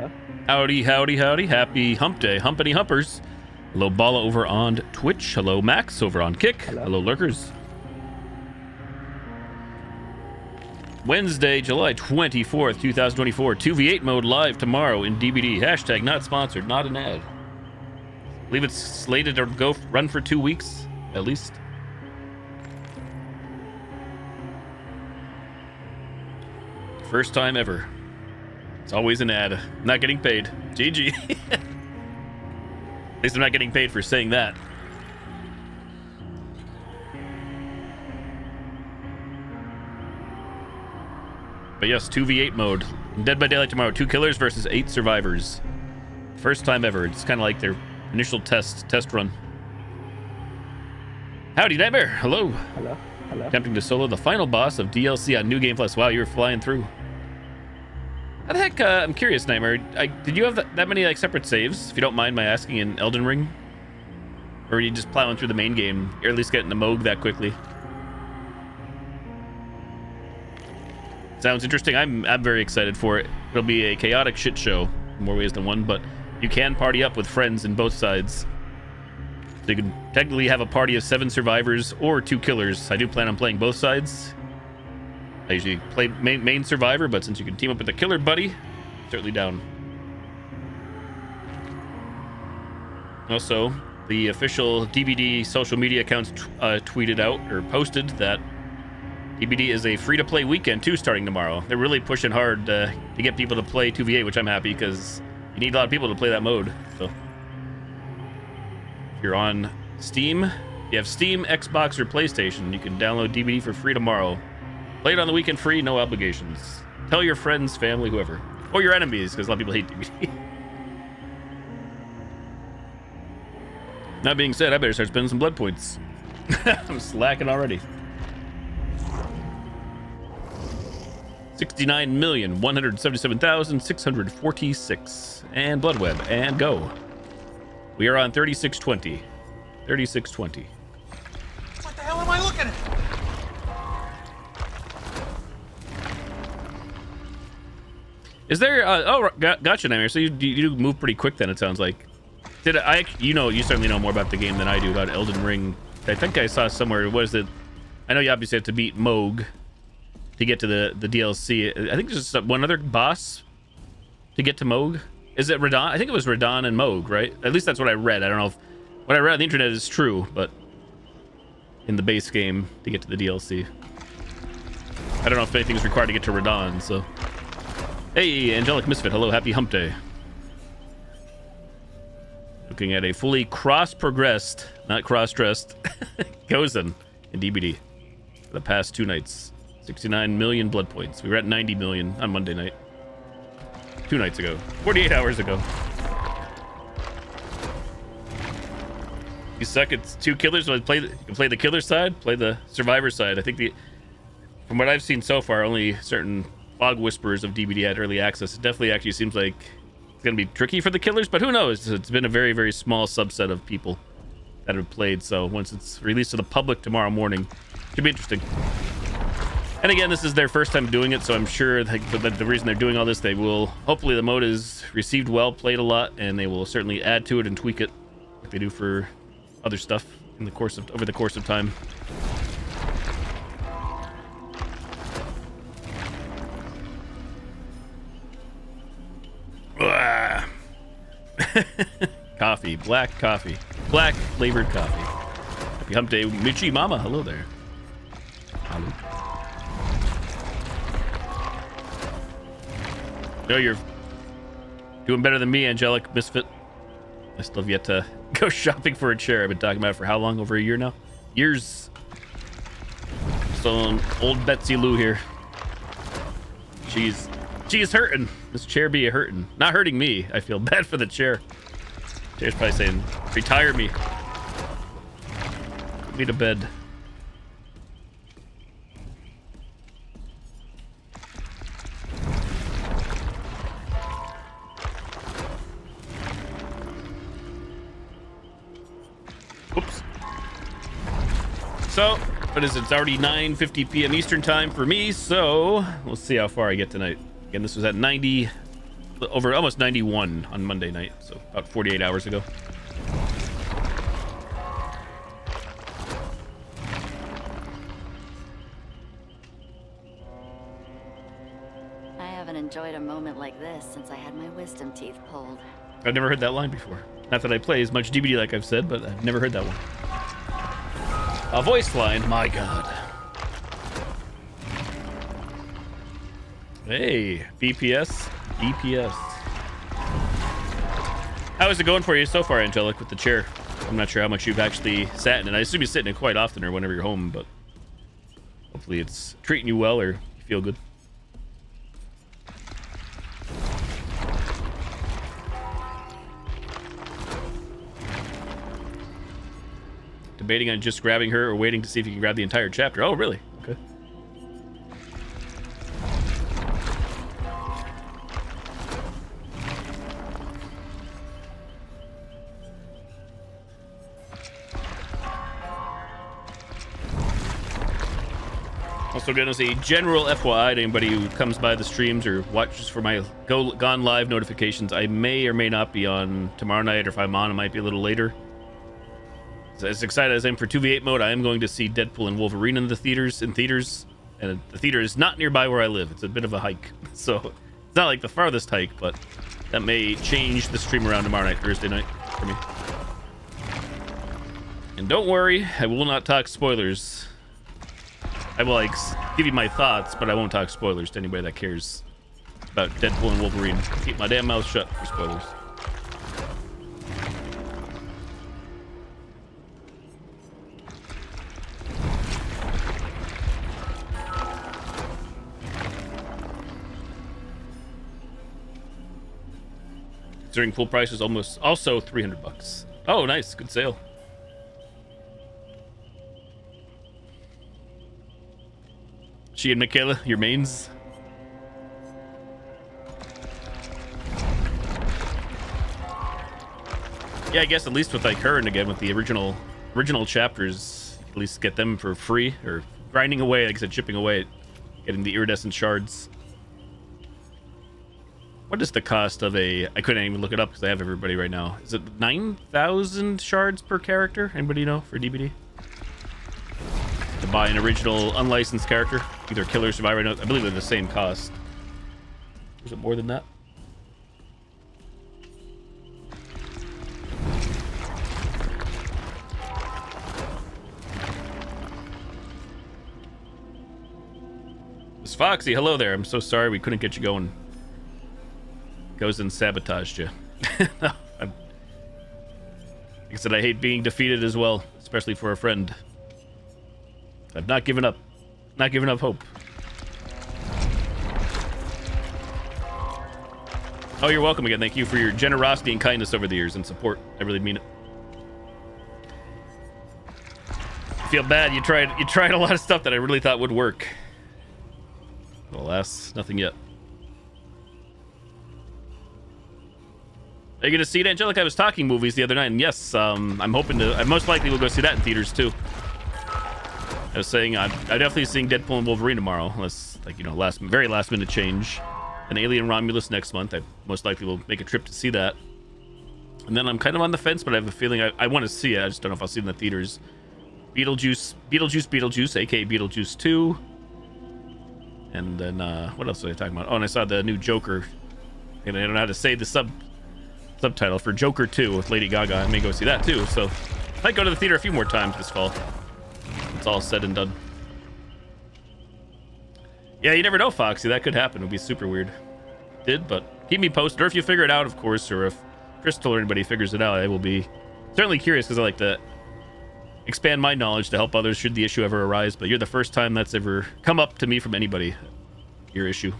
Hello. Howdy, howdy, howdy. Happy hump day, humpity humpers. Hello, Bala over on Twitch. Hello, Max over on Kick. Hello, Lurkers. Wednesday, July 24th, 2024. 2v8 mode live tomorrow in DBD. Hashtag not sponsored, not an ad. I believe it's slated to go run for 2 weeks, at least. First time ever. It's always an ad. Not getting paid. GG. At least I'm not getting paid for saying that. But yes, 2v8 mode. Dead by Daylight tomorrow. 2 killers versus 8 survivors. First time ever. It's kind of like their initial test run. Howdy, Nightmare. Hello. Hello. Hello. Attempting to solo the final boss of DLC on New Game Plus. Wow, you were flying through. How the heck, I'm curious, Nightmare. Did you have that many like separate saves, if you don't mind my asking, in Elden Ring? Or were you just plowing through the main game, or at least getting the Moog that quickly? Sounds interesting. I'm very excited for it. It'll be a chaotic shit show in more ways than one, but you can party up with friends in both sides. So you can technically have a party of 7 survivors or 2 killers. I do plan on playing both sides. I usually play main survivor, but since you can team up with a killer buddy, certainly down. Also, the official DBD social media accounts tweeted out or posted that DBD is a free-to-play weekend too, starting tomorrow. They're really pushing hard to get people to play 2v8, which I'm happy because you need a lot of people to play that mode. So, if you're on Steam, if you have Steam, Xbox, or PlayStation, you can download DBD for free tomorrow. Play it on the weekend free, no obligations. Tell your friends, family, whoever. Or your enemies, because a lot of people hate DBD. That being said, I better start spending some blood points. I'm slacking already. 69,177,646. And blood web, and go. We are on 3620. 3620. What the hell am I looking at? Is there gotcha, Nightmare. So you do move pretty quick then, it sounds like. Did I you certainly know more about the game than I do about Elden Ring. I think I saw somewhere, what is it? I know you obviously have to beat Moog to get to the DLC. I think there's just one other boss to get to Moog. Is it Radon? I think it was Radon and Moog, right? At least that's what I read. I don't know if what I read on the internet is true, but in the base game to get to the DLC. I don't know if anything's required to get to Radon, so. Hey, Angelic Misfit, hello, happy hump day. Looking at a fully cross-progressed, not cross-dressed, Gozen in DBD for the past 2 nights. 69 million blood points. We were at 90 million on Monday night. 2 nights ago. 48 hours ago. You suck, it's 2 killers. You play the killer side, play the survivor side. I think from what I've seen so far, only certain Fog Whisperers of DBD had early access. It definitely actually seems like it's going to be tricky for the killers, but who knows? It's been a very, very small subset of people that have played, so once it's released to the public tomorrow morning, it should be interesting. And again, this is their first time doing it, so I'm sure that the reason they're doing all this, they will, hopefully the mode is received well, played a lot, and they will certainly add to it and tweak it like they do for other stuff in the course of over the course of time. Coffee, black flavored coffee. Happy hump day, Michi Mama. Hello there. Hello. No, you're doing better than me, Angelic Misfit. I still have yet to go shopping for a chair. I've been talking about it for how long? Over a year now? Years. So old Betsy Lou here. She's hurting. This chair be hurting. Not hurting me. I feel bad for the chair. Chair's probably saying, retire me. Put me to bed. Oops. So, what is it? It's already 9:50 p.m. Eastern time for me, so we'll see how far I get tonight. Again, this was at 90 over almost 91 on Monday night, so about 48 hours ago. I haven't enjoyed a moment like this since I had my wisdom teeth pulled. I've never heard that line before. Not that I play as much DBD like I've said, but I've never heard that one. A voice line, my god. Hey, BPS. How is it going for you so far, Angelic, with the chair? I'm not sure how much you've actually sat in it. I assume you sit in it quite often or whenever you're home, but hopefully it's treating you well or you feel good. Debating on just grabbing her or waiting to see if you can grab the entire chapter. Oh, really? Okay. Also gonna say general FYI to anybody who comes by the streams or watches for my gone live notifications. I may or may not be on tomorrow night, or if I'm on, it might be a little later. As excited as I am for 2v8 mode, I am going to see Deadpool and Wolverine in the theaters, and the theater is not nearby where I live. It's a bit of a hike, so it's not like the farthest hike, but that may change the stream around tomorrow night, Thursday night for me. And don't worry, I will not talk spoilers. I will like give you my thoughts, but I won't talk spoilers to anybody that cares about Deadpool and Wolverine. Keep my damn mouth shut for spoilers. Considering full price is also $300. Oh, nice, good sale. She and Michaela, your mains. Yeah, I guess at least with like her and again with the original chapters, at least get them for free or grinding away, like I said, chipping away at getting the iridescent shards. What is the cost of a... I couldn't even look it up because I have everybody right now. Is it 9,000 shards per character? Anybody know for DBD? To buy an original unlicensed character, either Killer or Survivor. I believe they're the same cost. Is it more than that? Miss Foxy, hello there. I'm so sorry we couldn't get you going. Goes and sabotaged you. Like I said, I hate being defeated as well, especially for a friend. I've not given up. Not given up hope. Oh, you're welcome again. Thank you for your generosity and kindness over the years and support. I really mean it. I feel bad. You tried a lot of stuff that I really thought would work. Alas, nothing yet. Are you gonna see it, Angelica? I was talking movies the other night, and yes, I'm hoping to. I most likely will go see that in theaters too. I was saying I'm definitely seeing Deadpool and Wolverine tomorrow, unless like very last minute change. An Alien Romulus next month. I most likely will make a trip to see that. And then I'm kind of on the fence, but I have a feeling I want to see it. I just don't know if I'll see it in the theaters. Beetlejuice, aka Beetlejuice 2. And then what else was I talking about? Oh, and I saw the new Joker. And I don't know how to say the subtitle for Joker 2 with Lady Gaga. I may go see that too, so I might go to the theater a few more times this fall. It's all said and done. Yeah, you never know, Foxy. That could happen. It would be super weird. But keep me posted, or if you figure it out, of course, or if Crystal or anybody figures it out, I will be certainly curious because I like to expand my knowledge to help others should the issue ever arise. But you're the first time that's ever come up to me from anybody, your issue.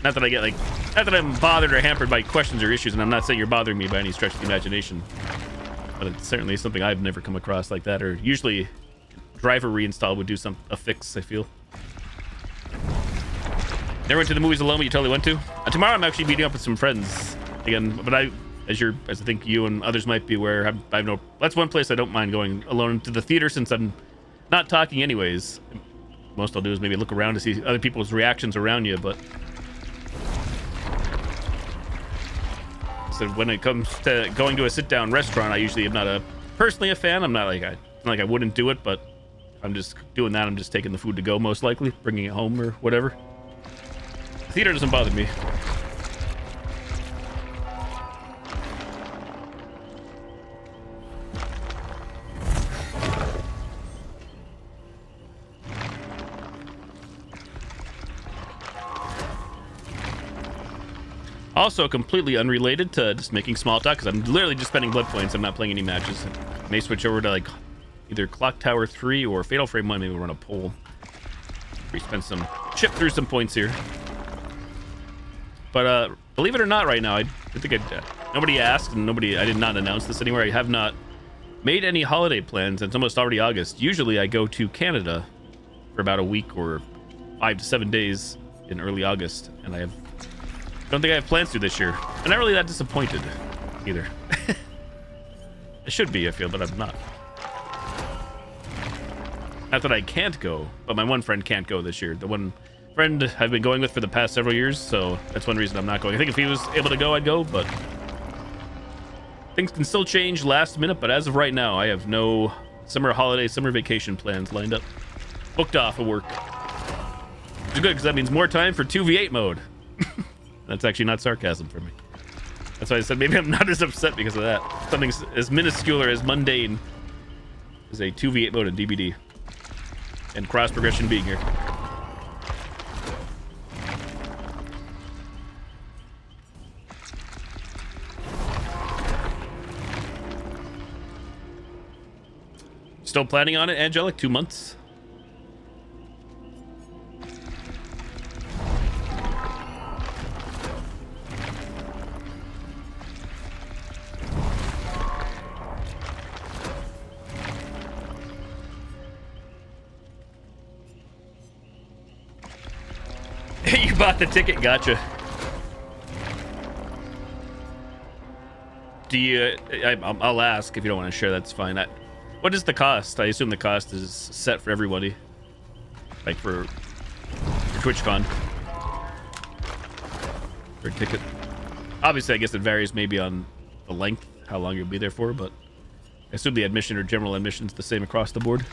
Not that I'm bothered or hampered by questions or issues, and I'm not saying you're bothering me by any stretch of the imagination. But it's certainly something I've never come across like that, or usually driver reinstall would do a fix, I feel. Never went to the movies alone, but you totally went to? Tomorrow I'm actually meeting up with some friends again, but as I think you and others might be aware, that's one place I don't mind going alone to the theater since I'm not talking anyways. Most I'll do is maybe look around to see other people's reactions around you, but So when it comes to going to a sit-down restaurant, I usually am not personally a fan. I'm not like I wouldn't do it, but I'm just doing that. I'm just taking the food to go, most likely, bringing it home or whatever. Theater doesn't bother me. Also, completely unrelated to just making small talk, because I'm literally just spending blood points. I'm not playing any matches. I may switch over to like either Clock Tower 3 or Fatal Frame 1. Maybe we'll run a poll. We spent some chip through some points here. But believe it or not, right now, I think nobody asked and I did not announce this anywhere. I have not made any holiday plans. It's almost already August. Usually I go to Canada for about a week or 5 to 7 days in early August, and I don't think I have plans to this year. I'm not really that disappointed either. I should be, I feel, but I'm not. Not that I can't go, but my one friend can't go this year. The one friend I've been going with for the past several years, so that's one reason I'm not going. I think if he was able to go, I'd go, but things can still change last minute. But as of right now, I have no summer vacation plans lined up, booked off of work. Which is good, because that means more time for 2v8 mode. That's actually not sarcasm for me. That's why I said maybe I'm not as upset because of that. Something as minuscule or as mundane as a 2v8 mode in DBD. And cross progression being here. Still planning on it, Angelic? 2 months? You bought the ticket, gotcha. Do you? I'll ask if you don't want to share. That's fine. What is the cost? I assume the cost is set for everybody, like for TwitchCon. For a ticket. Obviously, I guess it varies maybe on the length, how long you'll be there for, but I assume the admission or general admission is the same across the board.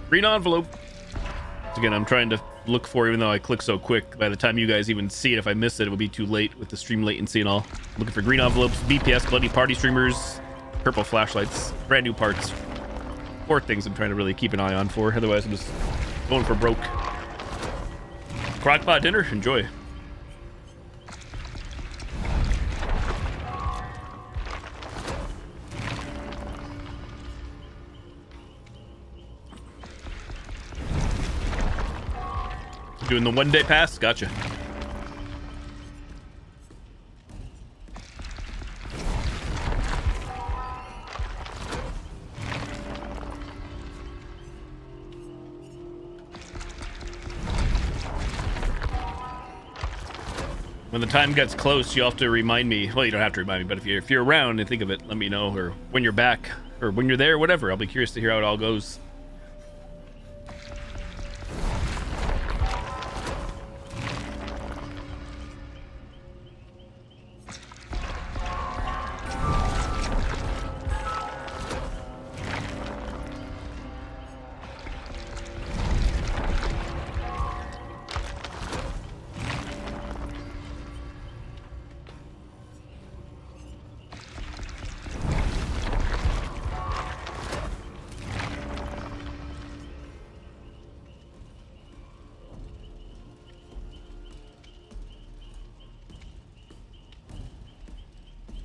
Green envelope. Again, I'm trying to look for, even though I click so quick, by the time you guys even see it, if I miss it, it will be too late with the stream latency and all. Looking for green envelopes, BPS, bloody party streamers, purple flashlights, brand new parts. 4 things I'm trying to really keep an eye on for. Otherwise, I'm just going for broke. Crockpot dinner, enjoy. Doing the 1 day pass? Gotcha. When the time gets close, you have to remind me. Well, you don't have to remind me, but if you're around and think of it, let me know, or when you're back, or when you're there, whatever. I'll be curious to hear how it all goes.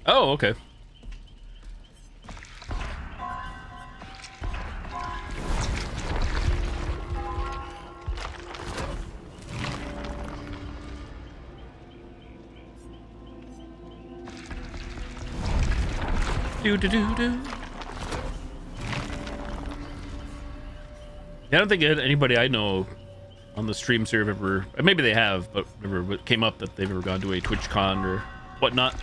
Oh, okay. Do do do do. I don't think anybody I know on the stream server ever, maybe they have, but never came up that they've ever gone to a TwitchCon or whatnot.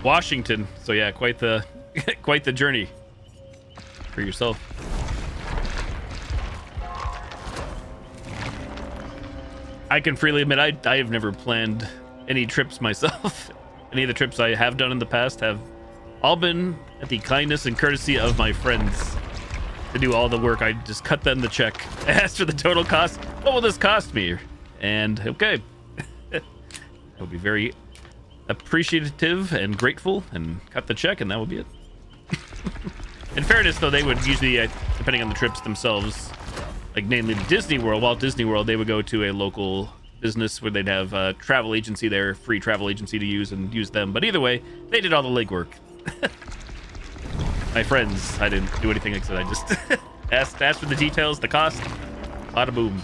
Washington. So yeah, quite the quite the journey for yourself. I can freely admit I have never planned any trips myself. Any of the trips I have done in the past have all been at the kindness and courtesy of my friends to do all the work. I just cut them the check, asked for the total cost. What will this cost me? And okay. I'll be very appreciative and grateful and cut the check, and that will be it. In fairness, though, they would usually, depending on the trips themselves, like namely the Disney World, Walt Disney World, they would go to a local business where they'd have a travel agency there, free travel agency to use, and use them. But either way, they did all the legwork. My friends, I didn't do anything like that. I just asked for the details, the cost, bada boom.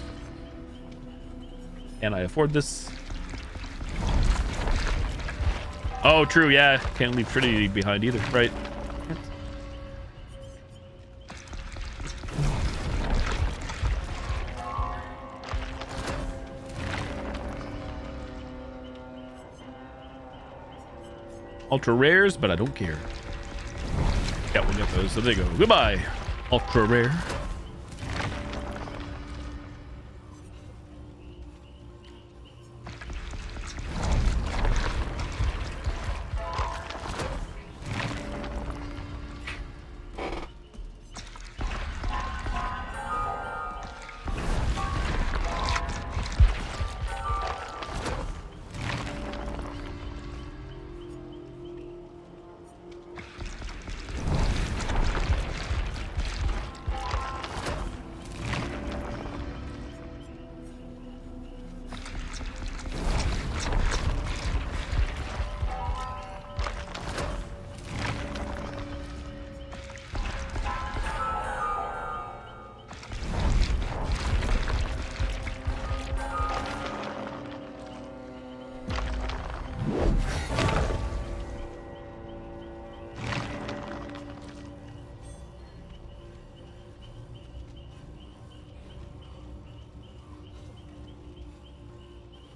Can I afford this? Oh, true, yeah. Can't leave Trinity behind either, right? Ultra rares, but I don't care. Yeah, we got those, so there you go. Goodbye, ultra rare.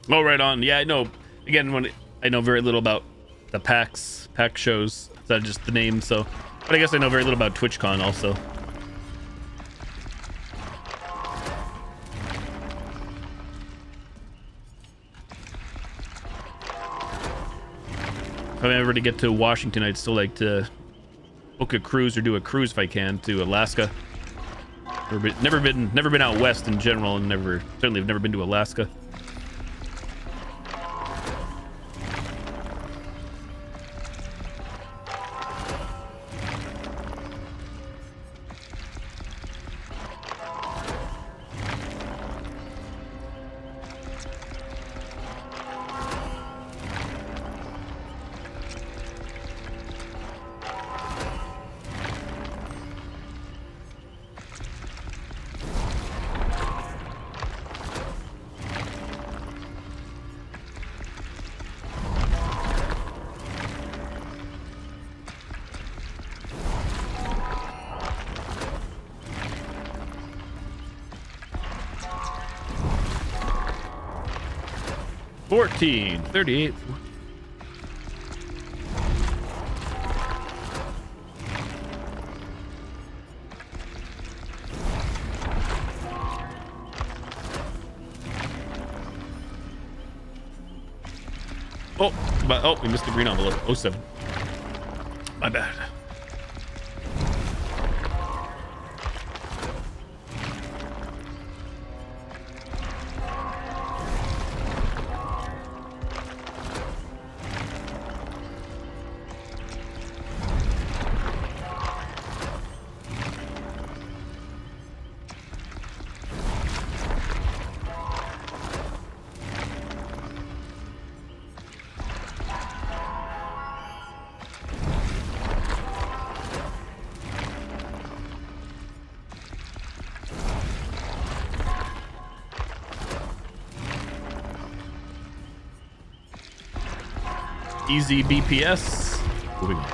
Oh, right on. Yeah, I know. Again, I know very little about the pack shows. That's just the name. So, but I guess I know very little about TwitchCon also. If I'm ever to get to Washington, I'd still like to book a cruise or do a cruise if I can to Alaska. Never been out west in general, and certainly have never been to Alaska. $14.38. Oh, about... Oh, we missed the green envelope. 07. My bad. Easy BPS. Moving on.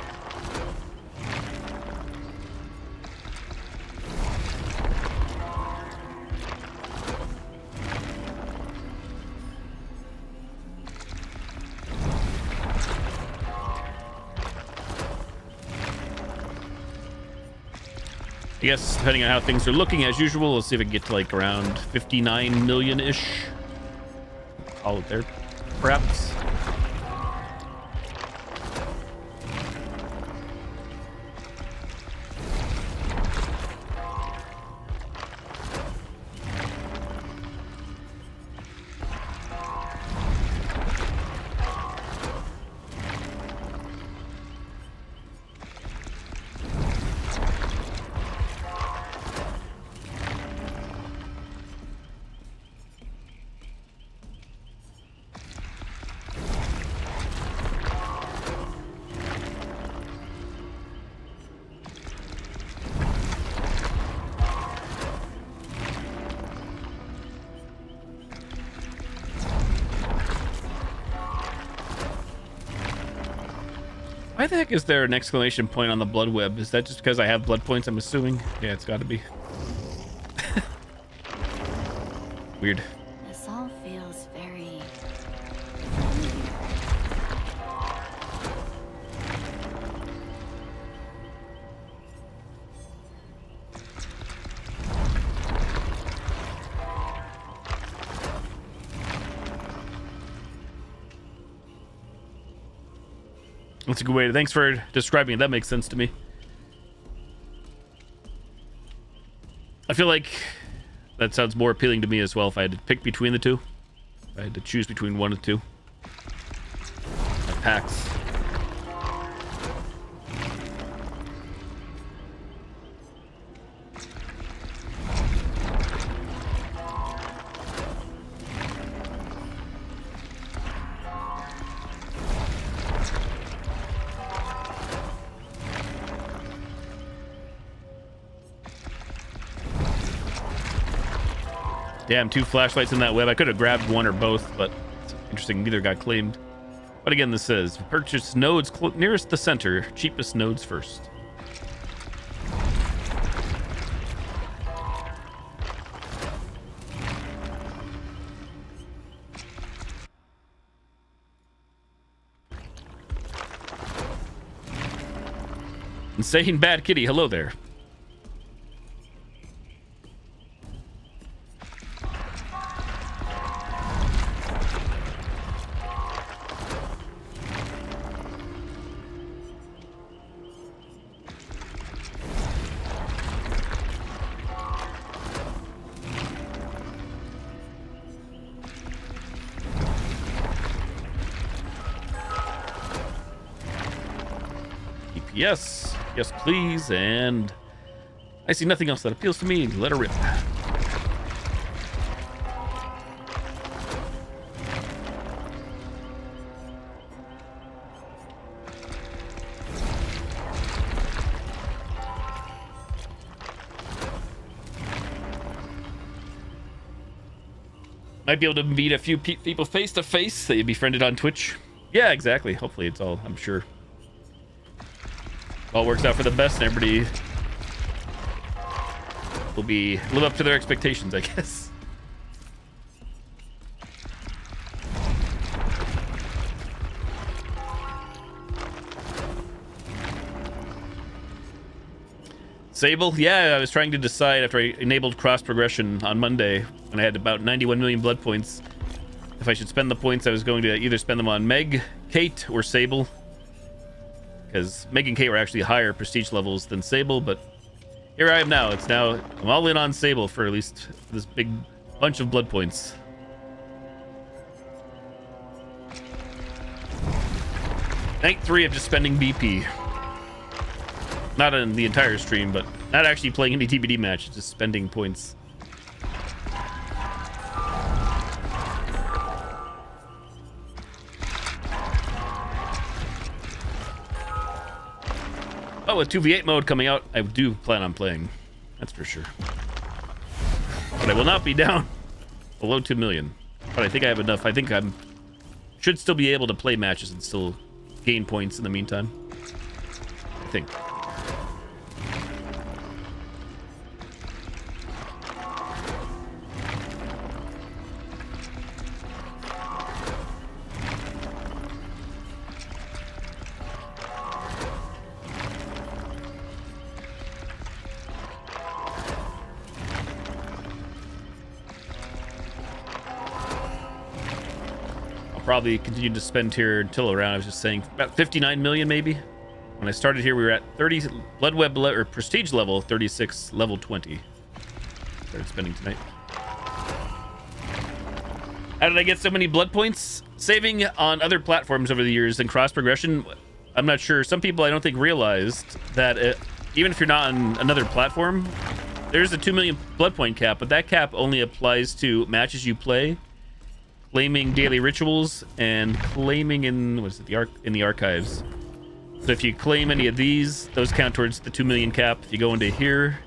I guess depending on how things are looking, as usual, let's see if we can get to like around 59 million-ish. Call it there, perhaps. Why the heck is there an exclamation point on the blood web? Is that just because I have blood points, I'm assuming? Yeah, it's got to be. Weird. This all feels very... That's a good way to... Thanks for describing it. That makes sense to me. I feel like that sounds more appealing to me as well if I had to pick between the two. If I had to choose between one and two. Packs. Damn, 2 flashlights in that web. I could have grabbed one or both, but it's interesting. Neither got claimed. But again, this says purchase nodes nearest the center. Cheapest nodes first. Insane Bad Kitty, hello there. Yes, yes, please, and I see nothing else that appeals to me. Let her rip. Might be able to meet a few people face to face that you befriended on Twitch. Yeah, exactly. Hopefully it's all, I'm sure, all works out for the best and everybody will live up to their expectations, I guess. Sable, yeah, I was trying to decide after I enabled cross progression on Monday when I had about 91 million blood points if I should spend the points I was going to either spend them on Meg, Kate or Sable, because Meg and Kate were actually higher prestige levels than Sable, but here I am now. I'm all in on Sable for at least this big bunch of blood points. Night 3 of just spending BP. Not in the entire stream, but not actually playing any TBD matches, just spending points. Oh, with 2v8 mode coming out, I do plan on playing. That's for sure. But I will not be down below 2 million. But I think I have enough. I think I should still be able to play matches and still gain points in the meantime. I think. Probably continue to spend here until around, I was just saying, about 59 million maybe. When I started here, we were at 30 blood web or prestige level, 36 level 20. Started spending tonight. How did I get so many blood points? Saving on other platforms over the years and cross progression. I'm not sure. Some people I don't think realized that even if you're not on another platform, there's a 2 million blood point cap, but that cap only applies to matches you play, claiming daily rituals, and claiming in in the archives. So if you claim any of these, those count towards the 2 million cap. If you go into here,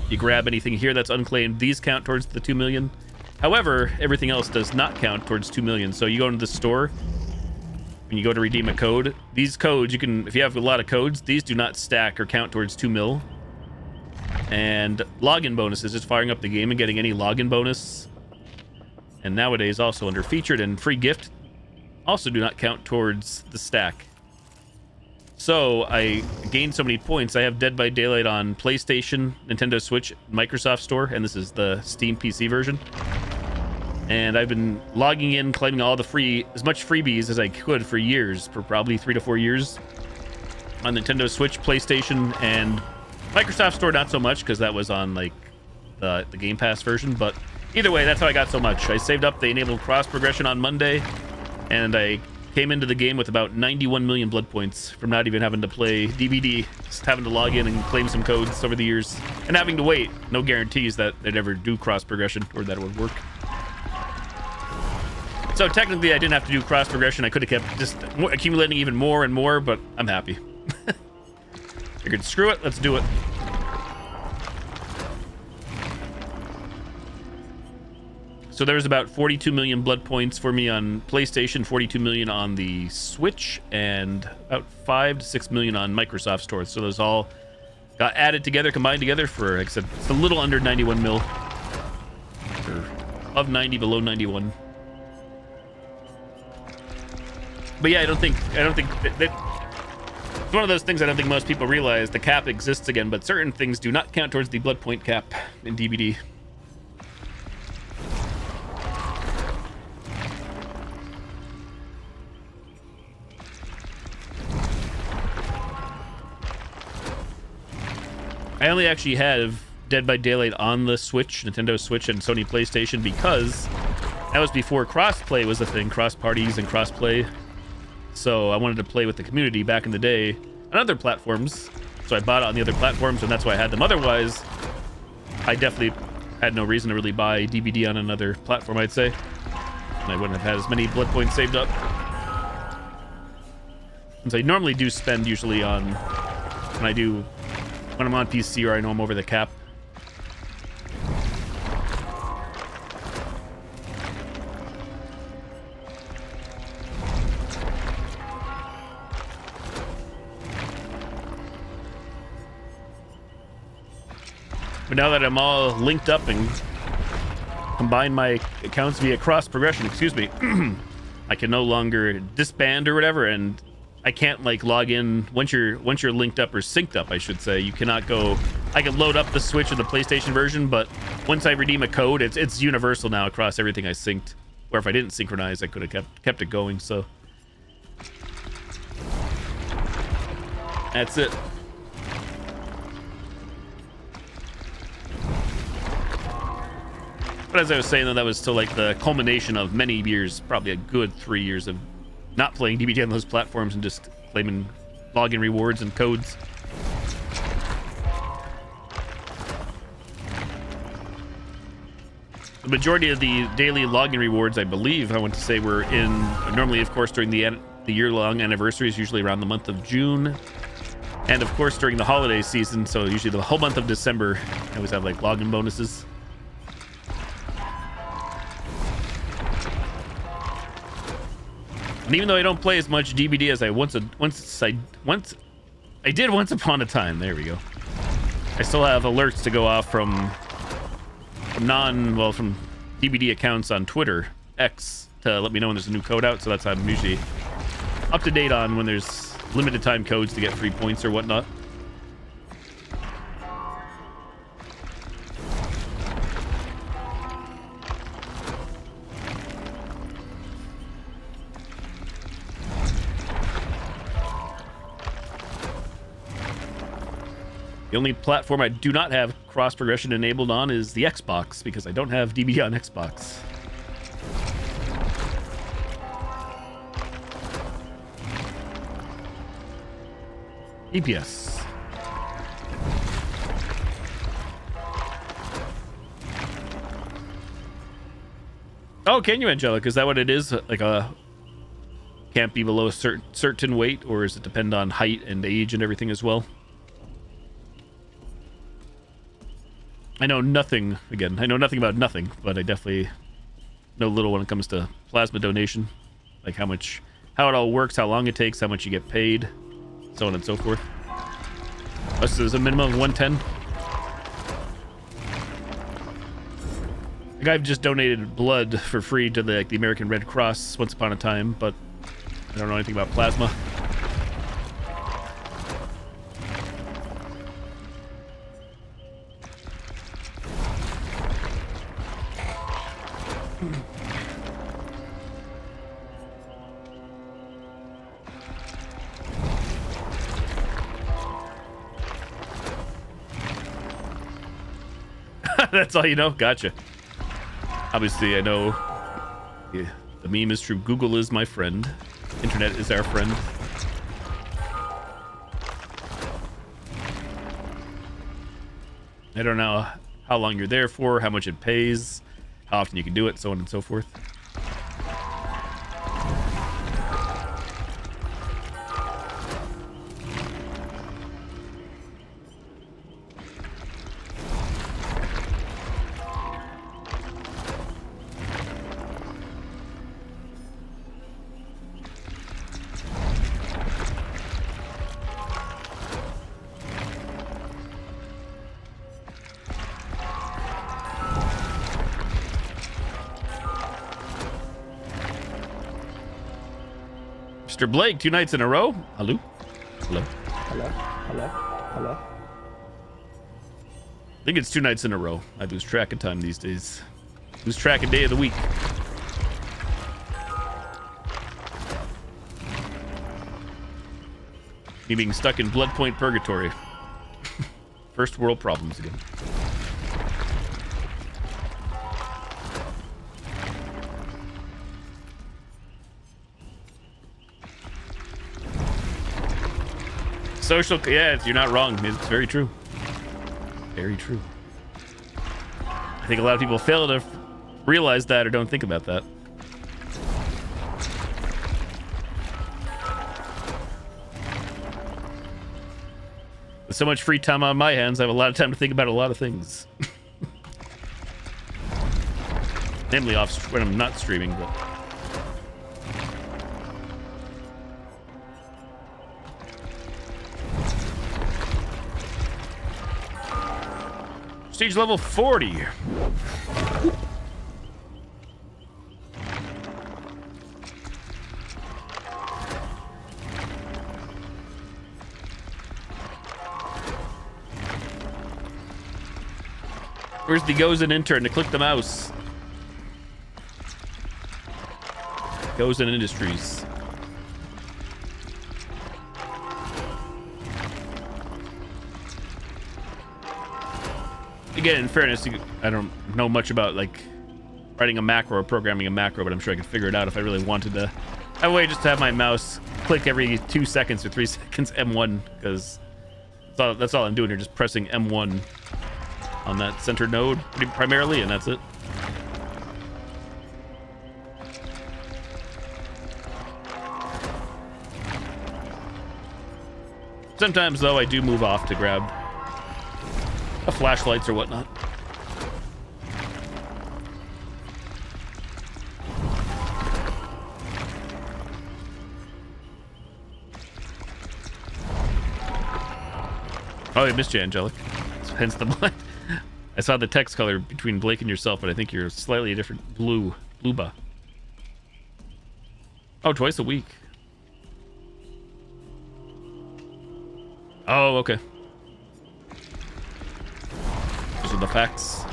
you grab anything here that's unclaimed, these count towards the 2 million. However, everything else does not count towards 2 million. So you go into the store, when you go to redeem a code, these codes, you can, if you have a lot of codes, these do not stack or count towards 2 mil. And login bonuses, just firing up the game and getting any login bonus, and nowadays also under featured and free gift, also do not count towards the stack. So I gained so many points. I have Dead by Daylight on PlayStation, Nintendo Switch, Microsoft Store, and this is the Steam PC version. And I've been logging in, claiming all the as much freebies as I could for years, for probably 3 to 4 years, on Nintendo Switch, PlayStation, and Microsoft Store not so much, because that was on like the Game Pass version, but either way, that's how I got so much. I saved up, they enabled cross progression on Monday, and I came into the game with about 91 million blood points from not even having to play DBD, just having to log in and claim some codes over the years, and having to wait. No guarantees that they'd ever do cross progression or that it would work. So technically, I didn't have to do cross progression. I could have kept just accumulating even more and more, but I'm happy. Figured, screw it, let's do it. So there was about 42 million blood points for me on PlayStation, 42 million on the Switch, and about 5 to 6 million on Microsoft Store. So those all got added together, combined together for, like I said, it's a little under 91 mil. Or of 90, below 91. But yeah, I don't think that it's one of those things I don't think most people realize. The cap exists again, but certain things do not count towards the blood point cap in DBD. I only actually have Dead by Daylight on the Switch, Nintendo Switch, and Sony PlayStation because that was before cross-play was a thing, cross-parties and cross-play. So I wanted to play with the community back in the day on other platforms. So I bought it on the other platforms, and that's why I had them. Otherwise, I definitely had no reason to really buy DVD on another platform, I'd say. And I wouldn't have had as many blood points saved up. And so I normally do spend usually on when I'm on PC or I know I'm over the cap. But now that I'm all linked up and combine my accounts via cross progression, excuse me, I can no longer disband or whatever, and I can't like log in once you're linked up or synced up, I should say. You cannot go. I can load up the Switch or the PlayStation version, but once I redeem a code, it's universal now across everything I synced. Or if I didn't synchronize, I could have kept it going. So That's it. But as I was saying, though, that was still like the culmination of many years, probably a good 3 years of not playing DBD on those platforms and just claiming login rewards and codes. The majority of the daily login rewards, I believe, I want to say, were in normally, of course, during the year-long anniversaries, usually around the month of June, and of course during the holiday season. So usually the whole month of December, I always have like login bonuses. And even though I don't play as much DBD as I once I did once upon a time, there we go, I still have alerts to go off from DBD accounts on Twitter, X, to let me know when there's a new code out. So that's how I'm usually up to date on when there's limited time codes to get free points or whatnot. The only platform I do not have cross progression enabled on is the Xbox, because I don't have DBD on Xbox. EPS. Oh, can you, Angelica? Is that what it is? Like a can't be below a certain weight, or does it depend on height and age and everything as well? I know nothing, again, I know nothing about nothing, but I definitely know little when it comes to plasma donation. Like how it all works, how long it takes, how much you get paid, so on and so forth. Unless there's a minimum of 110. Like I've just donated blood for free to the American Red Cross once upon a time, but I don't know anything about plasma. That's all you know? Gotcha. Obviously, I know the meme is true. Google is my friend. Internet is our friend. I don't know how long you're there for, how much it pays, how often you can do it, so on and so forth. Mr. Blake, 2 nights in a row. Hello? Hello? Hello? Hello? Hello? I think it's 2 nights in a row. I lose track of time these days. Lose track of day of the week. Me being stuck in blood point purgatory. First world problems again. Social, yeah, you're not wrong. It's very true. Very true. I think a lot of people fail to realize that or don't think about that. With so much free time on my hands, I have a lot of time to think about a lot of things. Namely off when I'm not streaming, but... Stage level 40. Where's the goes and intern to click the mouse? Goes and Industries. again, in fairness, I don't know much about like writing a macro or programming a macro, but I'm sure I could figure it out if I really wanted to. Have a way just to have my mouse click every 2 seconds or 3 seconds M1, because that's all I'm doing here, just pressing M1 on that center node primarily, and that's it. Sometimes, though, I do move off to grab flashlights or whatnot. Oh, I missed you, Angelic. Hence the blind. I saw the text color between Blake and yourself, but I think you're slightly different. Blueba. Oh, twice a week. Oh, okay. Those are the facts.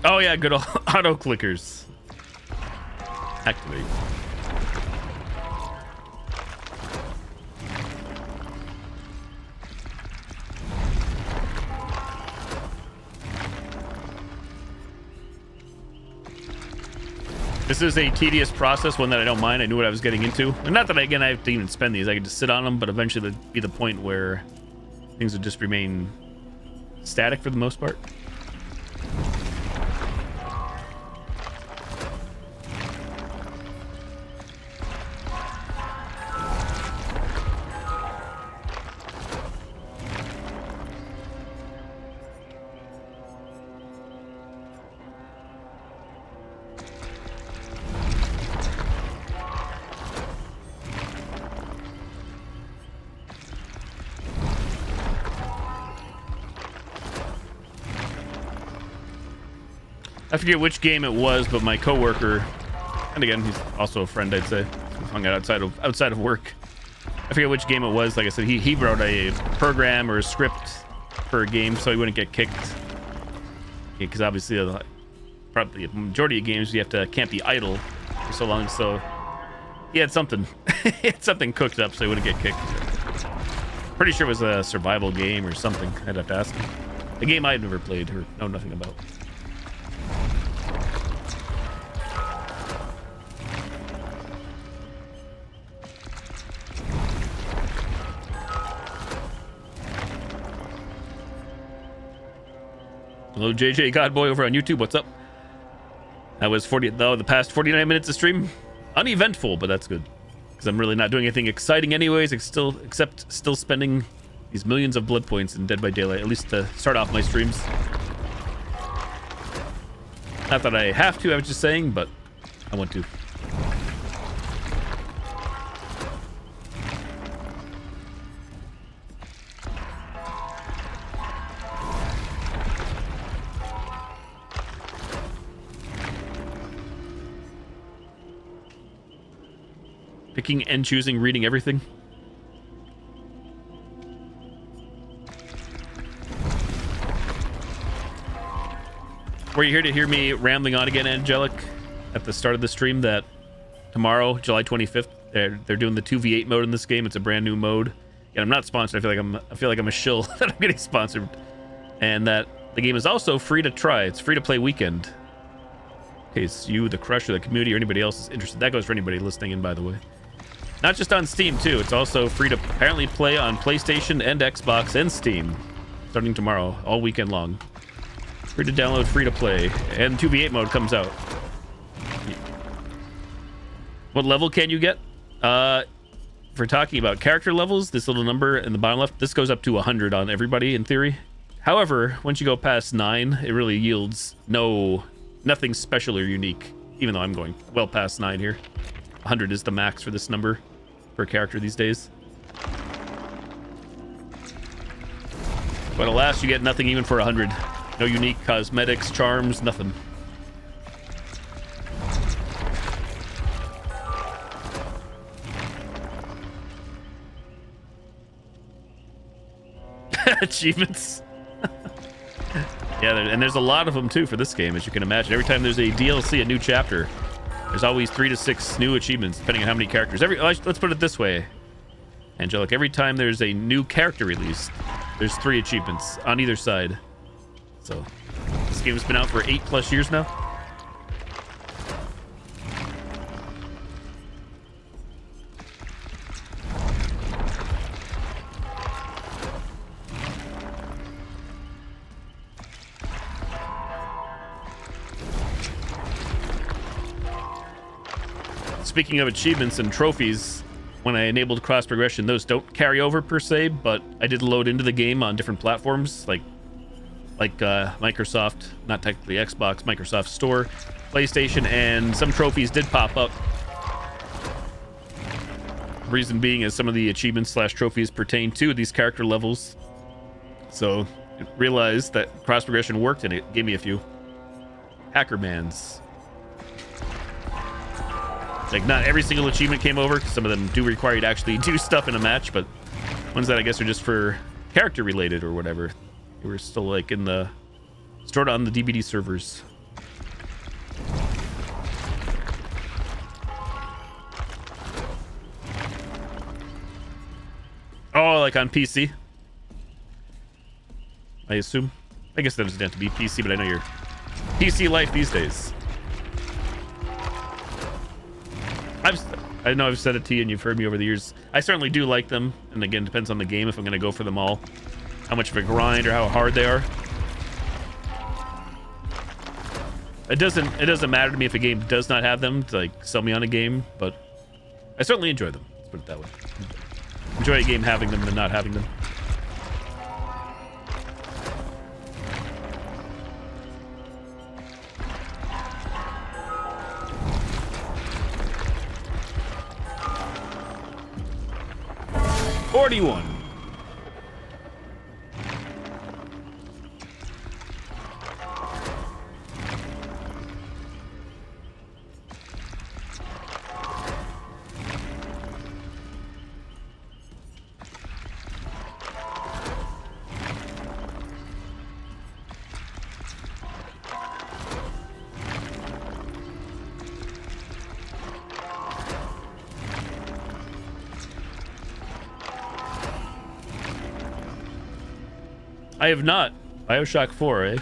Oh yeah, good old auto clickers. Activate. This is a tedious process, one that I don't mind. I knew what I was getting into. And not that, again, I have to even spend these. I could just sit on them, but eventually there'd be the point where things would just remain static for the most part. I forget which game it was, but my coworker, and again, he's also a friend, I'd say. We hung out outside of work. I forget which game it was. Like I said, he wrote a program or a script for a game so he wouldn't get kicked. Because obviously, probably the majority of games you can't be idle for so long. So he had something, he had something cooked up so he wouldn't get kicked. Pretty sure it was a survival game or something. I'd have to ask him. A game I'd never played or know nothing about. Hello, JJ Godboy over on YouTube. What's up? That was the past 49 minutes of stream. Uneventful, but that's good. Because I'm really not doing anything exciting anyways, except still spending these millions of blood points in Dead by Daylight, at least to start off my streams. Not that I have to, I was just saying, but I want to. Picking and choosing, reading everything. Were you here to hear me rambling on again, Angelic, at the start of the stream that tomorrow, July 25th, they're doing the 2v8 mode in this game. It's a brand new mode. And I'm not sponsored. I feel like I'm a shill that I'm getting sponsored. And that the game is also free to try. It's free to play weekend. In case you, the Crusher, the community, or anybody else is interested. That goes for anybody listening in, by the way. Not just on Steam, too. It's also free to apparently play on PlayStation and Xbox and Steam. Starting tomorrow, all weekend long. Free to download, free to play. And 2v8 mode comes out. What level can you get? If we're talking about character levels, this little number in the bottom left, this goes up to 100 on everybody, in theory. However, once you go past 9, it really yields nothing special or unique. Even though I'm going well past 9 here. 100 is the max for this number. per character these days. But alas, you get nothing even for 100. No unique cosmetics, charms, nothing. Achievements. Yeah, and there's a lot of them too for this game, as you can imagine. Every time there's a DLC, a new chapter, there's always 3 to 6 new achievements, depending on how many characters. Let's put it this way, Angelic. Every time there's a new character released, there's 3 achievements on either side. So this game's been out for 8+ years now. Speaking of achievements and trophies, when I enabled cross progression, those don't carry over per se, but I did load into the game on different platforms like Microsoft, not technically Xbox, Microsoft Store, PlayStation, and some trophies did pop up. Reason being is some of the achievements / trophies pertain to these character levels. So I realized that cross progression worked and it gave me a few. Hackermans. Like, not every single achievement came over, because some of them do require you to actually do stuff in a match, but ones that I guess are just for character related or whatever, they were still like in the stored on the DVD servers. Oh, like on PC, I assume. I guess that doesn't have to be PC, but I know your PC life these days. I know I've said it to you and you've heard me over the years. I certainly do like them, and again, depends on the game if I'm going to go for them all, how much of a grind or how hard they are. It doesn't matter to me if a game does not have them to like sell me on a game, but I certainly enjoy them. Let's put it that way. Enjoy a game having them than not having them. $41. I have not. BioShock 4, eh?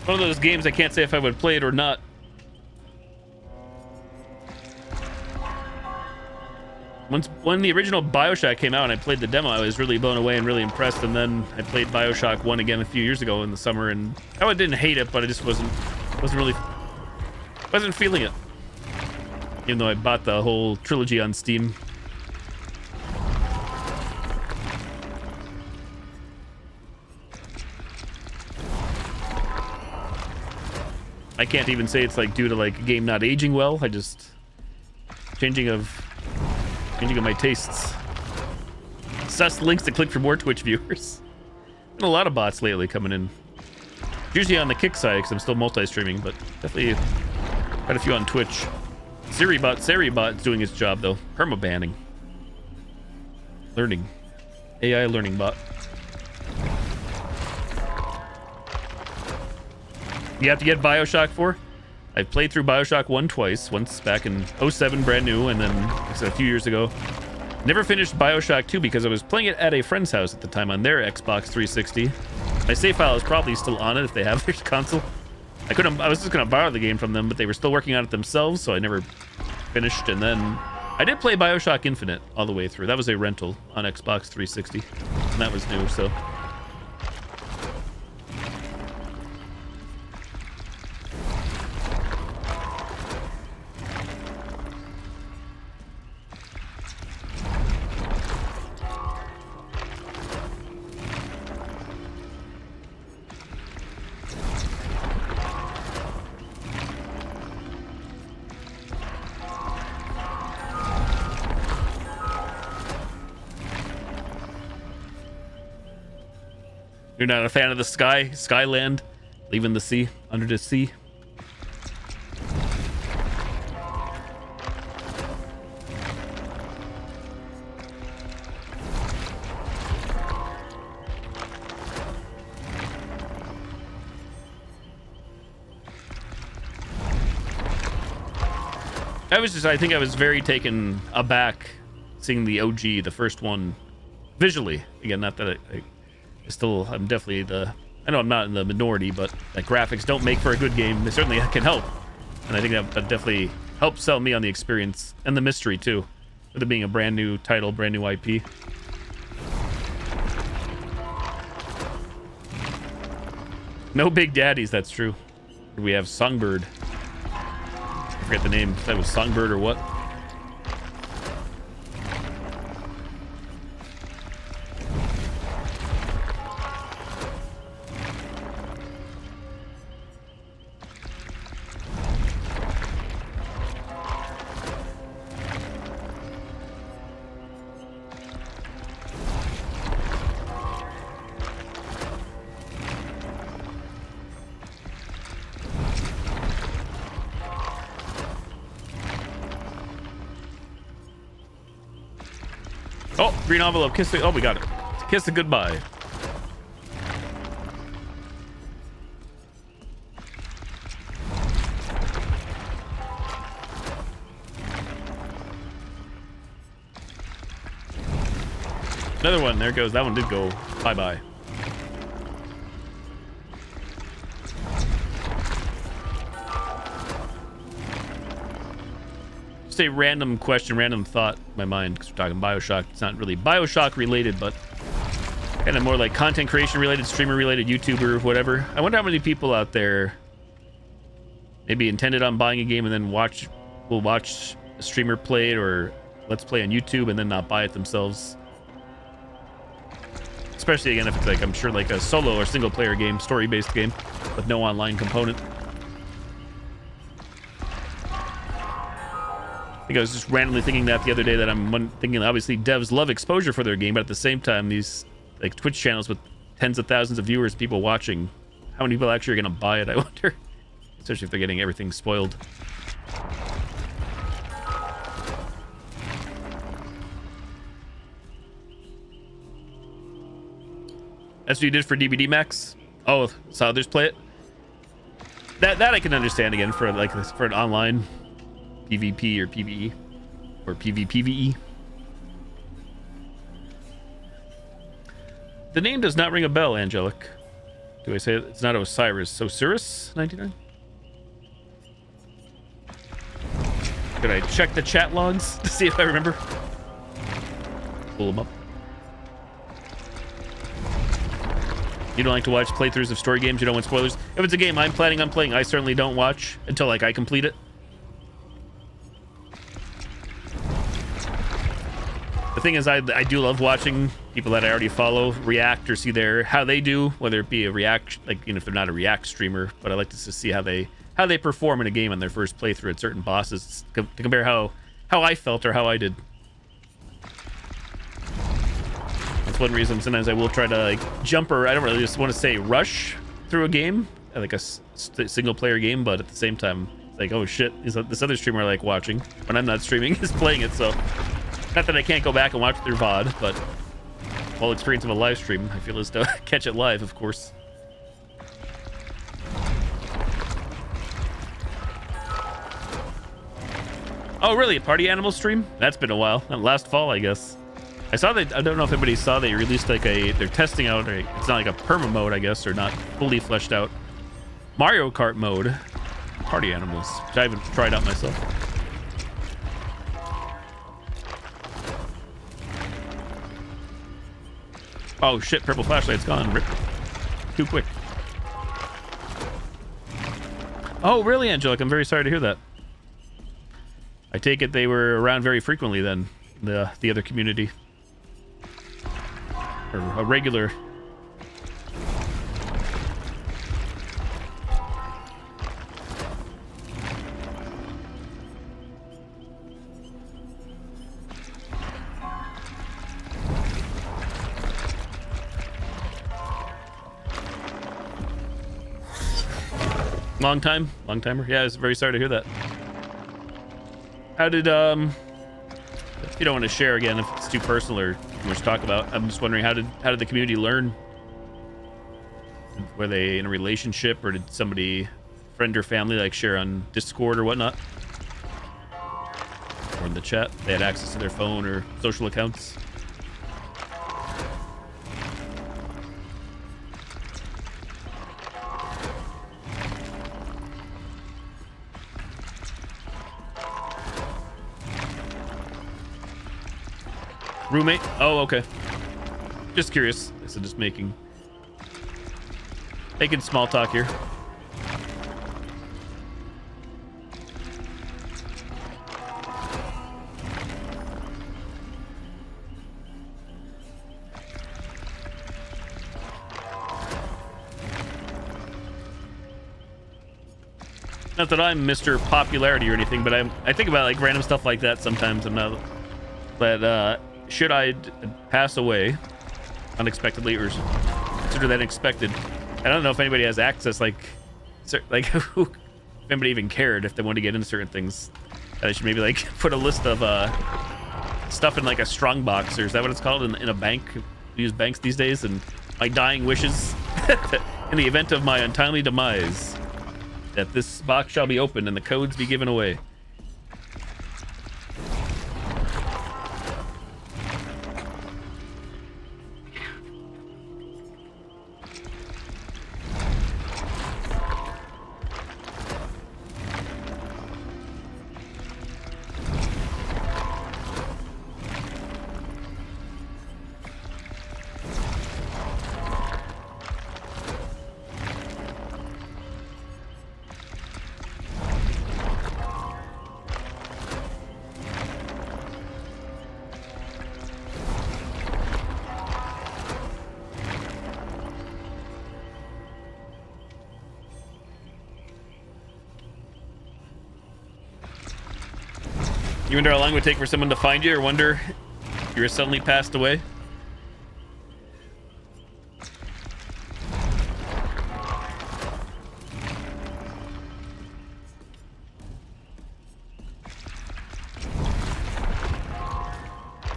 One of those games I can't say if I would play it or not. When the original BioShock came out and I played the demo, I was really blown away and really impressed, and then I played BioShock 1 again a few years ago in the summer, and I didn't hate it, but I just wasn't feeling it. Even though I bought the whole trilogy on Steam. I can't even say it's like due to like a game not aging well. I just changing of my tastes. Sus links to click for more Twitch viewers. Been a lot of bots lately coming in. Usually on the kick side because I'm still multi-streaming, but definitely quite a few on Twitch. Seribot is doing his job though. Perma banning. Learning. AI learning bot. You have to get BioShock 4. I've played through BioShock 1 twice. Once back in 07, brand new, and then like I said, a few years ago. Never finished BioShock 2 because I was playing it at a friend's house at the time on their Xbox 360. My save file is probably still on it if they have their console. I was just gonna borrow the game from them, but they were still working on it themselves, so I never finished. And then I did play BioShock Infinite all the way through. That was a rental on Xbox 360, and that was new, so. You're not a fan of the sky, Skyland, leaving the sea, under the sea. I think I was very taken aback seeing the OG, the first one, visually. Again, not that I'm definitely I know I'm not in the minority, but like graphics don't make for a good game. They certainly can help. And I think that definitely helped sell me on the experience and the mystery too, with it being a brand new title, brand new IP. No Big Daddies, that's true. We have Songbird. I forget the name. If that was Songbird or what. Oh, green envelope. Kiss it. Oh, we got it. Kiss it goodbye. Another one. There it goes. That one did go bye-bye. Just a random question, random thought in my mind, because we're talking Bioshock. It's not really Bioshock related, but kind of more like content creation related, streamer related, YouTuber, whatever. I wonder how many people out there maybe intended on buying a game and then will watch a streamer play it or let's play on YouTube and then not buy it themselves. Especially again if it's like, I'm sure like a solo or single player game, story based game with no online component. I think I was just randomly thinking that the other day, that I'm thinking obviously devs love exposure for their game, but at the same time these like Twitch channels with tens of thousands of viewers, people watching, how many people actually are going to buy it, I wonder, especially if they're getting everything spoiled. That's what you did for DVD Max? Oh, saw others play it? That I can understand again for like for an online PvP or PvE or PvPvE. The name does not ring a bell, Angelic. Do I say it? It's not Osiris? Osiris 99? Could I check the chat logs to see if I remember? Pull them up. You don't like to watch playthroughs of story games? You don't want spoilers? If it's a game I'm planning on playing, I certainly don't watch until like I complete it. The thing is, I do love watching people that I already follow react or see how they do, whether it be a react, like, you know, if they're not a react streamer, but I like to just see how they perform in a game on their first playthrough at certain bosses to compare how I felt or how I did. That's one reason sometimes I will try to like jump, or I don't really just want to say rush through a game, like a single player game, but at the same time, it's like, oh shit, this other streamer I like watching when I'm not streaming is playing it, so. Not that I can't go back and watch through VOD, but whole experience of a live stream, I feel, is to catch it live, of course. Oh, really? A Party Animal stream? That's been a while. Last fall, I guess. I saw that. I don't know if anybody saw they released like they're testing out. It's not like a perma mode, I guess, or not fully fleshed out Mario Kart mode. Party Animals, which I haven't tried out myself. Oh shit, purple flashlight's gone. Rip. Too quick. Oh, really, Angelic? I'm very sorry to hear that. I take it they were around very frequently then, the other community. Or a regular. Long timer. Yeah, I was very sorry to hear that. How did if you don't want to share again, if it's too personal or too much to talk about, I'm just wondering how did the community learn? Were they in a relationship, or did somebody, friend or family, like share on Discord or whatnot, or in the chat? They had access to their phone or social accounts. Roommate? Oh, okay. Just curious. So just making small talk here. Not that I'm Mr. Popularity or anything, but I think about like random stuff like that sometimes. I'm not, but should I pass away unexpectedly, or consider that expected? I don't know if anybody has access, like if anybody even cared if they wanted to get into certain things. I should maybe like put a list of stuff in like a strong box, or is that what it's called, in a bank? We use banks these days, and my dying wishes in the event of my untimely demise, that this box shall be opened and the codes be given away. You wonder how long it would take for someone to find you, or wonder if you were suddenly passed away?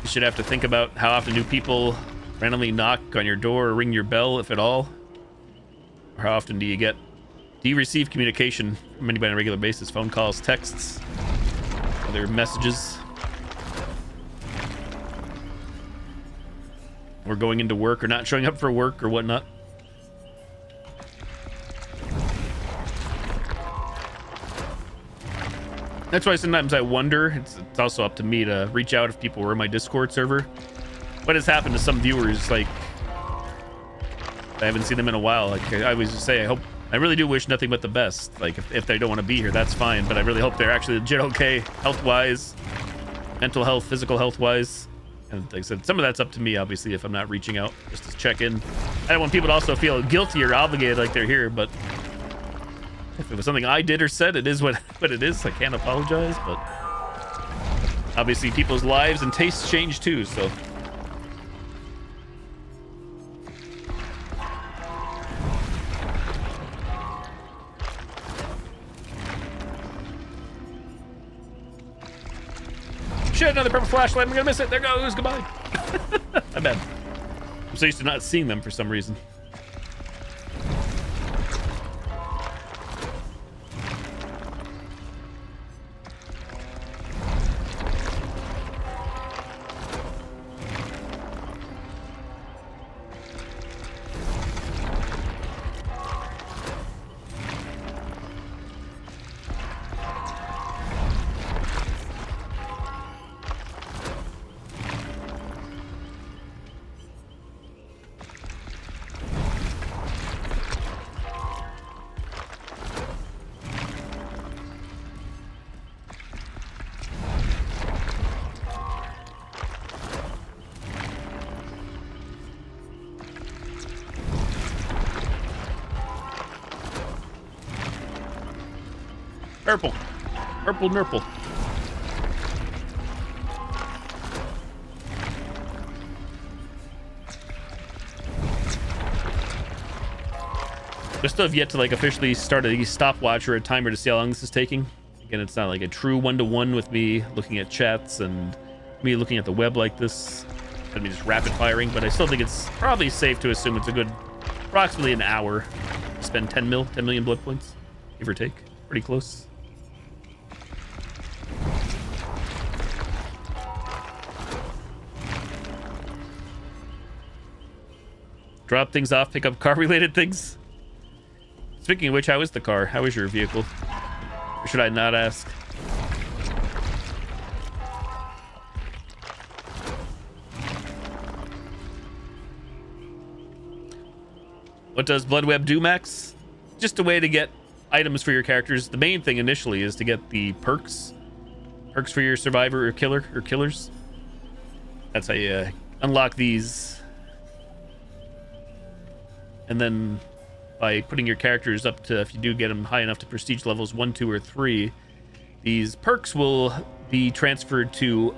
You should have to think about how often do people randomly knock on your door or ring your bell, if at all? Or how often do you receive communication from anybody on a regular basis? Phone calls, texts, other messages, or going into work or not showing up for work or whatnot. That's why sometimes I wonder, it's also up to me to reach out if people were in my Discord server. What has happened to some viewers, like I haven't seen them in a while. Like I always just say, I really do wish nothing but the best. Like if they don't want to be here, that's fine, but I really hope they're actually legit okay, health-wise, mental health, physical health-wise. And like I said, some of that's up to me, obviously, if I'm not reaching out just to check in. I don't want people to also feel guilty or obligated like they're here, but if it was something I did or said, it is what it is. I can't apologize, but obviously people's lives and tastes change too, so. Shit, another purple flashlight. I'm gonna miss it. There goes. Goodbye. My bad. I'm so used to not seeing them for some reason. Purple nurple. I still have yet to like officially start a stopwatch or a timer to see how long this is taking. Again, it's not like a true one-to-one with me looking at chats and me looking at the web like this. I mean, just rapid firing, but I still think it's probably safe to assume it's a good approximately an hour to spend 10 million blood points, give or take. Pretty close. Drop things off, pick up car-related things. Speaking of which, how is the car? How is your vehicle? Or should I not ask? What does Bloodweb do, Max? Just a way to get items for your characters. The main thing initially is to get the perks. Perks for your survivor or killer or killers. That's how you unlock these. And then by putting your characters up to, if you do get them high enough to prestige levels 1, 2, or 3, these perks will be transferred to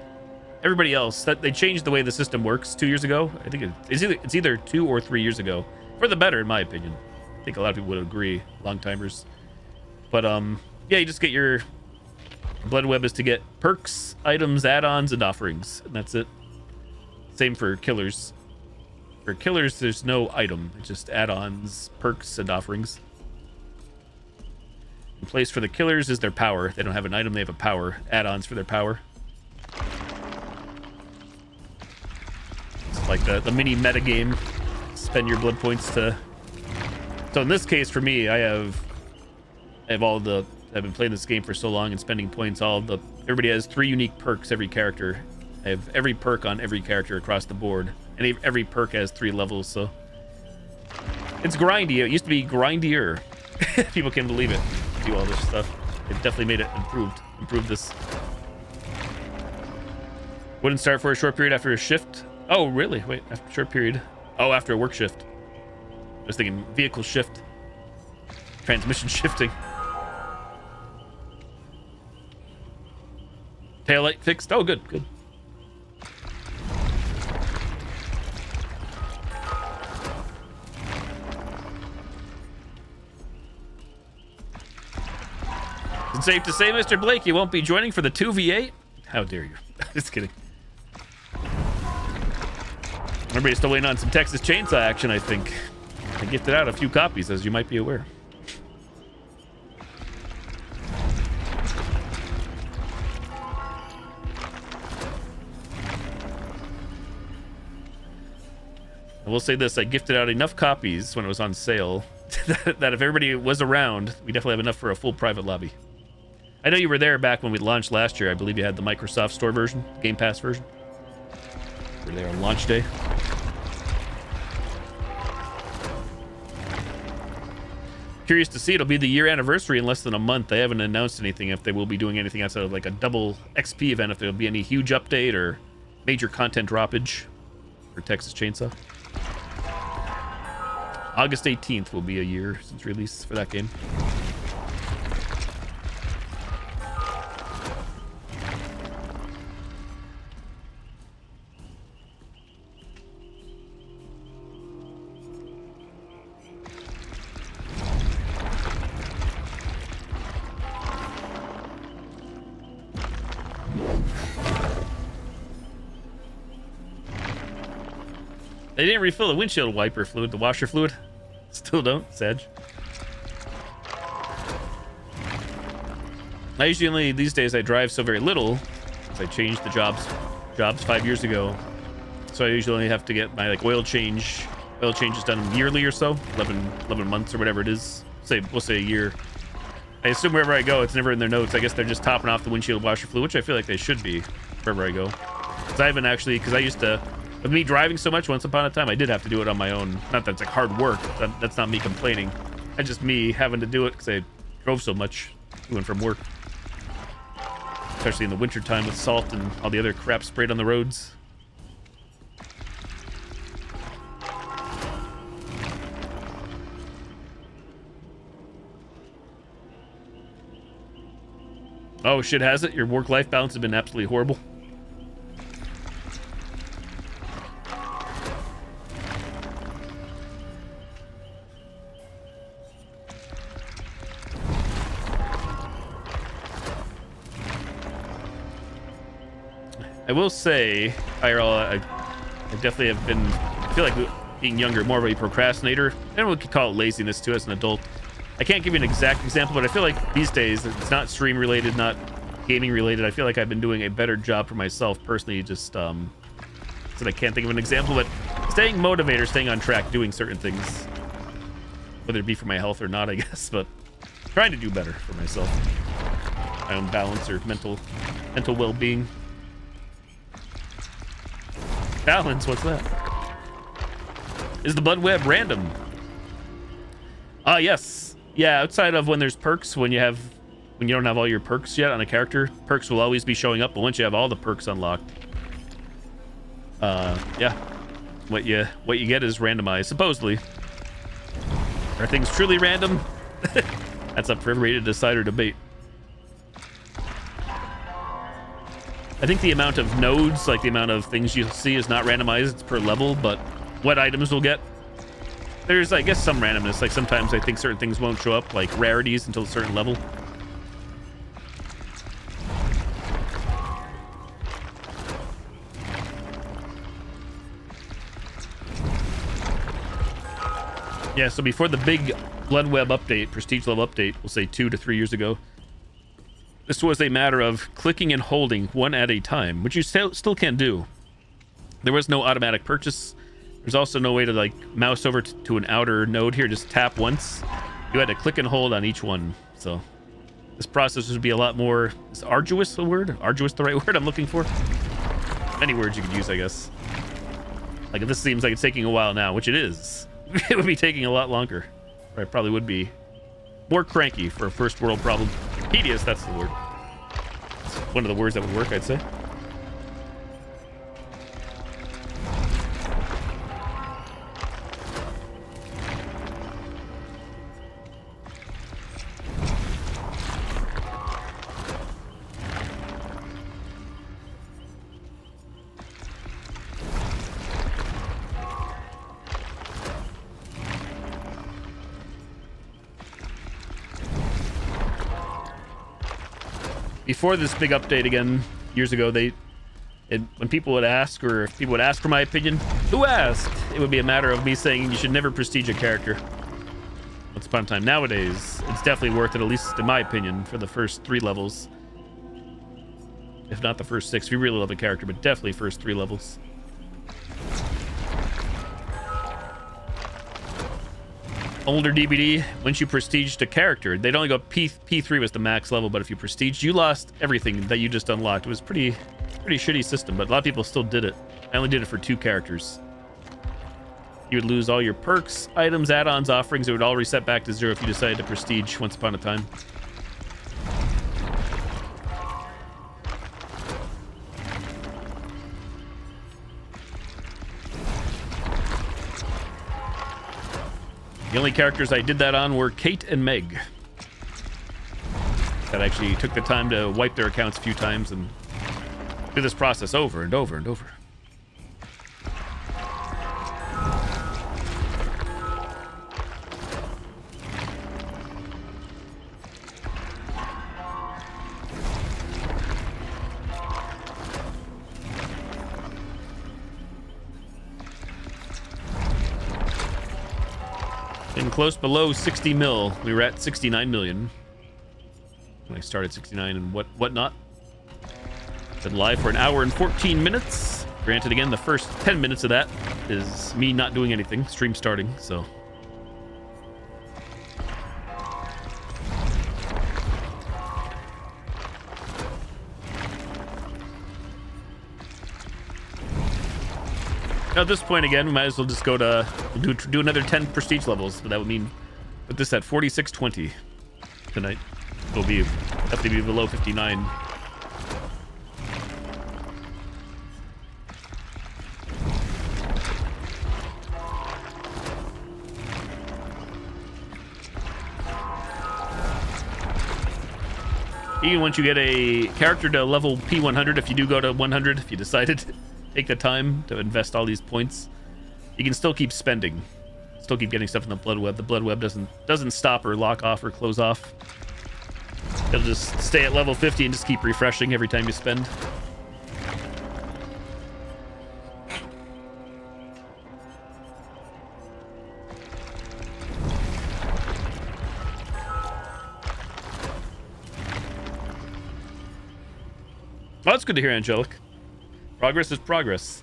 everybody else. That they changed the way the system works 2 years ago. I think it's either 2 or 3 years ago. For the better, in my opinion. I think a lot of people would agree, long timers. But yeah, you just get your blood web is to get perks, items, add-ons, and offerings, and that's it. Same for killers. For killers, there's no item. It's just add-ons, perks, and offerings. In place for the killers is their power. They don't have an item, they have a power. Add-ons for their power. It's like the mini meta game. Spend your blood points to... So in this case, for me, I have all the... I've been playing this game for so long and spending points. Everybody has 3 unique perks, every character. I have every perk on every character across the board. And every perk has 3 levels, so... It's grindy. It used to be grindier. People can believe it. Do all this stuff. They've definitely made it improved this. Wouldn't start for a short period after a shift. Oh, really? Wait, after a short period. Oh, after a work shift. I was thinking vehicle shift. Transmission shifting. Taillight fixed. Oh, good, good. Is it safe to say, Mr. Blake, you won't be joining for the 2v8? How dare you? Just kidding. Everybody's still waiting on some Texas Chainsaw action, I think. I gifted out a few copies, as you might be aware. I will say this, I gifted out enough copies when it was on sale that if everybody was around, we definitely have enough for a full private lobby. I know you were there back when we launched last year. I believe you had the Microsoft Store version, Game Pass version. We were there on launch day. Curious to see, it'll be the year anniversary in less than a month. They haven't announced anything if they will be doing anything outside of like a double XP event, if there'll be any huge update or major content droppage for Texas Chainsaw. August 18th will be a year since release for that game. They didn't refill the windshield wiper fluid, the washer fluid. Still don't, Sag. I usually only, these days I drive so very little, because I changed the jobs 5 years ago. So I usually only have to get my like oil changes done yearly or so, 11 months or whatever it is. We'll say a year. I assume wherever I go, it's never in their notes. I guess they're just topping off the windshield washer fluid, which I feel like they should be wherever I go. Because I haven't actually, because I used to, with me driving so much once upon a time, I did have to do it on my own. Not that it's like hard work. That's not me complaining. That's just me having to do it because I drove so much to and from work. Especially in the wintertime with salt and all the other crap sprayed on the roads. Oh, shit has it? Your work-life balance has been absolutely horrible. I will say, IRL, I definitely have been, I feel like being younger, more of a procrastinator. And we could call it laziness too as an adult. I can't give you an exact example, but I feel like these days, it's not stream related, not gaming related. I feel like I've been doing a better job for myself personally, just, so I can't think of an example, but staying motivated, staying on track, doing certain things, whether it be for my health or not, I guess, but trying to do better for myself, my own balance or mental well-being. Balance, what's that? Is the blood web random? Yes. Yeah, outside of when there's perks, when you don't have all your perks yet on a character, perks will always be showing up, but once you have all the perks unlocked, yeah, what you get is randomized, supposedly. Are things truly random? That's up for everybody to decide or debate. I think the amount of nodes, like the amount of things you'll see, is not randomized. It's per level, but what items we'll get, there's, I guess, some randomness. Like sometimes I think certain things won't show up, like rarities, until a certain level. Yeah, so before the big blood web update, prestige level update, we'll say 2 to 3 years ago, this was a matter of clicking and holding one at a time, which you still can do. There was no automatic purchase. There's also no way to like mouse over to an outer node here, just tap once. You had to click and hold on each one. So this process would be a lot more, is arduous a word? Arduous the right word I'm looking for? Any words you could use, I guess. Like if this seems like it's taking a while now, which it is, it would be taking a lot longer. Or it probably would be more cranky for a first world problem. Tedious, that's the word. It's one of the words that would work, I'd say. Before this big update again, years ago, when people would ask, or if people would ask for my opinion, who asked? It would be a matter of me saying you should never prestige a character. Once upon a time. Nowadays, it's definitely worth it, at least in my opinion, for the first 3 levels. If not the first 6, if you really love a character, but definitely first 3 levels. Older DBD, once you prestiged a character, they'd only go P3 was the max level, but if you prestiged, you lost everything that you just unlocked. It was pretty shitty system, but a lot of people still did it. I only did it for 2 characters. You would lose all your perks, items, add-ons, offerings. It would all reset back to 0 if you decided to prestige once upon a time. The only characters I did that on were Kate and Meg. That actually took the time to wipe their accounts a few times and do this process over and over and over. Close below 60 mil. We were at 69 million when I started 69 and whatnot. Been live for an hour and 14 minutes. Granted, again, the first 10 minutes of that is me not doing anything, stream starting, so. Now at this point again, we might as well just go to do another 10 prestige levels, but that would mean put this at 4620 tonight. It'll be definitely be below 59. Even once you get a character to level P100, if you do go to 100, if you decided to take the time to invest all these points, you can still keep spending, still keep getting stuff in the blood web. The blood web doesn't stop or lock off or close off. It'll just stay at level 50 and just keep refreshing every time you spend. Well, that's good to hear, Angelic. Progress is progress.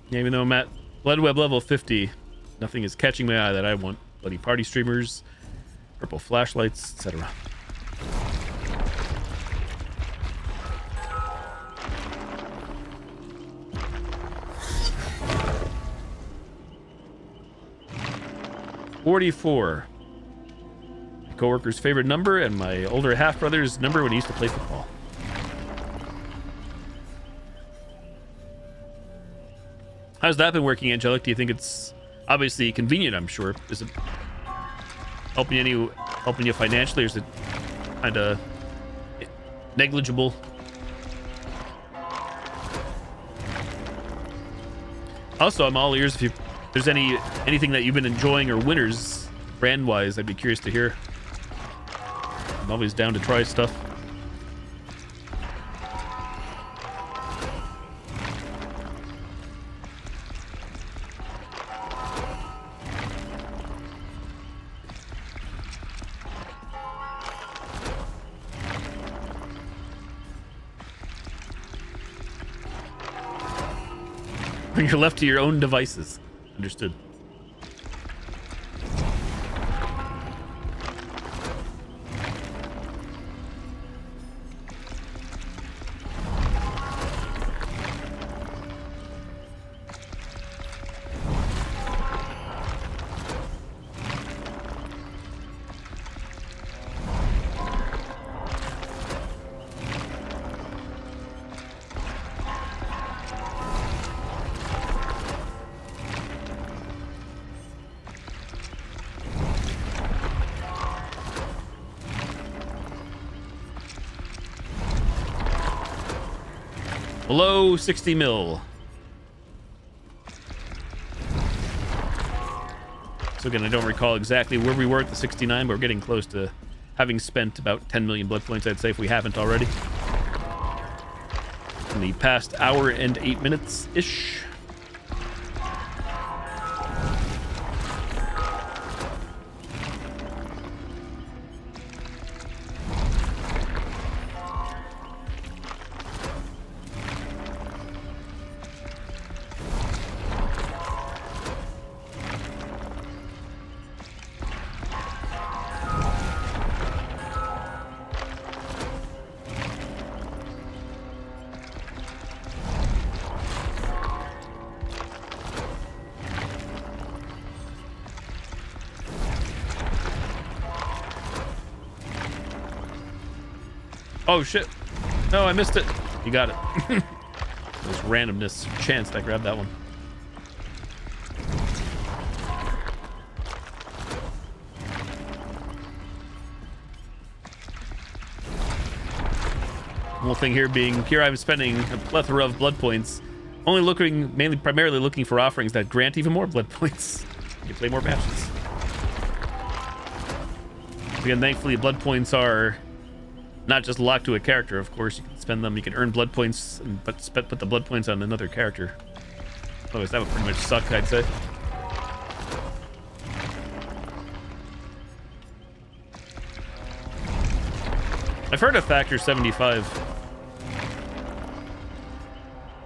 Yeah, even though I'm at Bloodweb level 50, nothing is catching my eye that I want. Bloody party streamers, purple flashlights, etc. $44. My coworker's favorite number and my older half brother's number when he used to play football. How's that been working, Angelic? Do you think it's obviously convenient? I'm sure. Is it helping you financially, or is it kind of negligible? Also, I'm all ears if there's anything that you've been enjoying or winners brand-wise. I'd be curious to hear. I'm always down to try stuff. When you're left to your own devices. Understood. Below 60 mil. So again, I don't recall exactly where we were at the 69, but we're getting close to having spent about 10 million blood points, I'd say, if we haven't already. In the past hour and 8 minutes-ish. Oh shit. No, I missed it. You got it. This randomness chance I grabbed that one. Whole thing here being here I'm spending a plethora of blood points, only primarily looking for offerings that grant even more blood points. You can play more matches. Again, thankfully blood points are not just locked to a character. Of course, you can spend them. You can earn blood points, but put the blood points on another character. Otherwise, that would pretty much suck, I'd say. I've heard of Factor 75.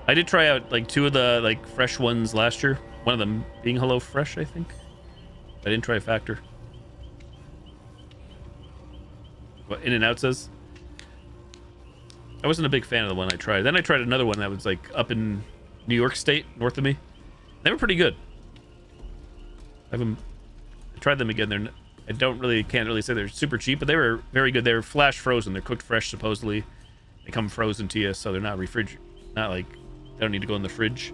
I did try out like 2 of the like fresh ones last year. One of them being Hello Fresh, I think. I didn't try Factor. What In and Out says. I wasn't a big fan of the one I tried. Then I tried another one that was like up in New York State, north of me. They were pretty good. I tried them again. Can't really say they're super cheap, but they were very good. They were flash frozen. They're cooked fresh supposedly. They come frozen to you, so they're not not like they don't need to go in the fridge.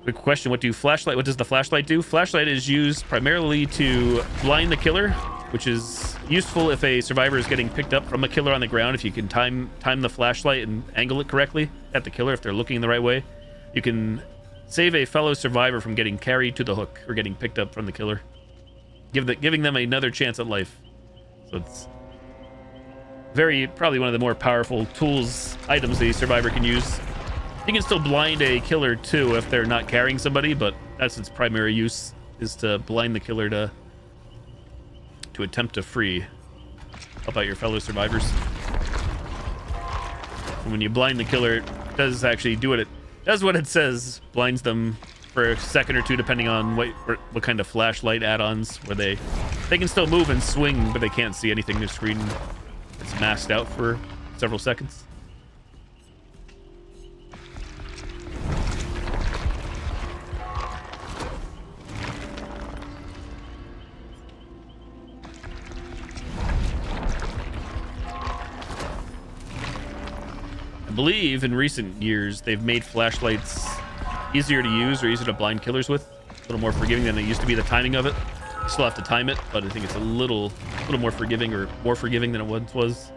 Quick question: What does the flashlight do? Flashlight is used primarily to blind the killer, which is useful if a survivor is getting picked up from a killer on the ground. If you can time the flashlight and angle it correctly at the killer, if they're looking the right way, you can save a fellow survivor from getting carried to the hook or getting picked up from the killer, giving them another chance at life. So it's probably one of the more powerful items the survivor can use. You can still blind a killer too if they're not carrying somebody, but that's its primary use, is to blind the killer to attempt to help out your fellow survivors. And when you blind the killer, it does actually do what it says, blinds them for a second or two, depending on what kind of flashlight add-ons, where they can still move and swing, but they can't see anything. Their screen is masked out for several seconds. I believe in recent years they've made flashlights easier to use or easier to blind killers with. A little more forgiving than it used to be, the timing of it. You still have to time it, but I think it's a little more forgiving, or more forgiving than it once was.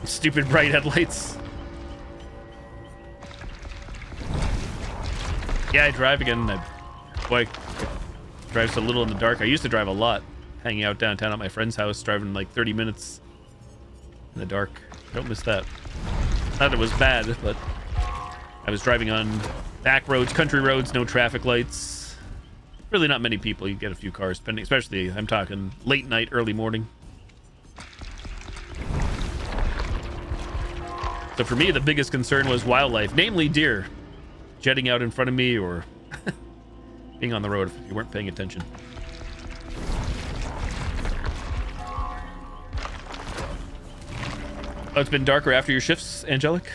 Stupid bright headlights. Yeah, I drive again. Boy, I drive so little in the dark. I used to drive a lot, hanging out downtown at my friend's house, driving like 30 minutes in the dark. Don't miss that. Not that it was bad, but I was driving on back roads, country roads, no traffic lights. Really not many people. You get a few cars, especially, I'm talking late night, early morning. So for me, the biggest concern was wildlife, namely deer, jetting out in front of me or being on the road if you weren't paying attention. Oh, it's been darker after your shifts, Angelic?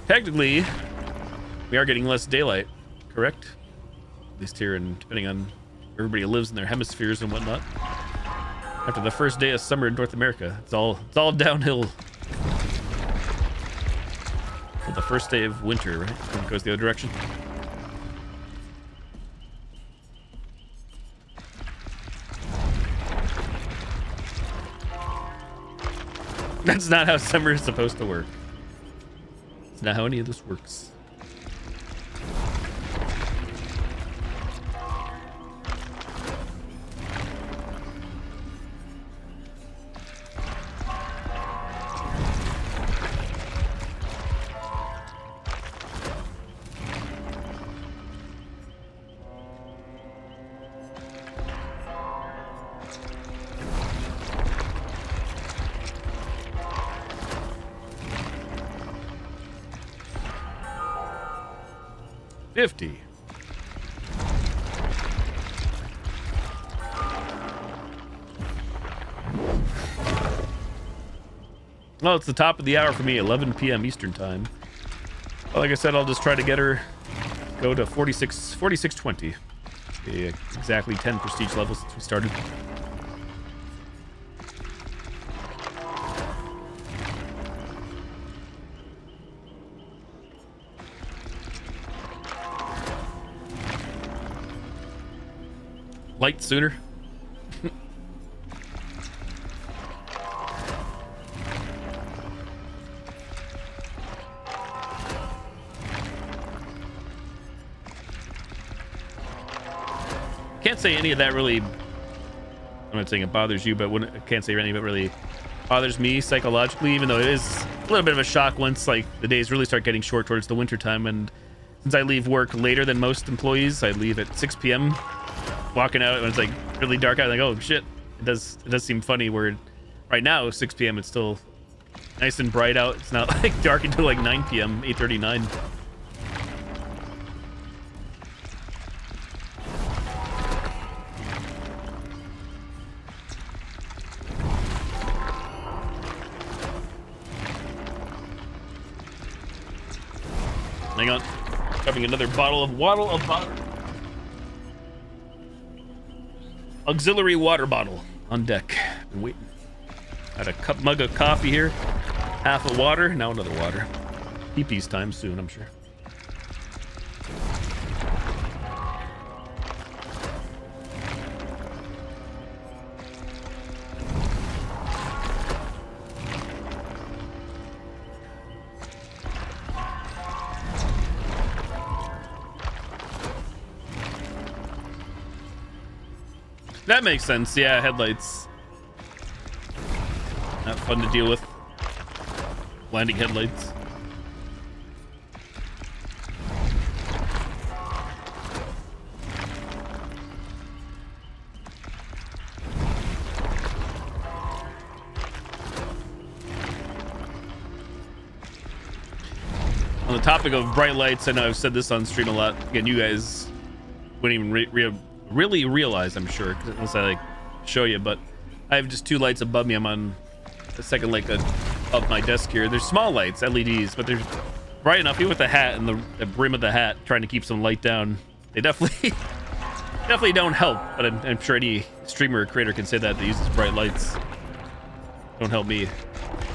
Technically, we are getting less daylight, correct? At least here, and depending on where everybody lives in their hemispheres and whatnot. After the first day of summer in North America, it's all downhill. Well, the first day of winter, right? When it goes the other direction. That's not how summer is supposed to work. It's not how any of this works. $50. Well, it's the top of the hour for me, 11 p.m. Eastern time. Well, like I said, I'll just try to get her go to 4620. Exactly 10 prestige levels since we started. Light sooner. Can't say any of that really. I'm not saying it bothers you, but I can't say any of it really bothers me psychologically, even though it is a little bit of a shock once like the days really start getting short towards the winter time and since I leave work later than most employees, I leave at 6 p.m. Walking out when it's like really dark out, like, oh shit, it does seem funny where right now 6 p.m. it's still nice and bright out. It's not like dark until like 9 p.m. 8:39. Hang on, grabbing another bottle of water. Auxiliary water bottle on deck. Been waiting. Had a mug of coffee here, half of water, now another water. Pee-pee's time soon, I'm sure. That makes sense. Yeah, headlights. Not fun to deal with. Blinding headlights. On the topic of bright lights, I know I've said this on stream a lot. Again, you guys wouldn't even really realize, I'm sure, unless I like show you, but I have just two lights above me. I'm on the second light above my desk here. There's small lights, LEDs, but they're bright enough, even with the hat and the brim of the hat, trying to keep some light down. They definitely don't help, but I'm sure any streamer or creator can say that uses bright lights. Don't help me.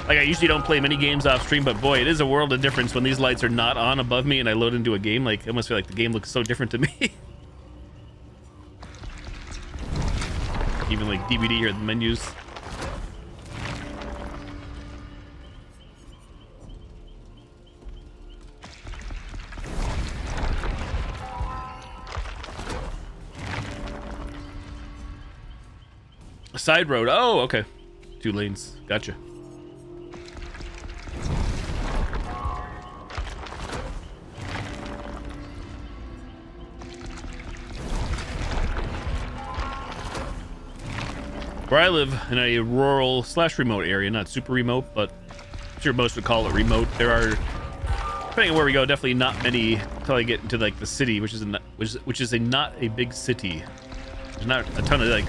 Like, I usually don't play many games off stream, but boy, it is a world of difference when these lights are not on above me and I load into a game. Like, I almost feel like the game looks so different to me. Even like DVD here, the menus. A side road. Oh, okay. 2 lanes. Gotcha. Where I live in a rural / remote area, not super remote, but I'm sure most would call it remote. There are, depending on where we go, definitely not many until I get into like the city, which is not a big city. There's not a ton of like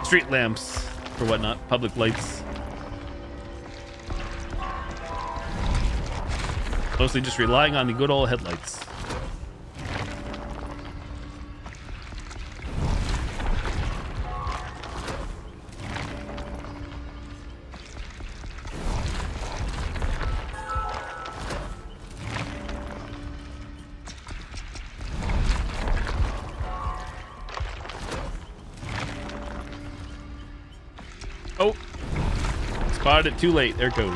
street lamps or whatnot, public lights. Mostly just relying on the good old headlights. Oh, spotted it too late. There it goes.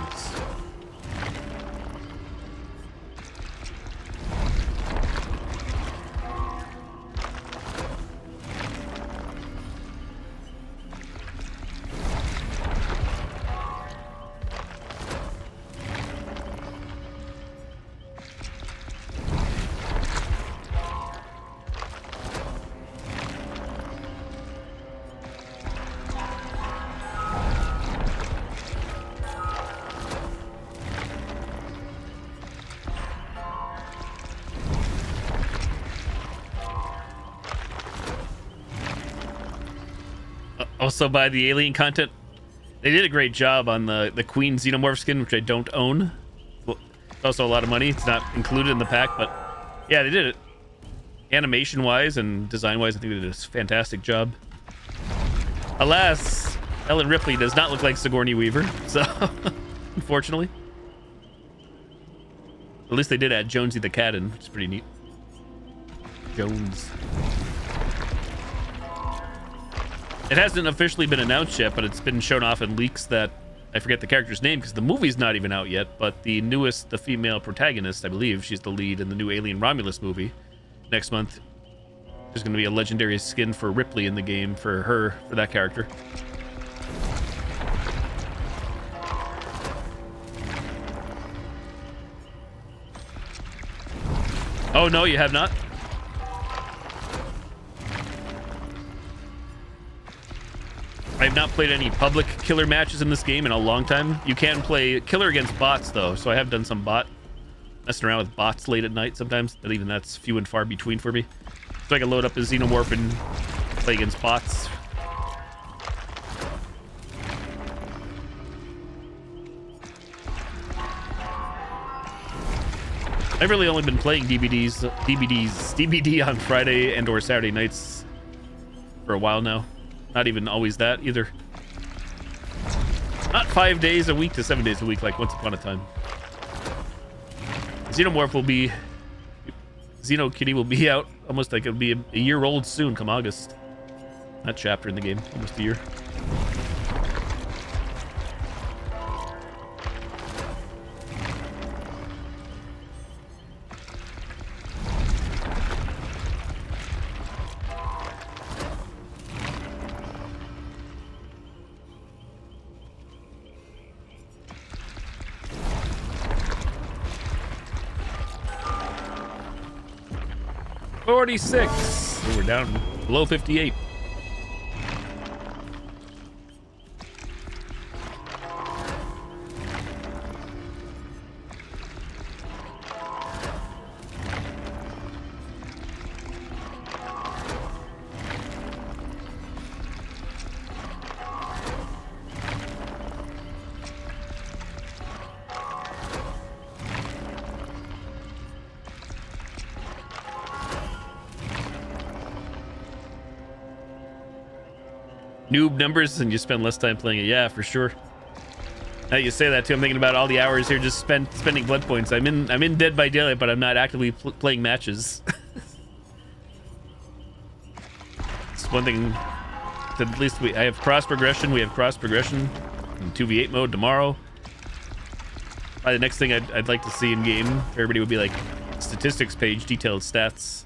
Also, by the alien content, they did a great job on the Queen Xenomorph skin, which I don't own. Well, it's also a lot of money. It's not included in the pack, but yeah, they did it. Animation-wise and design-wise, I think they did a fantastic job. Alas, Ellen Ripley does not look like Sigourney Weaver, so unfortunately. At least they did add Jonesy the cat in, which is pretty neat. Jones. It hasn't officially been announced yet, but it's been shown off in leaks that I forget the character's name because the movie's not even out yet. But the female protagonist, I believe, she's the lead in the new Alien Romulus movie next month. There's going to be a legendary skin for Ripley in the game for that character. Oh, no, you have not? I have not played any public killer matches in this game in a long time. You can play killer against bots, though, so I have done some messing around with bots late at night sometimes, but even that's few and far between for me. So I can load up a xenomorph and play against bots. I've really only been playing DBD on Friday and or Saturday nights for a while now. Not even always that either. Not 5 days a week to 7 days a week like once upon a time. Xenomorph will be... Xeno Kitty will be out almost like it'll be a year old soon come August. That chapter in the game, almost a year. So we're down below 58. Noob numbers and you spend less time playing it. Yeah, for sure. Now you say that too, I'm thinking about all the hours here just spending blood points. I'm in Dead by Daylight, but I'm not actively playing matches. It's one thing that at least I have cross progression. We have cross progression in 2v8 mode tomorrow. Probably the next thing I'd like to see in game, everybody would be like statistics page, detailed stats.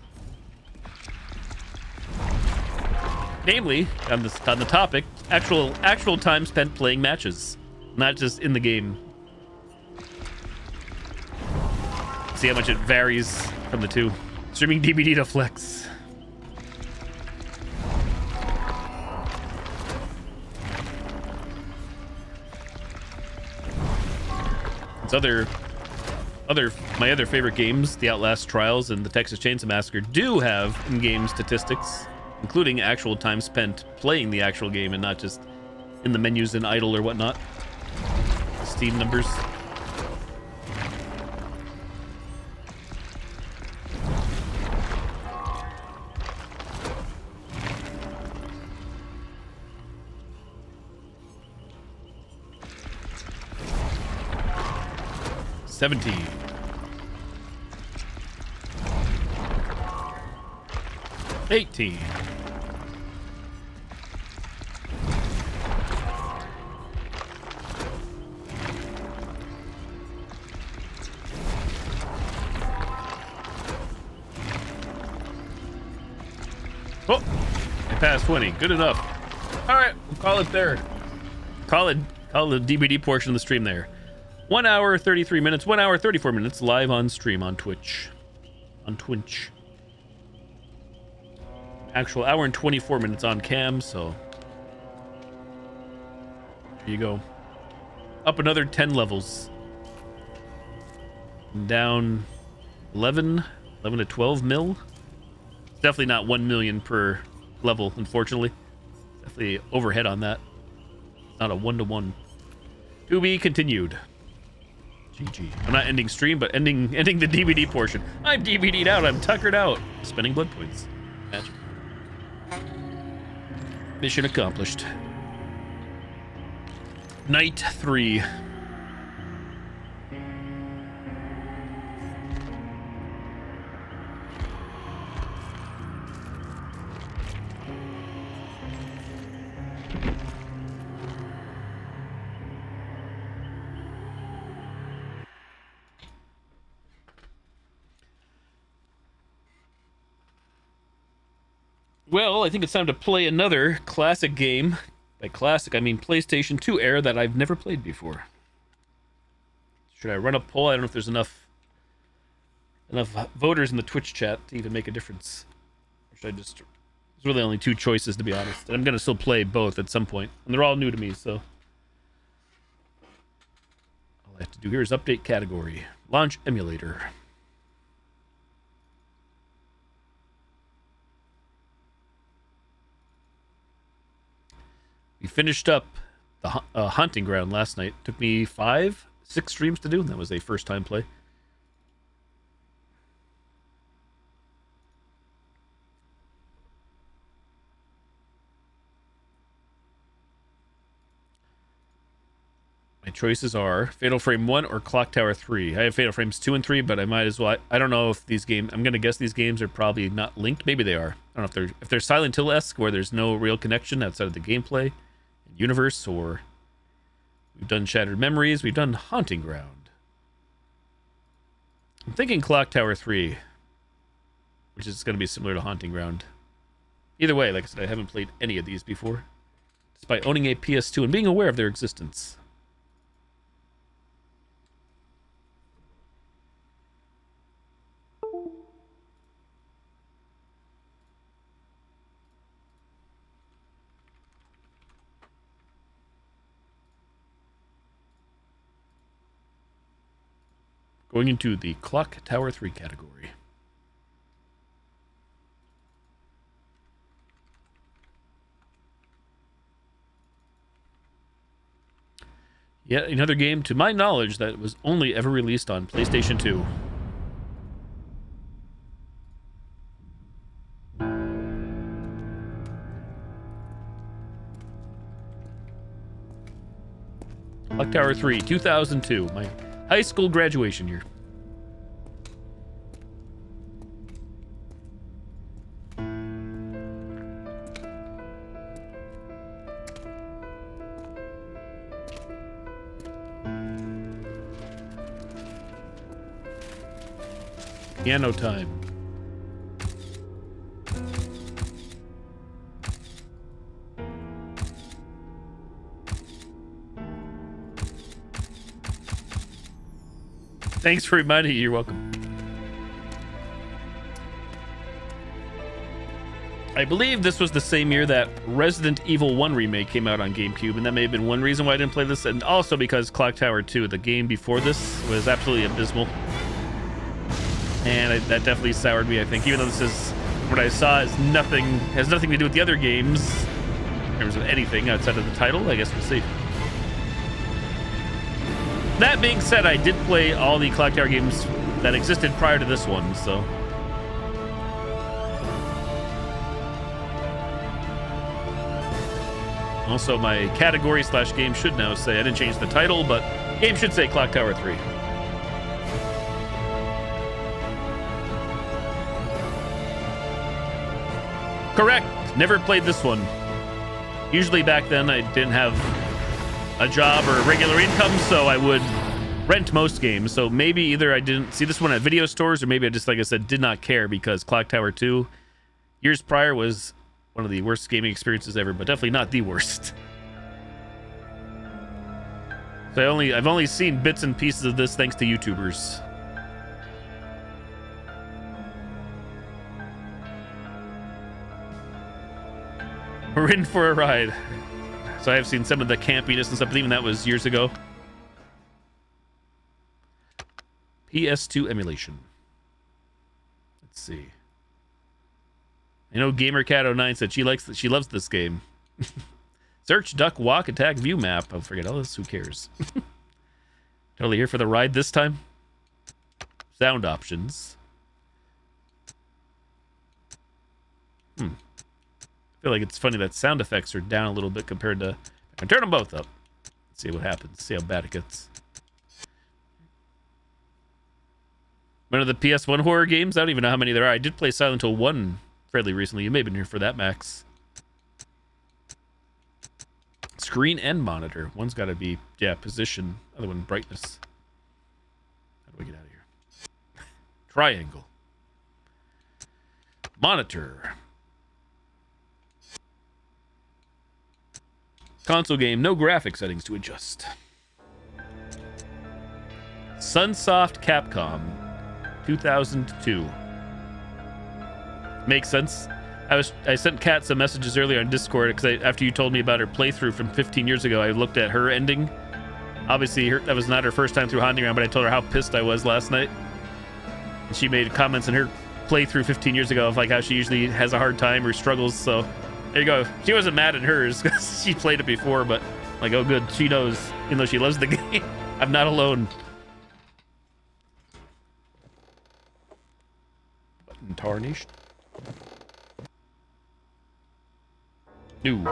Namely, on the topic, actual time spent playing matches, not just in the game. See how much it varies from the two. Streaming DBD to Flex. It's my other favorite games, the Outlast Trials and the Texas Chainsaw Massacre, do have in-game statistics, including actual time spent playing the actual game and not just in the menus in idle or whatnot. Steam numbers. $17. 18. Oh, I passed 20. Good enough. All right, we'll call it there. Call the DVD portion of the stream there. 1 hour 33 minutes. 1 hour 34 minutes live on stream on Twitch. On Twitch. Actual hour and 24 minutes on cam. So there you go. Up another 10 levels. Down 11 to 12 mil. Definitely not 1 million per level, unfortunately. Definitely overhead on that. Not a 1-to-1. To be continued. GG. I'm not ending stream, but ending the DVD portion. I'm DVD'd out. I'm tuckered out. Spending blood points. Magic. Mission accomplished. Night 3. Well, I think it's time to play another classic game. By classic, I mean PlayStation 2 era that I've never played before. Should I run a poll? I don't know if there's enough enough voters in the Twitch chat to even make a difference. Or should I just... There's really only two choices, to be honest. And I'm going to still play both at some point. And they're all new to me, so... All I have to do here is update category. Launch emulator. We finished up the hunting ground last night. Took me 5-6 streams to do, and that was a first-time play. My choices are Fatal Frame 1 or Clock Tower 3. I have Fatal Frames 2 and 3, but I might as well... I don't know if these games... I'm going to guess these games are probably not linked. Maybe they are. I don't know if they're Silent Hill-esque, where there's no real connection outside of the gameplay and universe, or... We've done Shattered Memories. We've done Haunting Ground. I'm thinking Clock Tower 3, which is going to be similar to Haunting Ground. Either way, like I said, I haven't played any of these before, despite owning a PS2 and being aware of their existence. Going into the Clock Tower 3 category. Yet another game, to my knowledge, that was only ever released on PlayStation 2. Clock Tower 3, 2002. My high school graduation year. Piano time. Thanks for reminding me. You're welcome. I believe this was the same year that Resident Evil 1 remake came out on GameCube, and that may have been one reason why I didn't play this, and also because Clock Tower 2, the game before this, was absolutely abysmal. And that definitely soured me, I think, even though this is what I saw has nothing to do with the other games in terms of anything outside of the title. I guess we'll see. That being said, I did play all the Clock Tower games that existed prior to this one, so... Also, my category / game should now say, I didn't change the title, but game should say Clock Tower 3. Correct. Never played this one. Usually back then I didn't have a job or a regular income, so I would rent most games. So maybe either I didn't see this one at video stores, or maybe I just, like I said, did not care, because Clock Tower 2 years prior was one of the worst gaming experiences ever, but definitely not the worst. So I've only seen bits and pieces of this thanks to YouTubers. We're in for a ride. So I have seen some of the campiness and stuff, but even that was years ago. PS2 emulation. Let's see. I know GamerCat09 said she loves this game. Search, duck, walk, attack, view map. I'll forget all this. Who cares? Totally here for the ride this time. Sound options. I feel like it's funny that sound effects are down a little bit compared to... I can turn them both up. Let's see what happens. See how bad it gets. One of the PS1 horror games? I don't even know how many there are. I did play Silent Hill 1 fairly recently. You may have been here for that, Max. Screen and monitor. One's got to be, yeah, position. Other one, brightness. How do we get out of here? Triangle. Monitor. Console game, no graphic settings to adjust. Sunsoft Capcom 2002. Makes sense. I sent Kat some messages earlier on Discord because after you told me about her playthrough from 15 years ago, I looked at her ending. Obviously, that was not her first time through Haunting Ground, but I told her how pissed I was last night. And she made comments in her playthrough 15 years ago of like how she usually has a hard time or struggles. So there you go. She wasn't mad at hers because she played it before, but like, oh good, she knows, even though she loves the game. I'm not alone. Button tarnished. New.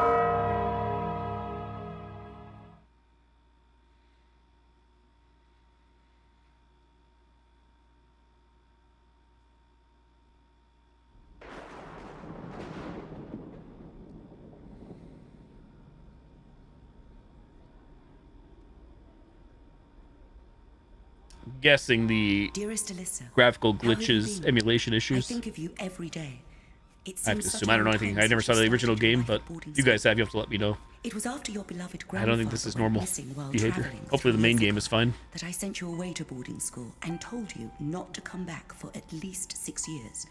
Guessing the Dearest Alyssa, graphical how have you glitches, been? emulation I issues. think of you every day. It I have to seems such assume. a I don't know long anything. time I never since saw you the started original your game, life but at boarding you school. guys have. You have to let me know. It was after your beloved I don't think this grandfather is went normal missing while behavior. traveling Hopefully the 3 main years game ago is fine. that I sent you away to boarding school and told you not to come back for at least 6 years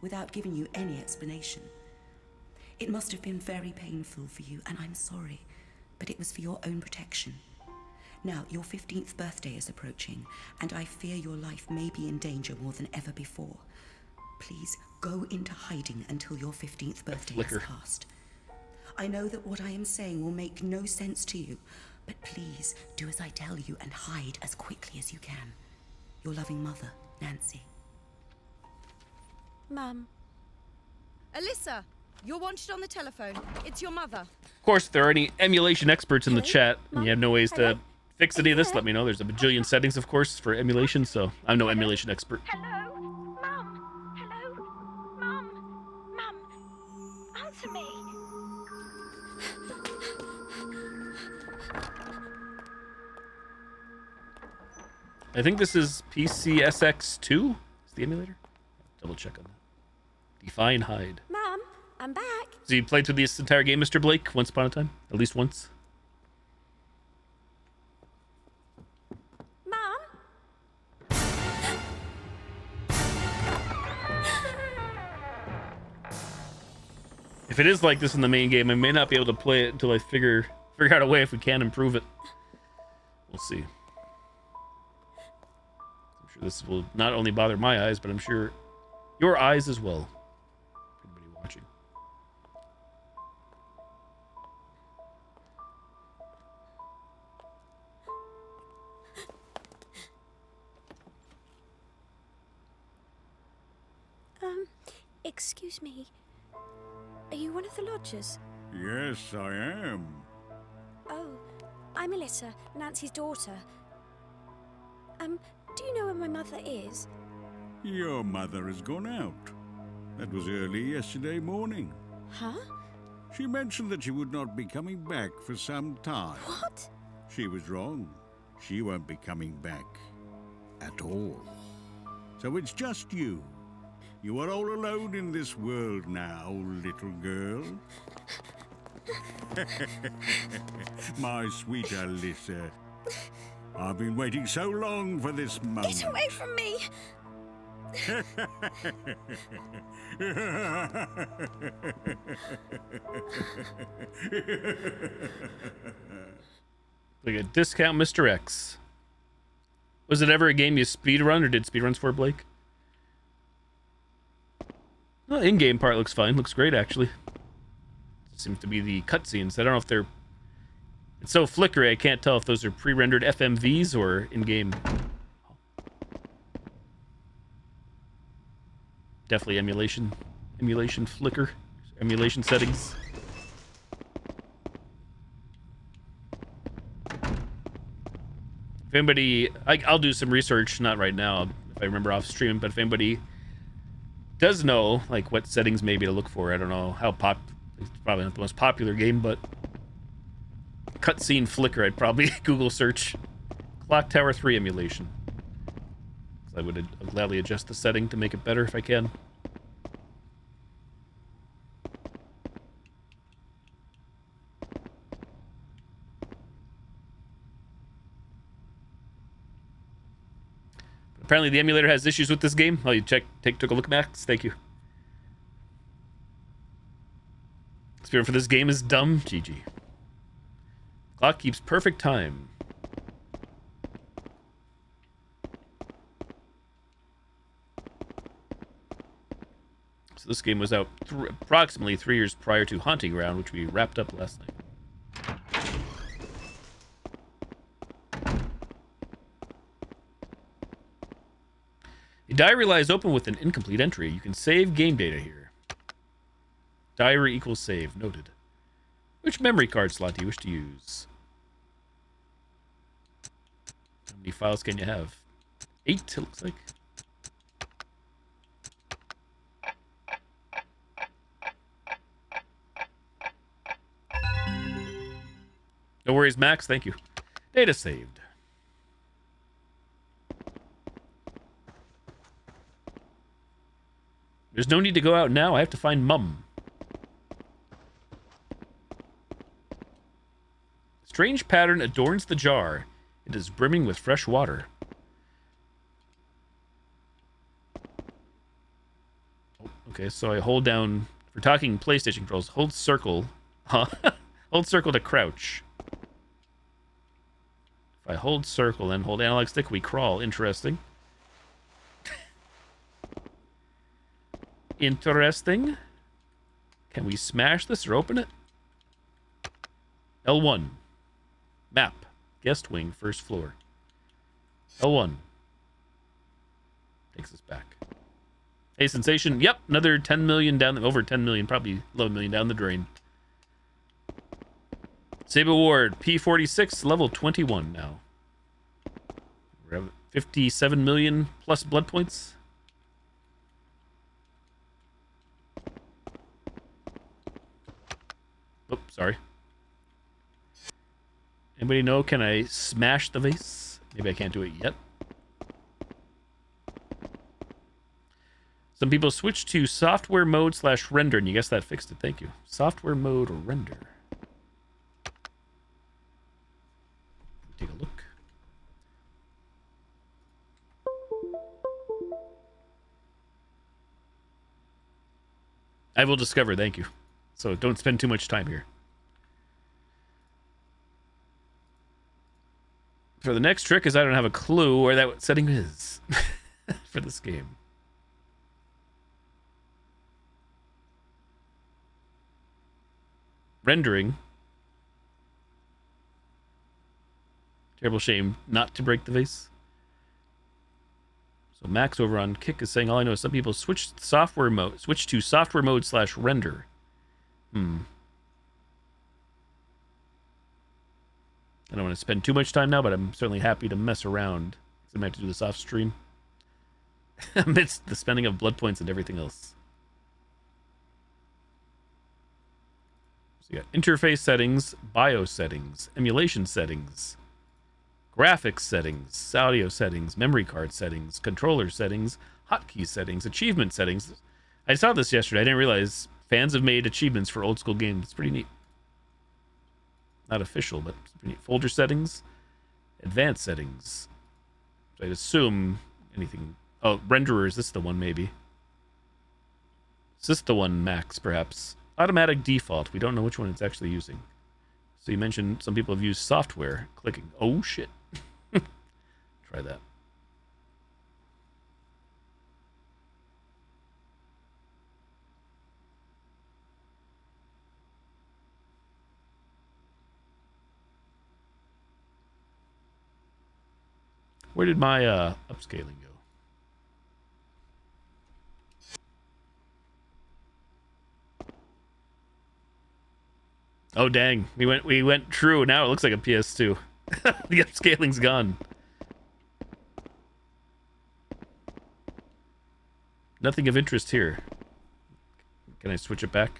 without giving you any explanation. It must have been very painful for you, and I'm sorry, but it was for your own protection. Now, your 15th birthday is approaching, and I fear your life may be in danger more than ever before. Please go into hiding until your 15th birthday has passed. I know that what I am saying will make no sense to you, but please do as I tell you and hide as quickly as you can. Your loving mother, Nancy. Mum. Alyssa, you're wanted on the telephone. It's your mother. Of course, if there are any emulation experts in the Hello? chat and Mum? you have no ways Hello? to fix any of this, let me know. There's a bajillion settings, of course, for emulation, so I'm no emulation expert. Hello? Mum? Hello? Mum? Mum? Answer me. I think this is PCSX2. Is the emulator? Double check on that. Define hide. Mum, I'm back. So you played through this entire game, Mr. Blake, once upon a time? At least once? Mum? If it is like this in the main game, I may not be able to play it until I figure out a way if we can improve it. We'll see. I'm sure this will not only bother my eyes, but I'm sure your eyes as well. Everybody watching. Excuse me. Are you one of the lodgers? Yes, I am. Oh, I'm Alyssa, Nancy's daughter. Do you know where my mother is? Your mother has gone out. That was early yesterday morning. Huh? She mentioned that she would not be coming back for some time. What? She was wrong. She won't be coming back at all. So it's just you. You are all alone in this world now, little girl. My sweet Alyssa. I've been waiting so long for this moment. Get away from me! Like a discount Mr. X. Was it ever a game you speedrun or did speedruns for, Blake? The in-game part looks fine. Looks great, actually. Seems to be the cutscenes. I don't know if they're... It's so flickery, I can't tell if those are pre-rendered FMVs or in-game. Definitely emulation. Emulation flicker. Emulation settings. If anybody... I'll do some research, not right now, if I remember off stream, but if anybody does know, like, what settings maybe to look for, I don't know how it's probably not the most popular game, but cutscene flicker, I'd probably Google search Clock Tower 3 emulation. I would gladly adjust the setting to make it better if I can. Apparently the emulator has issues with this game. Oh, you took a look, Max? Thank you. Spirit for this game is dumb. GG. Clock keeps perfect time. So this game was out approximately 3 years prior to Haunting Ground, which we wrapped up last night. A diary lies open with an incomplete entry. You can save game data here. Diary equals save. Noted. Which memory card slot do you wish to use? How many files can you have? 8, it looks like. No worries, Max. Thank you. Data saved. There's no need to go out now. I have to find Mum. Strange pattern adorns the jar. It is brimming with fresh water. Oh, okay, so I hold down... For talking PlayStation controls, hold circle. Huh? Hold circle to crouch. If I hold circle and hold analog stick, we crawl. Interesting. Interesting. Can we smash this or open it? L1. Map. Guest wing, first floor. L1. Takes us back. Hey, Sensation. Yep, another 10 million down the... Over 10 million, probably 11 million down the drain. Saber Ward, P46, level 21 now. We're at 57 million plus blood points. Oh, sorry. Anybody know, can I smash the vase? Maybe I can't do it yet. Some people switch to software mode / render, and you guess that fixed it. Thank you. Software mode or render. Take a look. I will discover, thank you. So don't spend too much time here. For the next trick is I don't have a clue where that setting is for this game. Rendering. Terrible shame not to break the vase. So Max over on Kick is saying all I know is some people switch to software mode / render. I don't want to spend too much time now, but I'm certainly happy to mess around. I might have to do this off stream. Amidst the spending of blood points and everything else. So you got interface settings, BIOS settings, emulation settings, graphics settings, audio settings, memory card settings, controller settings, hotkey settings, achievement settings. I saw this yesterday. I didn't realize fans have made achievements for old school games. It's pretty neat. Not official, but it's pretty neat. Folder settings, advanced settings. So I'd assume anything. Oh, renderer, is this the one maybe? Is this the one, Max, perhaps? Automatic default. We don't know which one it's actually using. So you mentioned some people have used software. Clicking. Oh, shit. Try that. Where did my upscaling go? Oh dang, we went true. Now it looks like a PS2. The upscaling's gone. Nothing of interest here. Can I switch it back?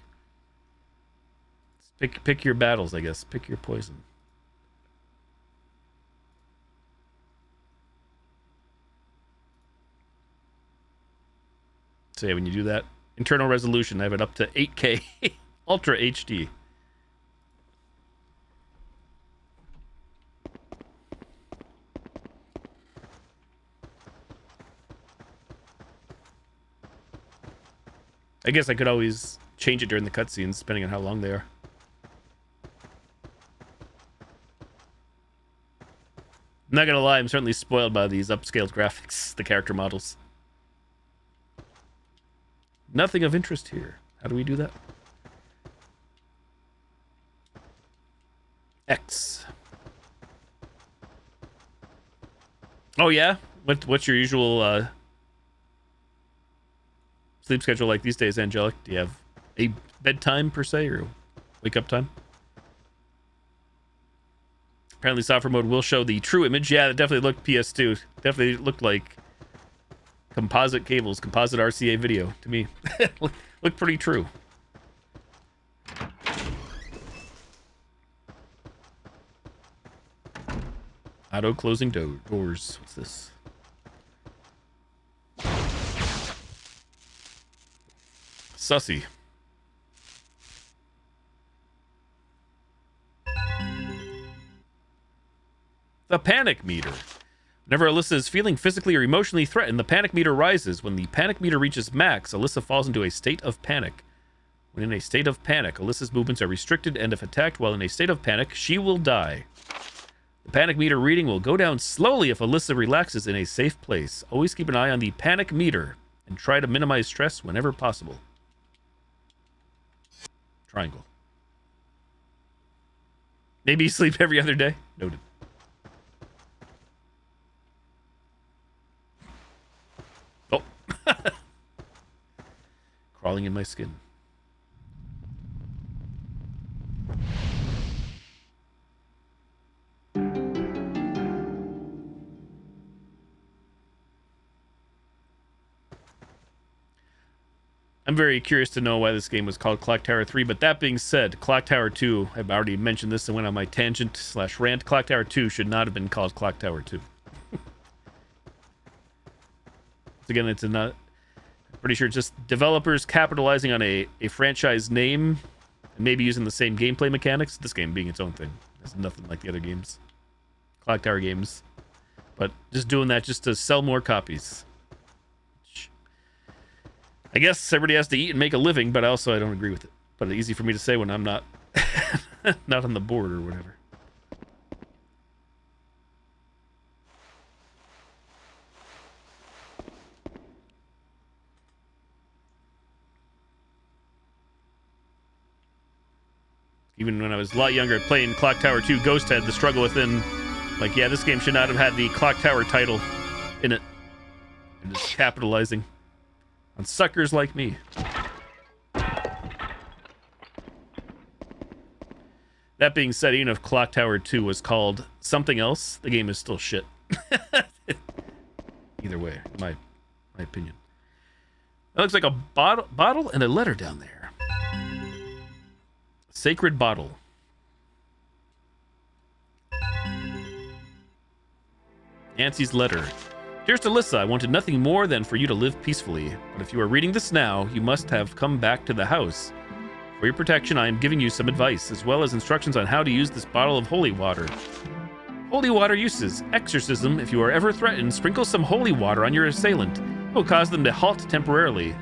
Pick your battles, I guess. Pick your poison. So yeah, when you do that, internal resolution, I have it up to 8K Ultra HD. I guess I could always change it during the cutscenes, depending on how long they are. I'm not gonna lie, I'm certainly spoiled by these upscaled graphics, the character models. Nothing of interest here. How do we do that? X. Oh yeah? What's your usual sleep schedule like these days, Angelic? Do you have a bedtime per se, or wake up time? Apparently software mode will show the true image. Yeah, it definitely looked PS2. Definitely looked like composite cables, composite RCA video to me. Looked pretty true. Auto closing doors. What's this? Sussy. The panic meter. Whenever Alyssa is feeling physically or emotionally threatened, the panic meter rises. When the panic meter reaches max, Alyssa falls into a state of panic. When in a state of panic, Alyssa's movements are restricted, and if attacked while in a state of panic, she will die. The panic meter reading will go down slowly if Alyssa relaxes in a safe place. Always keep an eye on the panic meter and try to minimize stress whenever possible. Triangle. Maybe sleep every other day. Noted. Oh. Crawling in my skin. I'm very curious to know why this game was called Clock Tower 3, but that being said, Clock Tower 2, I've already mentioned this and went on my tangent / rant. Clock Tower 2 should not have been called Clock Tower 2. Again, it's not. I'm pretty sure it's just developers capitalizing on a franchise name and maybe using the same gameplay mechanics. This game being its own thing. It's nothing like the other games. Clock Tower games. But just doing that just to sell more copies. I guess everybody has to eat and make a living, but also I don't agree with it. But it's easy for me to say when I'm not not on the board or whatever. Even when I was a lot younger playing Clock Tower 2 Ghost Head, the struggle within, like, yeah, this game should not have had the Clock Tower title in it. And just capitalizing on suckers like me. That being said, even if Clock Tower 2 was called something else, the game is still shit. Either way, my opinion. That looks like a bottle and a letter down there. Sacred bottle. Nancy's letter. Dearest Alyssa, I wanted nothing more than for you to live peacefully, but if you are reading this now, you must have come back to the house. For your protection, I am giving you some advice, as well as instructions on how to use this bottle of holy water. Holy water uses. Exorcism. If you are ever threatened, sprinkle some holy water on your assailant. It will cause them to halt temporarily.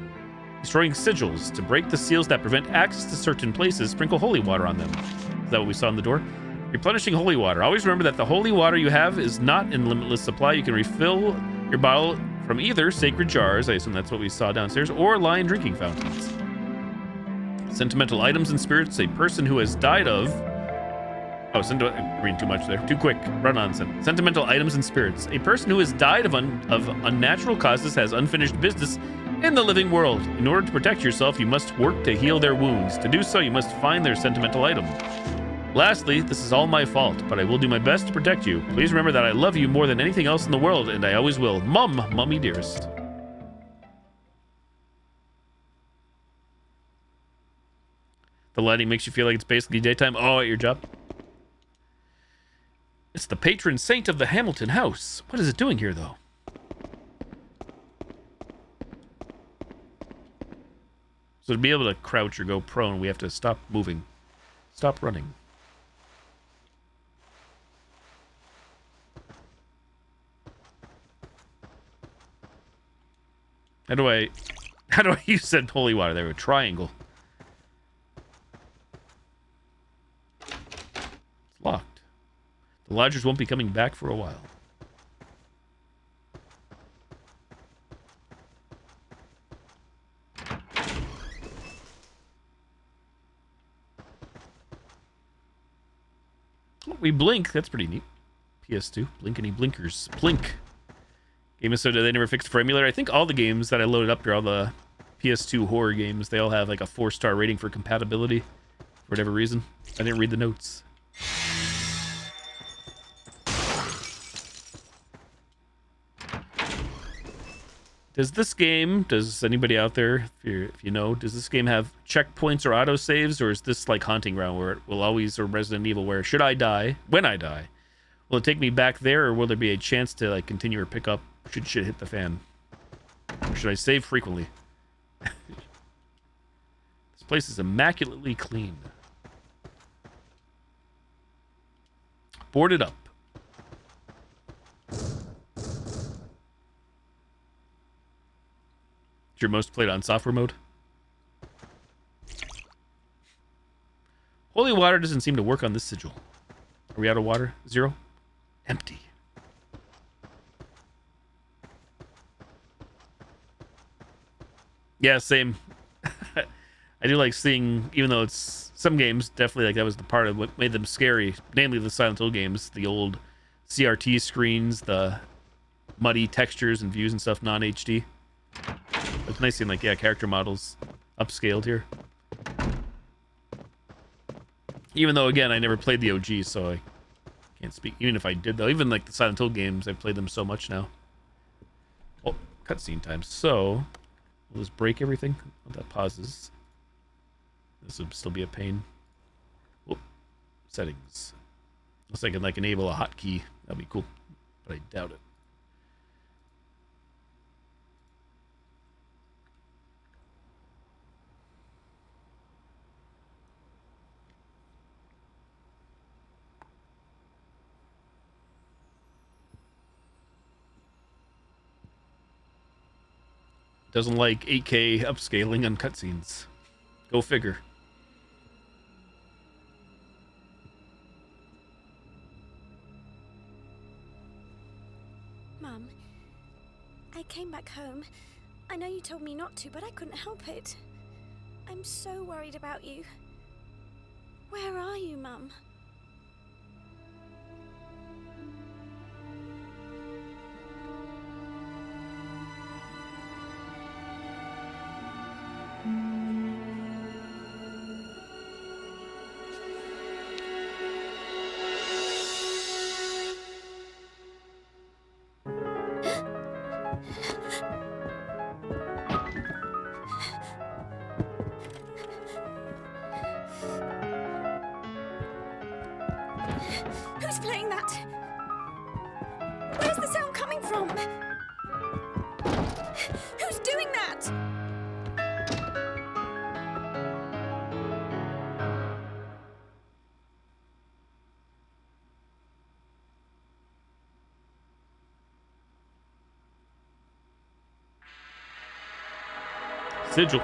Destroying sigils. To break the seals that prevent access to certain places, sprinkle holy water on them. Is that what we saw on the door? Replenishing holy water. Always remember that the holy water you have is not in limitless supply. You can refill your bottle from either sacred jars, I assume that's what we saw downstairs, or lion drinking fountains. Sentimental items and spirits. A person who has died of... Oh, I'm reading too much there. Too quick. Run on. Sentimental items and spirits. A person who has died of unnatural causes has unfinished business in the living world. In order to protect yourself, you must work to heal their wounds. To do so, you must find their sentimental item. Lastly, this is all my fault, but I will do my best to protect you. Please remember that I love you more than anything else in the world, and I always will. Mummy dearest. The lighting makes you feel like it's basically daytime. Oh, at your job? It's the patron saint of the Hamilton house. What is it doing here, though? So to be able to crouch or go prone, we have to stop moving. Stop running. How do I How do I use said holy water? There, a triangle. It's locked. The lodgers won't be coming back for a while. Oh, we blink. That's pretty neat. PS2. Blinkety blinkers. Blink. Game is so dead they never fixed for emulator. I think all the games that I loaded up here, all the PS2 horror games, they all have like a 4-star rating for compatibility for whatever reason. I didn't read the notes. Does this game, does anybody out there, if you know, does this game have checkpoints or autosaves, or is this like Haunting Ground where it will always, or Resident Evil where should I die, when I die, will it take me back there, or will there be a chance to like continue or pick up should shit hit the fan? Or should I save frequently? This place is immaculately clean. Boarded up. Is your most played on software mode? Holy water doesn't seem to work on this sigil. Are we out of water? 0? Empty. Yeah, same. I do like seeing, even though it's some games, definitely like that was the part of what made them scary, namely the Silent Hill games, the old CRT screens, the muddy textures and views and stuff, non-HD. It's nice seeing like, yeah, character models upscaled here. Even though, again, I never played the OG, so I can't speak. Even if I did, though, even like the Silent Hill games, I've played them so much now. Oh, cutscene time. So, will this break everything? Oh, that pauses. This would still be a pain. Whoop. Settings. Looks like I can like enable a hotkey. That'd be cool, but I doubt it. Doesn't like 8K upscaling on cutscenes. Go figure. Mum, I came back home. I know you told me not to, but I couldn't help it. I'm so worried about you. Where are you, Mum? Who's playing that? Where's the sound coming from? Who's doing that? Sigil.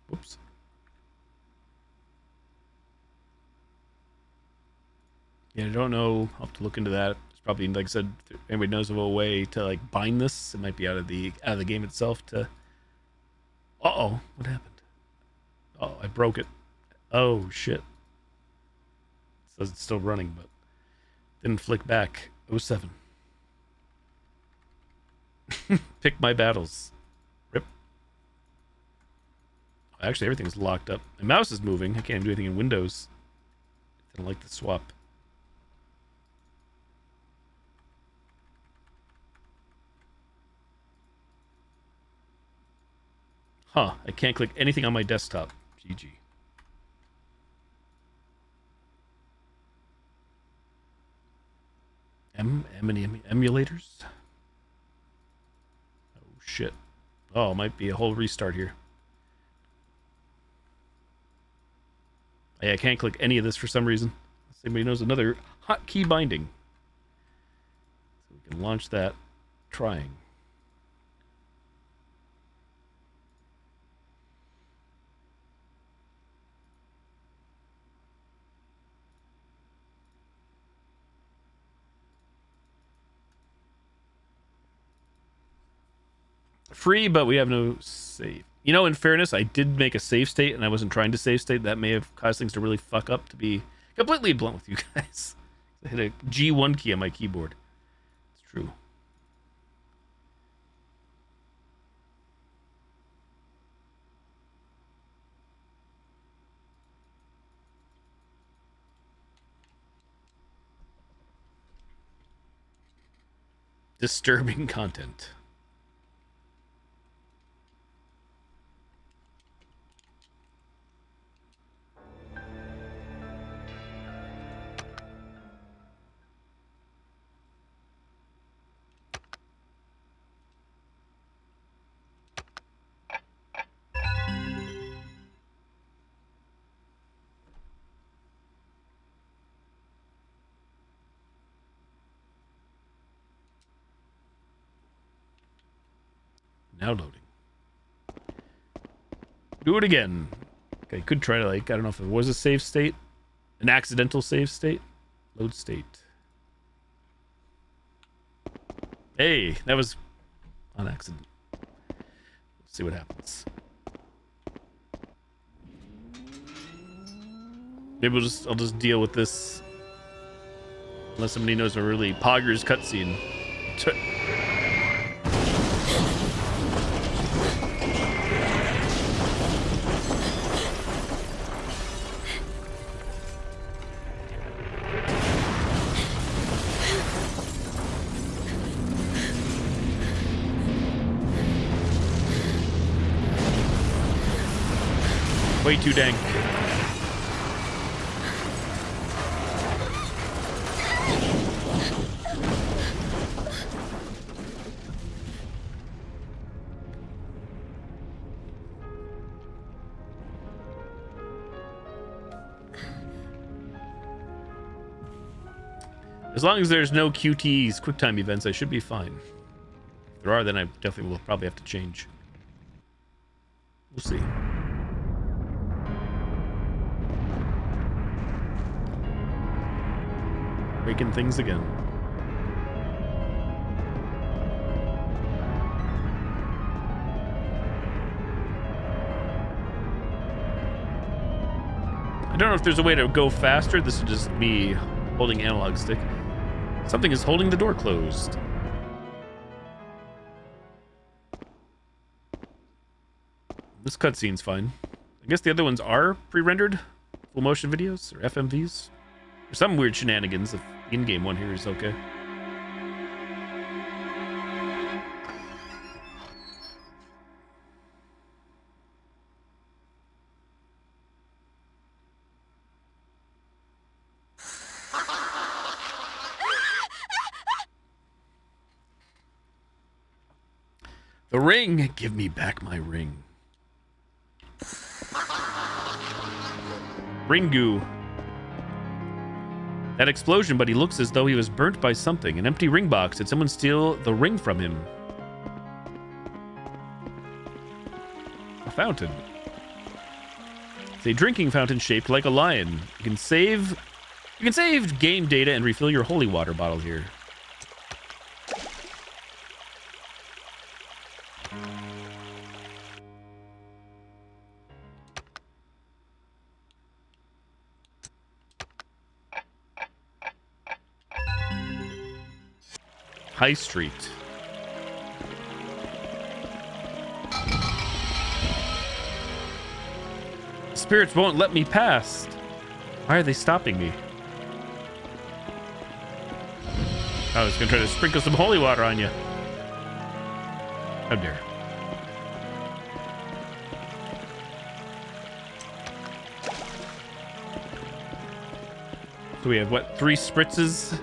Whoops. Yeah, I don't know. I'll have to look into that. It's probably, like I said, if anybody knows of a way to like bind this. It might be out of the game itself to. Uh-oh, what happened? Oh, I broke it. Oh shit. It says it's still running, but didn't flick back. 07. Pick my battles. Rip. Actually, everything's locked up. My mouse is moving. I can't do anything in Windows. I don't like the swap. Huh, I can't click anything on my desktop. GG. Emulators? Oh, shit. Oh, it might be a whole restart here. Yeah, I can't click any of this for some reason. Unless anybody knows another hotkey binding. So we can launch that. Trying. Free, but we have no save. You know, in fairness, I did make a save state, and I wasn't trying to save state. That may have caused things to really fuck up, to be completely blunt with you guys. I hit a G1 key on my keyboard. It's true. Disturbing content. Now loading. Do it again. Okay, could try to, like, I don't know if it was a save state. An accidental save state. Load state. Hey, that was on accident. Let's see what happens. Maybe I'll just deal with this. Unless somebody knows a really poggers cutscene. Way too dank. As long as there's no QTEs, QuickTime events, I should be fine. If there are, then I definitely will probably have to change. We'll see. Breaking things again. I don't know if there's a way to go faster. This is just me holding analog stick. Something is holding the door closed. This cutscene's fine. I guess the other ones are pre-rendered full motion videos or FMVs. There's some weird shenanigans. The in-game one here is okay. The ring! Give me back my ring. Ringu. That explosion, but he looks as though he was burnt by something. An empty ring box. Did someone steal the ring from him? A fountain. It's a drinking fountain shaped like a lion. You can save game data and refill your holy water bottle here. High Street. The spirits won't let me pass. Why are they stopping me? I was gonna try to sprinkle some holy water on you. How dare. So we have, what, 3 spritzes?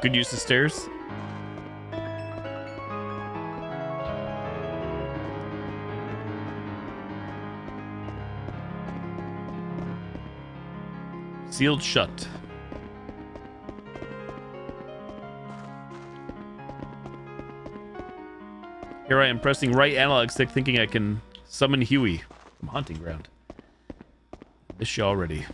Good use of stairs. Sealed shut. Here I am pressing right analog stick thinking I can summon Huey from Haunting Ground. Miss you already.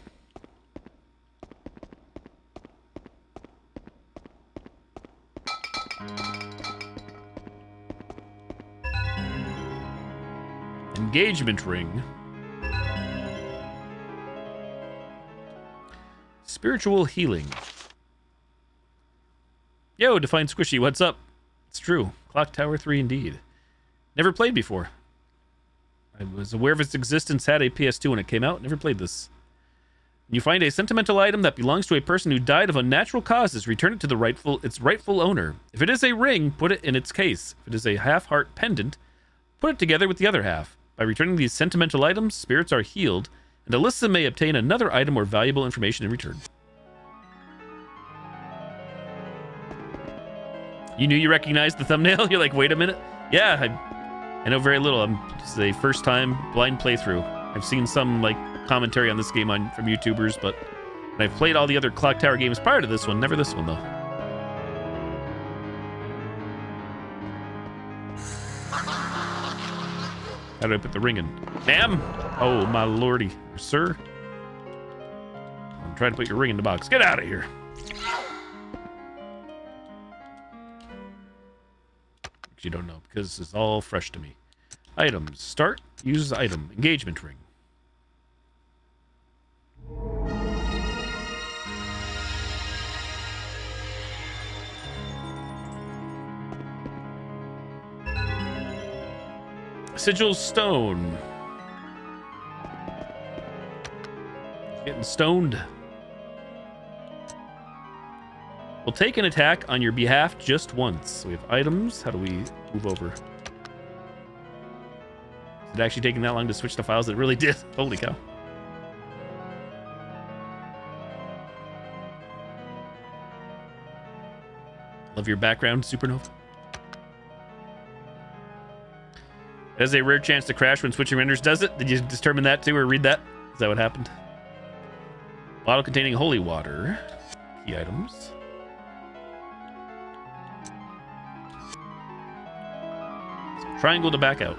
Engagement ring. Spiritual healing. Yo, Define Squishy, what's up? It's true. Clock Tower 3 indeed. Never played before. I was aware of its existence, had a PS2 when it came out, never played this. When you find a sentimental item that belongs to a person who died of unnatural causes, return it to its rightful owner. If it is a ring, put it in its case. If it is a half-heart pendant, put it together with the other half. By returning these sentimental items, spirits are healed, and Alyssa may obtain another item or valuable information in return. You knew you recognized the thumbnail? You're like, wait a minute? Yeah, I know very little. This is a first-time blind playthrough. I've seen some like commentary on this game from YouTubers, but I've played all the other Clock Tower games prior to this one. Never this one, though. How do I put the ring in? Ma'am? Oh, my lordy. Sir? I'm trying to put your ring in the box. Get out of here. You don't know because it's all fresh to me. Items. Start. Use item. Engagement ring. Sigil stone. Getting stoned. Will take an attack on your behalf just once. So we have items. How do we move over? Is it actually taking that long to switch the files? It really did. Holy cow. Love your background, Supernova. It has a rare chance to crash when switching renders. Does it? Did you determine that too or read that? Is that what happened? Bottle containing holy water. Key items. Triangle to back out.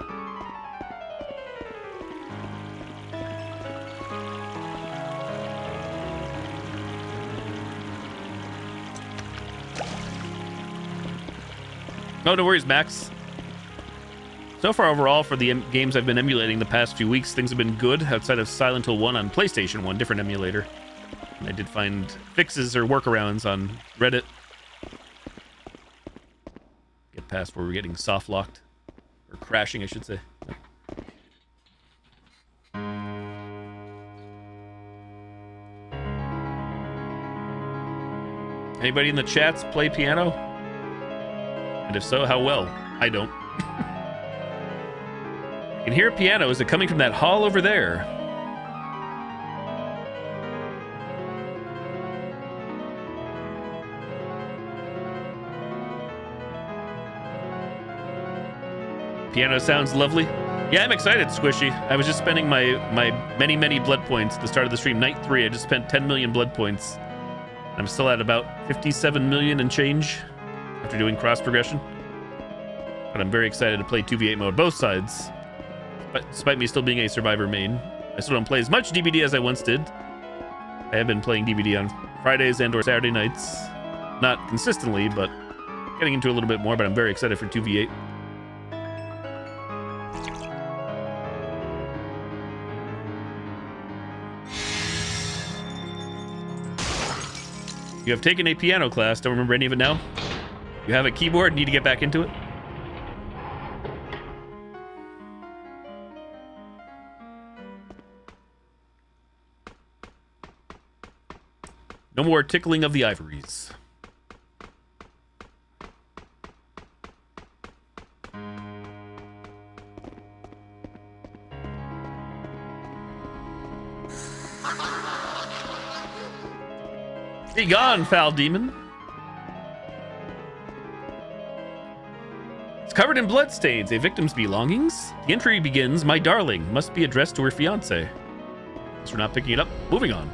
Oh, no worries, Max. So far, overall, for the games I've been emulating the past few weeks, things have been good, outside of Silent Hill 1 on PlayStation 1, different emulator. And I did find fixes or workarounds on Reddit. Get past where we're getting soft-locked. Or crashing, I should say. Anybody in the chats play piano? And if so, how well? I don't. I can hear a piano. Is it coming from that hall over there? Piano sounds lovely. Yeah, I'm excited, Squishy. I was just spending my many blood points at the start of the stream. Night 3, I just spent 10 million blood points. I'm still at about 57 million and change after doing cross progression. But I'm very excited to play 2v8 mode, both sides. But despite me still being a survivor main, I still don't play as much DBD as I once did. I have been playing DBD on Fridays and or Saturday nights. Not consistently, but getting into a little bit more, but I'm very excited for 2v8. You have taken a piano class, don't remember any of it now? You have a keyboard, need to get back into it? No more tickling of the ivories. Be gone, foul demon. Covered in bloodstains, a victim's belongings. The entry begins, "My darling," must be addressed to her fiance. Guess we're not picking it up. Moving on.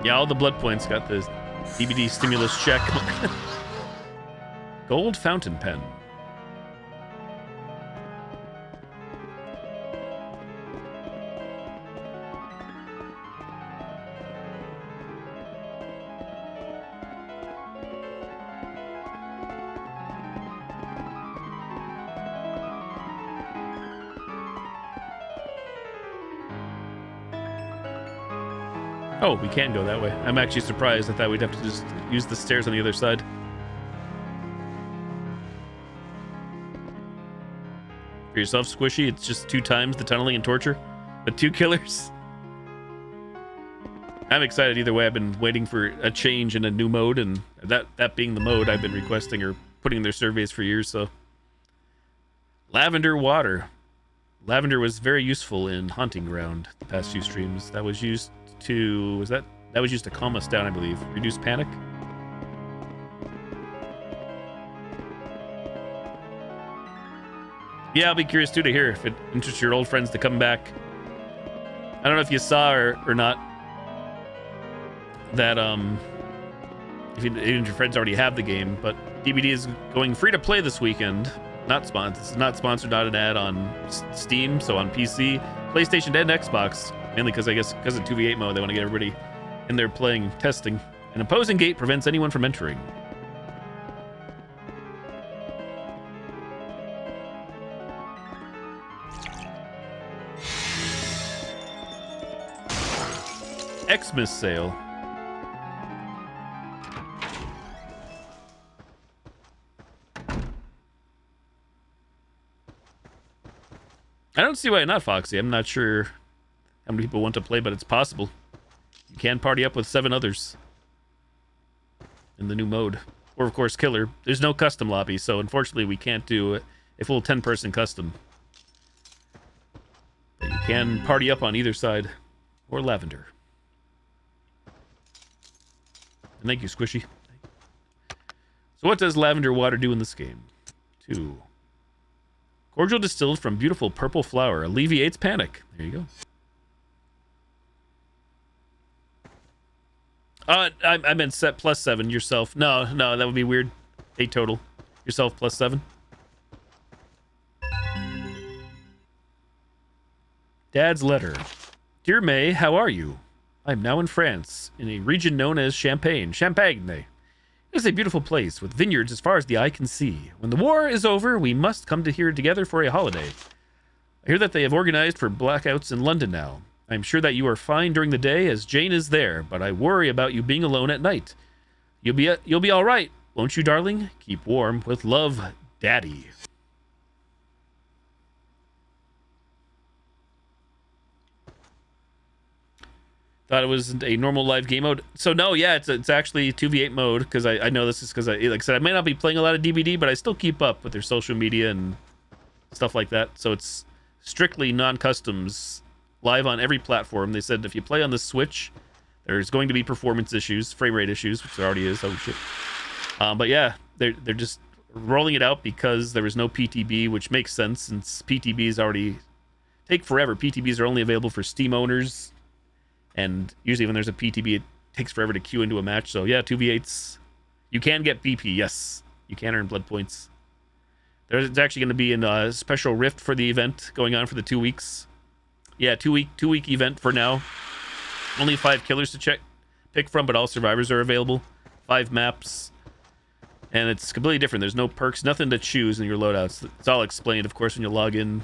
Yeah, all the blood points got the DVD stimulus check. Gold fountain pen. Oh, we can go that way. I'm actually surprised. I thought we'd have to just use the stairs on the other side. For yourself, Squishy, it's just 2 times the tunneling and torture. The 2 killers. I'm excited either way. I've been waiting for a change in a new mode, and that being the mode I've been requesting or putting in their surveys for years, so. Lavender water. Lavender was very useful in Haunting Ground the past few streams. That was used to, that was used to calm us down, I believe. Reduce panic. Yeah, I'll be curious too to hear if it interests your old friends to come back. I don't know if you saw or not that if even your friends already have the game, but DBD is going free to play this weekend. Not sponsored. It's not sponsored, not an ad on Steam, so on PC, PlayStation, and Xbox. Mainly because I guess because of 2v8 mode, they want to get everybody in there playing, testing. An opposing gate prevents anyone from entering. Xmas sale. I don't see why not, Foxy. I'm not sure how many people want to play, but it's possible. You can party up with 7 others in the new mode. Or, of course, Killer. There's no custom lobby, so unfortunately we can't do a full 10-person custom. But you can party up on either side. Or Lavender. And thank you, Squishy. So what does lavender water do in this game? 2. Cordial distilled from beautiful purple flower. Alleviates panic. There you go. I meant set plus 7. Yourself. No, that would be weird. 8 total. Yourself plus 7. Dad's letter. Dear May, how are you? I'm now in France, in a region known as Champagne. It is a beautiful place, with vineyards as far as the eye can see. When the war is over, we must come here together for a holiday. I hear that they have organized for blackouts in London now. I'm sure that you are fine during the day, as Jane is there, but I worry about you being alone at night. You'll be all right, won't you, darling? Keep warm. With love, Daddy. Thought it was a normal live game mode. So no, yeah, it's actually 2v8 mode, because I know this is because like I said, I might not be playing a lot of DBD, but I still keep up with their social media and stuff like that. So it's strictly non-customs, live on every platform. They said if you play on the Switch, there's going to be performance issues, frame rate issues, which there already is. Oh shit. But yeah, they're just rolling it out because there was no PTB, which makes sense since PTBs already take forever. PTBs are only available for Steam owners. And usually when there's a PTB, it takes forever to queue into a match. So yeah, 2v8s. You can get BP, yes. You can earn blood points. There's actually going to be a special rift for the event going on for the 2 weeks. Yeah, two week event for now. Only 5 killers to pick from, but all survivors are available. 5 maps. And it's completely different. There's no perks, nothing to choose in your loadouts. It's all explained, of course, when you log in.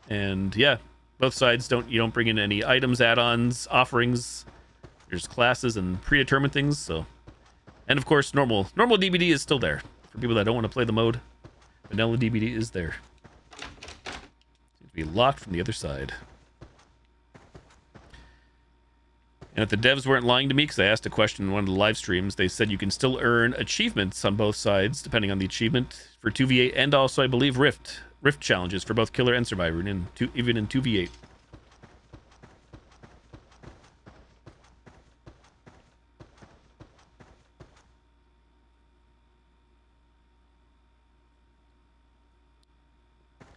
And yeah. Both sides you don't bring in any items, add-ons, offerings. There's classes and predetermined things, so. And of course, normal DBD is still there. For people that don't want to play the mode, vanilla DBD is there. Seems to be locked from the other side. And if the devs weren't lying to me, because I asked a question in one of the live streams, they said you can still earn achievements on both sides, depending on the achievement, for 2v8 and also, I believe, Rift challenges for both Killer and Survivor, and even in 2v8.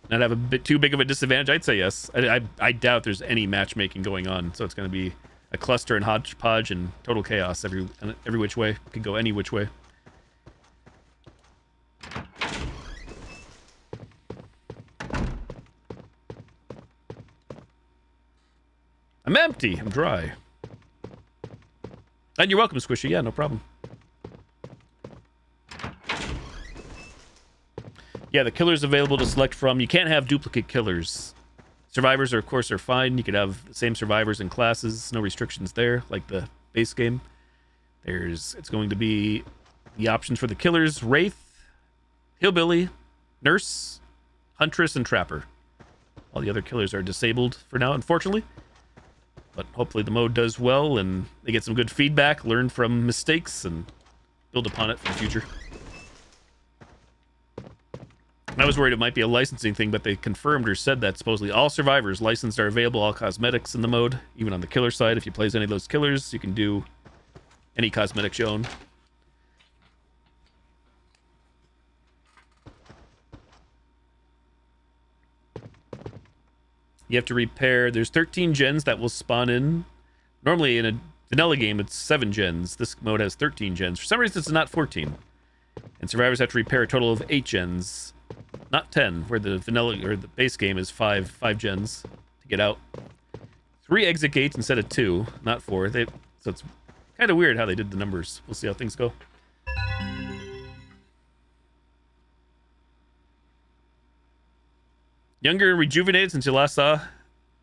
not have a bit too big of a disadvantage? I'd say yes. I doubt there's any matchmaking going on, so it's going to be a cluster and hodgepodge and total chaos every which way. It could go any which way. I'm empty. I'm dry. And you're welcome, Squishy. Yeah, no problem. Yeah, the killers available to select from. You can't have duplicate killers. Survivors, of course, are fine. You could have the same survivors and classes. No restrictions there, like the base game. It's going to be the options for the killers: Wraith, Hillbilly, Nurse, Huntress, and Trapper. All the other killers are disabled for now, unfortunately. But hopefully the mode does well, and they get some good feedback, learn from mistakes, and build upon it for the future. I was worried it might be a licensing thing, but they confirmed or said that supposedly all survivors licensed are available, all cosmetics in the mode, even on the killer side. If you play as any of those killers, you can do any cosmetics you own. You have to repair. There's 13 gens that will spawn in. Normally in a vanilla game, it's 7 gens. This mode has 13 gens. For some reason, it's not 14. And survivors have to repair a total of 8 gens. Not 10, where the vanilla or the base game is 5 gens to get out. 3 exit gates instead of 2, not 4. So it's kind of weird how they did the numbers. We'll see how things go. Younger and rejuvenated since you last saw.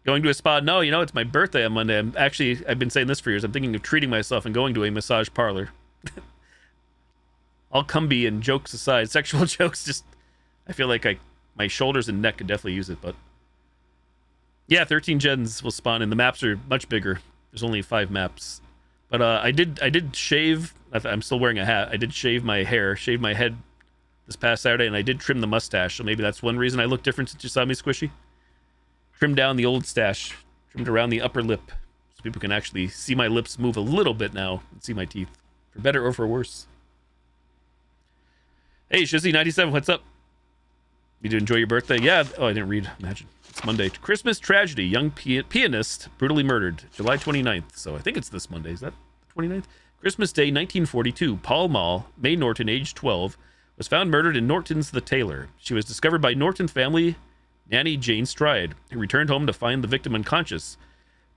Going to a spa? No, you know, it's my birthday on Monday. I've been saying this for years. I'm thinking of treating myself and going to a massage parlor. All cumby and jokes aside, sexual jokes, just I feel like my shoulders and neck could definitely use it, but yeah, 13 gens will spawn in. The maps are much bigger. There's only 5 maps. But I did shave. I'm still wearing a hat. I did shave my hair, shave my head this past Saturday, and I did trim the mustache, so maybe that's one reason I look different since you saw me, Squishy. Trimmed down the old stash, trimmed around the upper lip, so people can actually see my lips move a little bit now and see my teeth, for better or for worse. Hey, Shizzy97, what's up? You did enjoy your birthday? Yeah. Oh, I didn't read. Imagine. It's Monday. Christmas tragedy. Young pianist brutally murdered. July 29th. So I think it's this Monday. Is that the 29th? Christmas Day, 1942. Paul Mall, May Norton, age 12, was found murdered in Norton's The Tailor. She was discovered by Norton family nanny Jane Stride, who returned home to find the victim unconscious,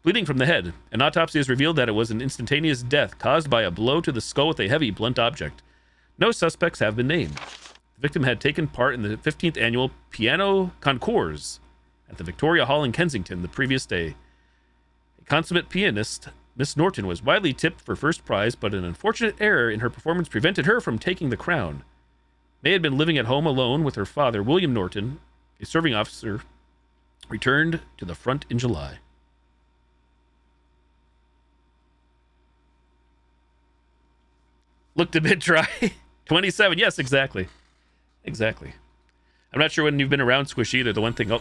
bleeding from the head. An autopsy has revealed that it was an instantaneous death caused by a blow to the skull with a heavy, blunt object. No suspects have been named. The victim had taken part in the 15th annual Piano Concours at the Victoria Hall in Kensington the previous day. A consummate pianist, Miss Norton was widely tipped for first prize, but an unfortunate error in her performance prevented her from taking the crown. May had been living at home alone with her father, William Norton, a serving officer, returned to the front in July. Looked a bit dry. 27, yes, exactly. Exactly. I'm not sure when you've been around Squish either. The one thing,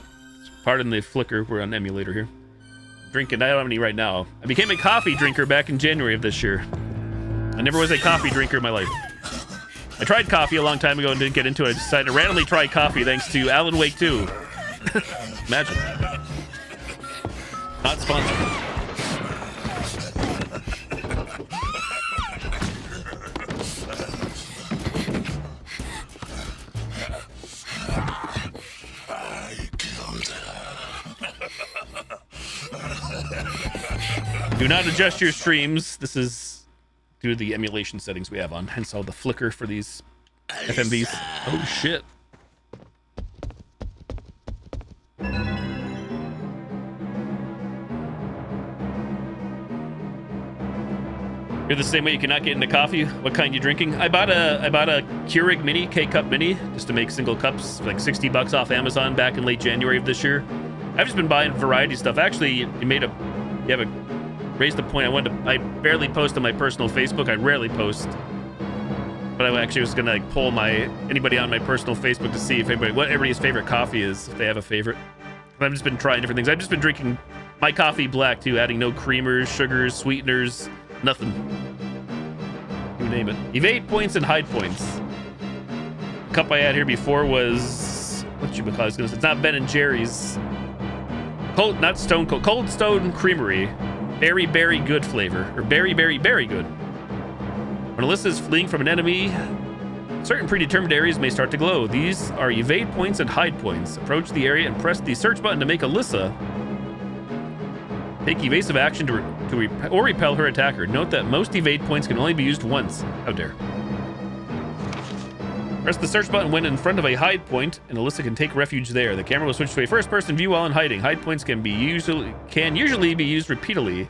pardon the flicker, we're on emulator here. Drinking, I don't have any right now. I became a coffee drinker back in January of this year. I never was a coffee drinker in my life. I tried coffee a long time ago and didn't get into it. I decided to randomly try coffee thanks to Alan Wake 2. Imagine. Not sponsored. Do not adjust your streams. This is due to the emulation settings we have on, hence all the flicker for these FMVs. Oh shit. You're the same way you cannot get into coffee. What kind you drinking? I bought a Keurig Mini, K-Cup Mini, just to make single cups, like $60 off Amazon back in late January of this year. I've just been buying variety stuff. Actually, you raised the point. I barely post on my personal Facebook. I rarely post. But I actually was gonna poll anybody on my personal Facebook to see if what everybody's favorite coffee is, if they have a favorite. I've just been trying different things. I've just been drinking my coffee black too, adding no creamers, sugars, sweeteners, nothing. You name it. Evade points and hide points. The cup I had here before was whatchamacallit's gonna say. It's not Ben and Jerry's. Not Stone Cold. Cold Stone Creamery. Berry good flavor. Or berry good. When Alyssa is fleeing from an enemy, certain predetermined areas may start to glow. These are evade points and hide points. Approach the area and press the search button to make Alyssa take evasive action to repel her attacker. Note that most evade points can only be used once. How dare. Press the search button when in front of a hide point, and Alyssa can take refuge there. The camera will switch to a first-person view while in hiding. Hide points can usually be used repeatedly.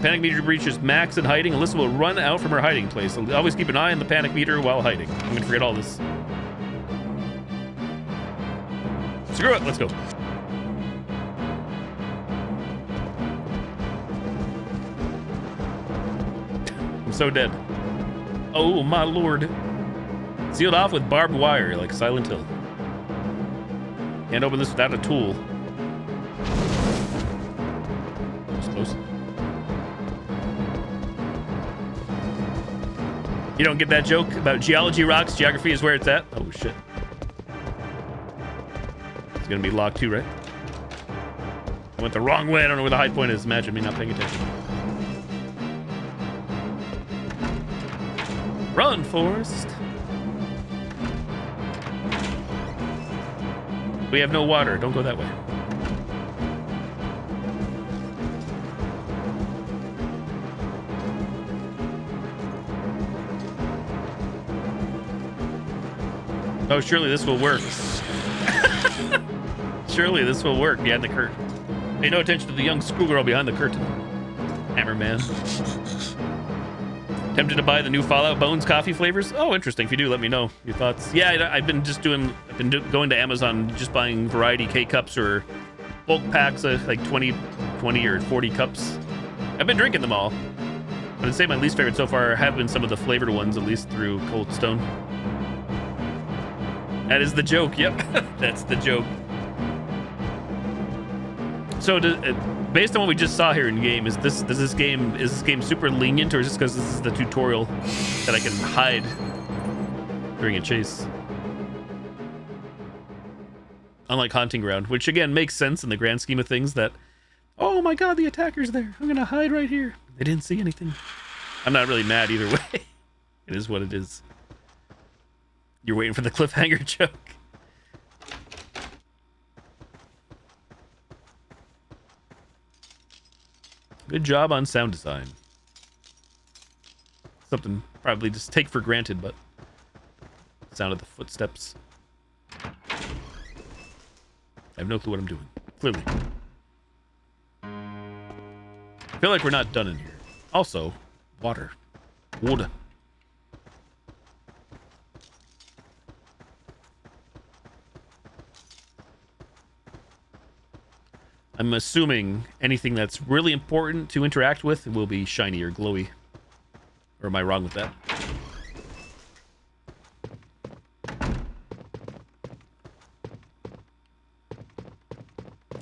Panic meter reaches max in hiding. Alyssa will run out from her hiding place. So always keep an eye on the panic meter while hiding. I'm gonna forget all this. Screw it, let's go. I'm so dead. Oh my lord. Sealed off with barbed wire like Silent Hill. Can't open this without a tool. That's close. You don't get that joke about geology rocks, geography is where it's at? Oh shit. It's gonna be locked too, right? I went the wrong way, I don't know where the high point is. Imagine me not paying attention. Run, Forrest. We have no water. Don't go that way. Oh, surely this will work. Surely this will work behind the curtain. Pay no attention to the young schoolgirl behind the curtain. Hammerman. Tempted to buy the new Fallout Bones coffee flavors? Oh, interesting. If you do, let me know your thoughts. Yeah, I've been going to Amazon, just buying variety K-cups or bulk packs of like 20 or 40 cups. I've been drinking them all. But I'd say my least favorite so far have been some of the flavored ones, at least through Cold Stone. That is the joke. Yep, that's the joke. So, based on what we just saw here in game, is this game super lenient, or is this because this is the tutorial that I can hide during a chase? Unlike Haunting Ground, which again makes sense in the grand scheme of things. That, oh my god, the attacker's there. I'm gonna hide right here. They didn't see anything. I'm not really mad either way. It is what it is. You're waiting for the cliffhanger joke. Good job on sound design. Something probably just take for granted, but sound of the footsteps. I have no clue what I'm doing. Clearly. I feel like we're not done in here. Also, water. Water. I'm assuming anything that's really important to interact with will be shiny or glowy. Or am I wrong with that?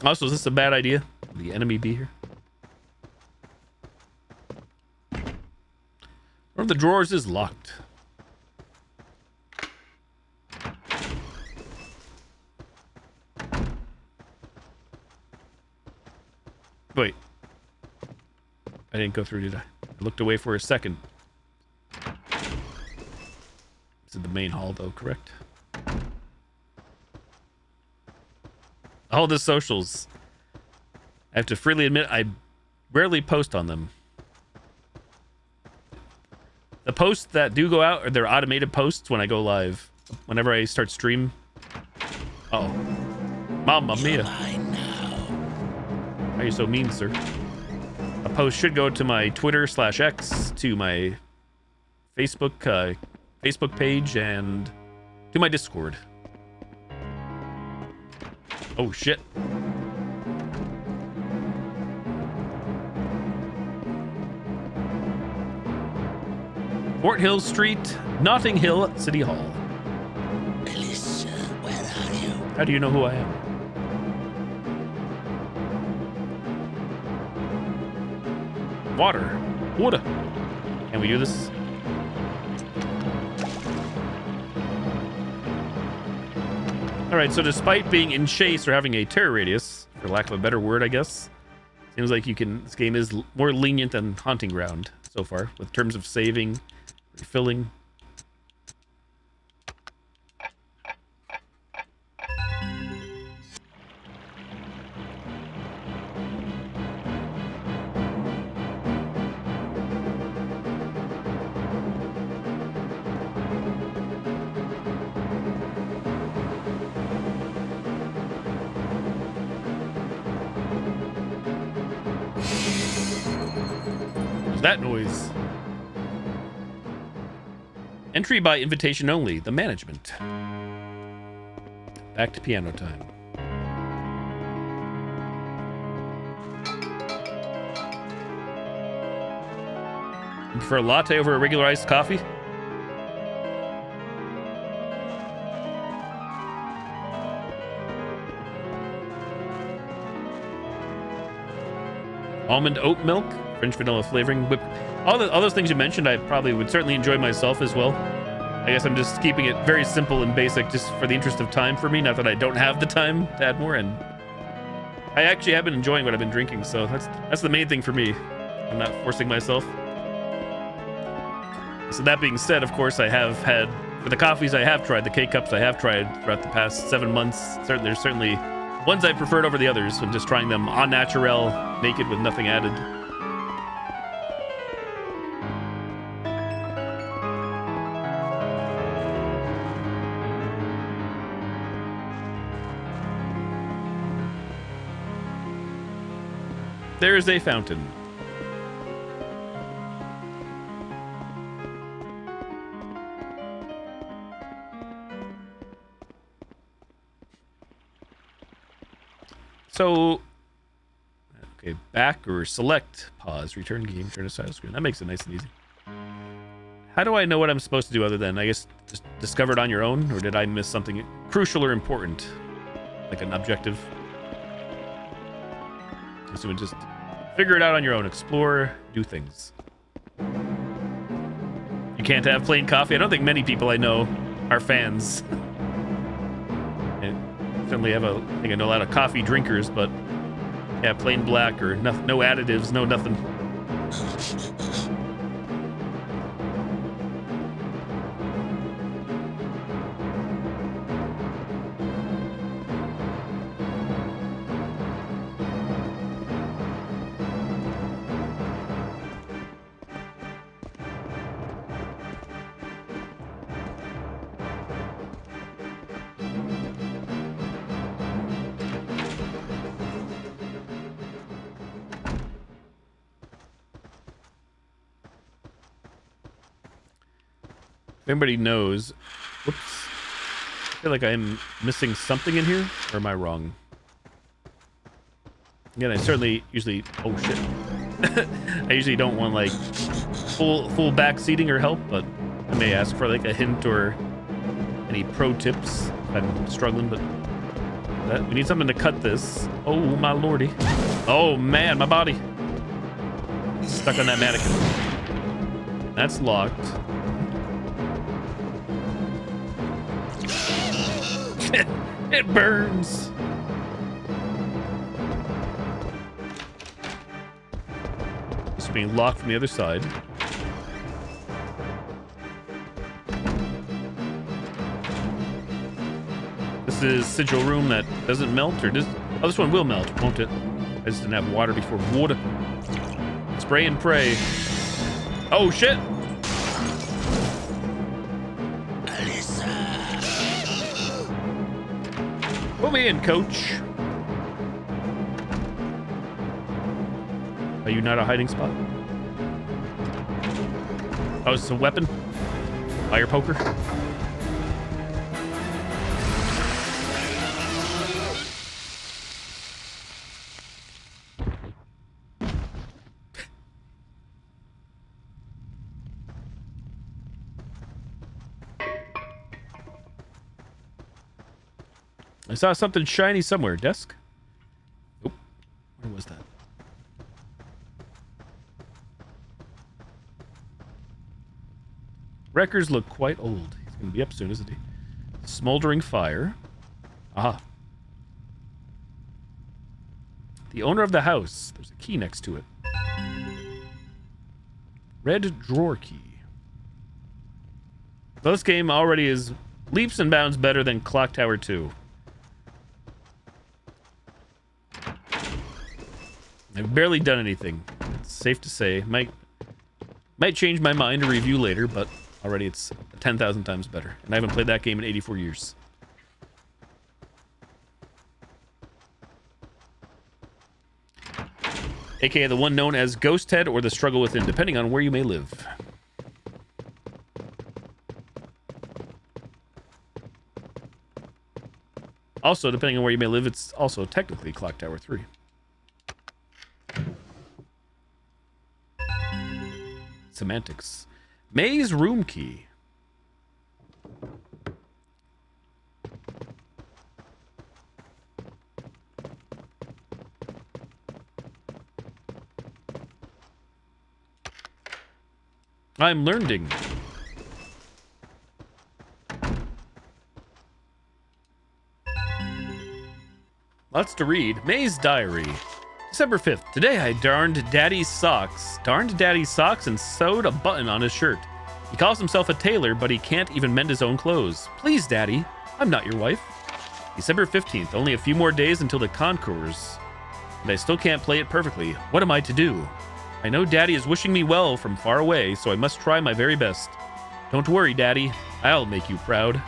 Also, is this a bad idea? The enemy be here? One of the drawers is locked. Wait. I didn't go through, did I? I looked away for a second. This is the main hall, though, correct? All the socials. I have to freely admit, I rarely post on them. The posts that do go out are their automated posts when I go live. Whenever I start stream. Uh oh. Mamma mia. Why are you so mean, sir? A post should go to my Twitter/X, to my Facebook page, and to my Discord. Oh shit. Fort Hill Street, Notting Hill City Hall. Melissa, where are you? How do you know who I am? Water. Water. Can we do this? All right, so despite being in chase or having a terror radius, for lack of a better word, I guess, seems like this game is more lenient than Haunting Ground so far, with terms of saving, refilling. That noise. Entry by invitation only. The management. Back to piano time. You prefer a latte over a regular iced coffee? Almond oat milk? French vanilla flavoring, whip. All those things you mentioned, I probably would certainly enjoy myself as well. I guess I'm just keeping it very simple and basic, just for the interest of time for me. Not that I don't have the time to add more, and I actually have been enjoying what I've been drinking, so that's the main thing for me. I'm not forcing myself. So that being said, of course, I have had, for the coffees I have tried, the K-Cups I have tried throughout the past 7 months, there's certainly ones I preferred over the others when just trying them en naturel, naked with nothing added. There is a fountain. So, okay, back or select, pause, return game, turn to side screen. That makes it nice and easy. How do I know what I'm supposed to do other than, I guess, just discover it on your own? Or did I miss something crucial or important? Like an objective? So just figure it out on your own. Explore, do things. You can't have plain coffee. I don't think many people I know are fans. And certainly I think I know a lot of coffee drinkers, but yeah, plain black or no additives, no nothing. If anybody knows, whoops, I feel like I'm missing something in here, or am I wrong? Again, I certainly usually, oh shit. I usually don't want like full back seating or help, but I may ask for like a hint or any pro tips if I'm struggling, but we need something to cut this. Oh my lordy. Oh man, my body. Stuck on that mannequin. That's locked. It burns. It's being locked from the other side. This is sigil room that doesn't melt, or does? Oh, this one will melt, won't it? I just didn't have water before. Water. Spray and pray. Oh shit! Put me in, coach. Are you not a hiding spot? Oh, it's a weapon? Fire poker? I saw something shiny somewhere. Desk? Nope. Where was that? Wreckers look quite old. He's going to be up soon, isn't he? Smoldering fire. Aha. The owner of the house. There's a key next to it. Red drawer key. So this game already is leaps and bounds better than Clock Tower 2. I've barely done anything. It's safe to say. Might change my mind to review later, but already it's 10,000 times better. And I haven't played that game in 84 years. AKA the one known as Ghost Head or the Struggle Within, depending on where you may live. Also, depending on where you may live, it's also technically Clock Tower 3. Semantics. Maze room key. I'm learning. Lots to read. May's diary. December 5th. Today I darned Daddy's socks. Darned Daddy's socks and sewed a button on his shirt. He calls himself a tailor, but he can't even mend his own clothes. Please, Daddy. I'm not your wife. December 15th. Only a few more days until the concours. And I still can't play it perfectly. What am I to do? I know Daddy is wishing me well from far away, so I must try my very best. Don't worry, Daddy. I'll make you proud.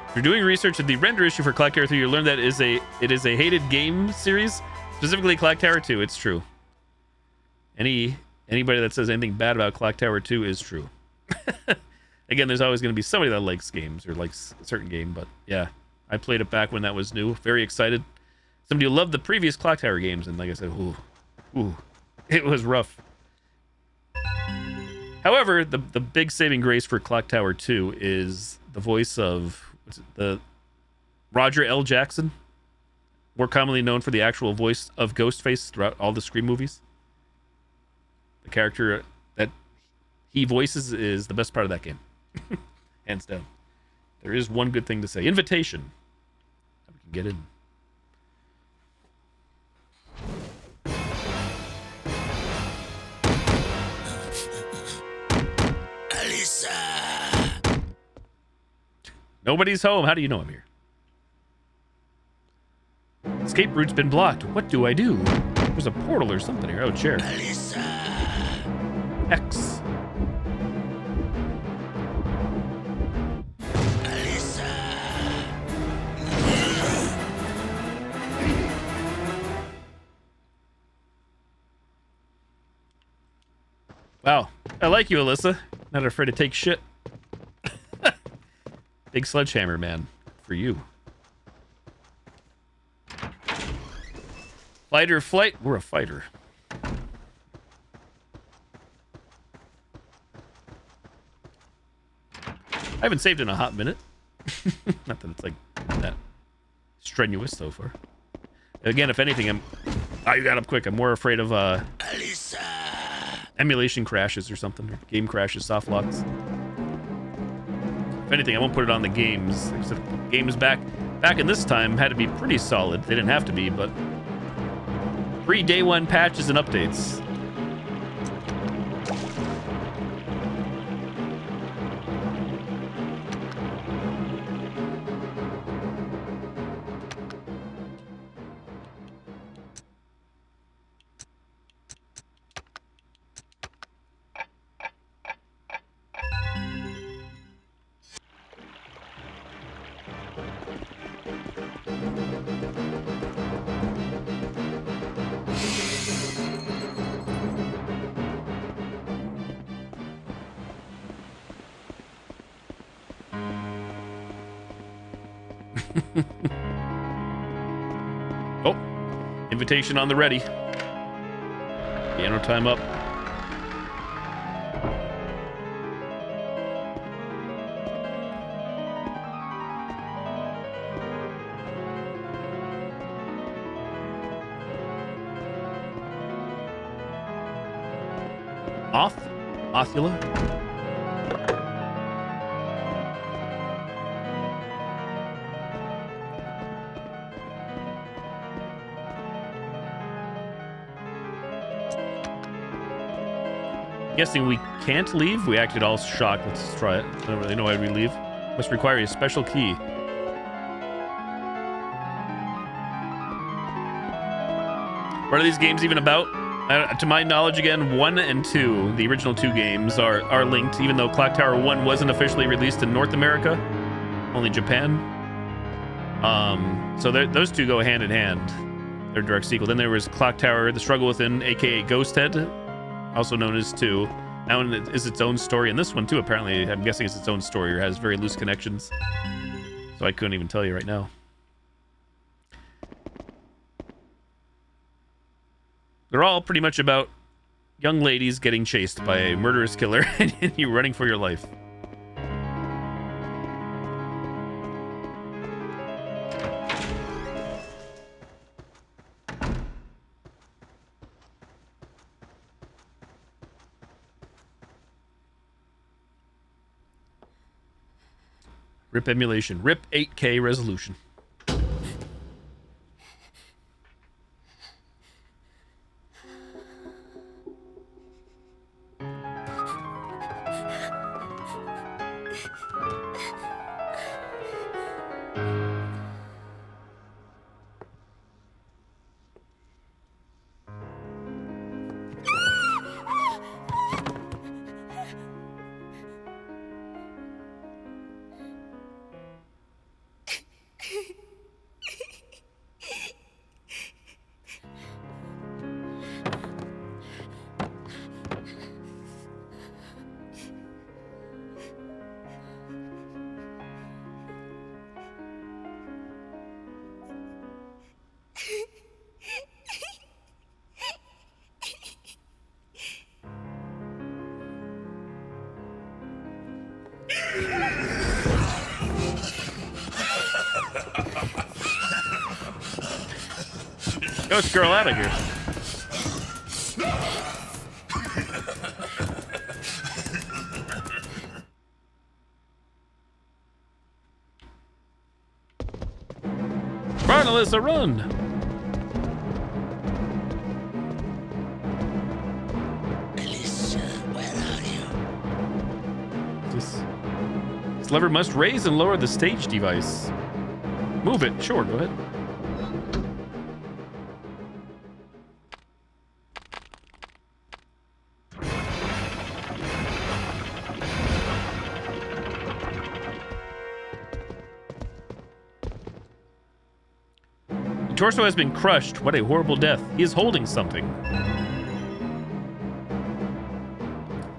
If you're doing research of the render issue for Clock Tower 3, you learn that it is a hated game series, specifically Clock Tower 2. It's true. Anybody that says anything bad about Clock Tower 2 is true. Again, there's always going to be somebody that likes games or likes a certain game, but yeah, I played it back when that was new. Very excited. Somebody who loved the previous Clock Tower games, and like I said, ooh, it was rough. However, the big saving grace for Clock Tower 2 is the voice of the Roger L. Jackson, more commonly known for the actual voice of Ghostface throughout all the Scream movies. The character that he voices is the best part of that game. Hands down. There is one good thing to say. Invitation. We can get in. Alyssa! Nobody's home. How do you know I'm here? Escape route's been blocked. What do I do? There's a portal or something here. Oh, chair. Alyssa! X. Alyssa! Wow. I like you, Alyssa. Not afraid to take shit. Big sledgehammer, man. For you. Fight or flight? We're a fighter. I haven't saved in a hot minute. Not that it's like that strenuous so far. Again, if anything, you got up quick. I'm more afraid of Alyssa! emulation crashes or something, or game crashes, soft locks. If anything, I won't put it on the games. Like I said, games back in this time had to be pretty solid. They didn't have to be, but free day one patches and updates. Oh, invitation on the ready. Piano time up. Othula. Guessing we can't leave? We acted all shocked. Let's try it. I don't really know why we leave. Must require a special key. What are these games even about? To my knowledge, again, 1 and 2, the original 2 games, are linked, even though Clock Tower 1 wasn't officially released in North America, only Japan. So those 2 go hand in hand. They're direct sequel. Then there was Clock Tower, The Struggle Within, aka Ghost Head, also known as 2. That one is its own story, and this one too, apparently, I'm guessing it's its own story, or has very loose connections. So I couldn't even tell you right now. They're all pretty much about young ladies getting chased by a murderous killer and you running for your life. RIP emulation. RIP 8K resolution. Ghost girl out of here. Run, Alyssa, run! Alyssa, where are you? This lever must raise and lower the stage device. Move it. Sure, go ahead. Torso has been crushed. What a horrible death. He is holding something.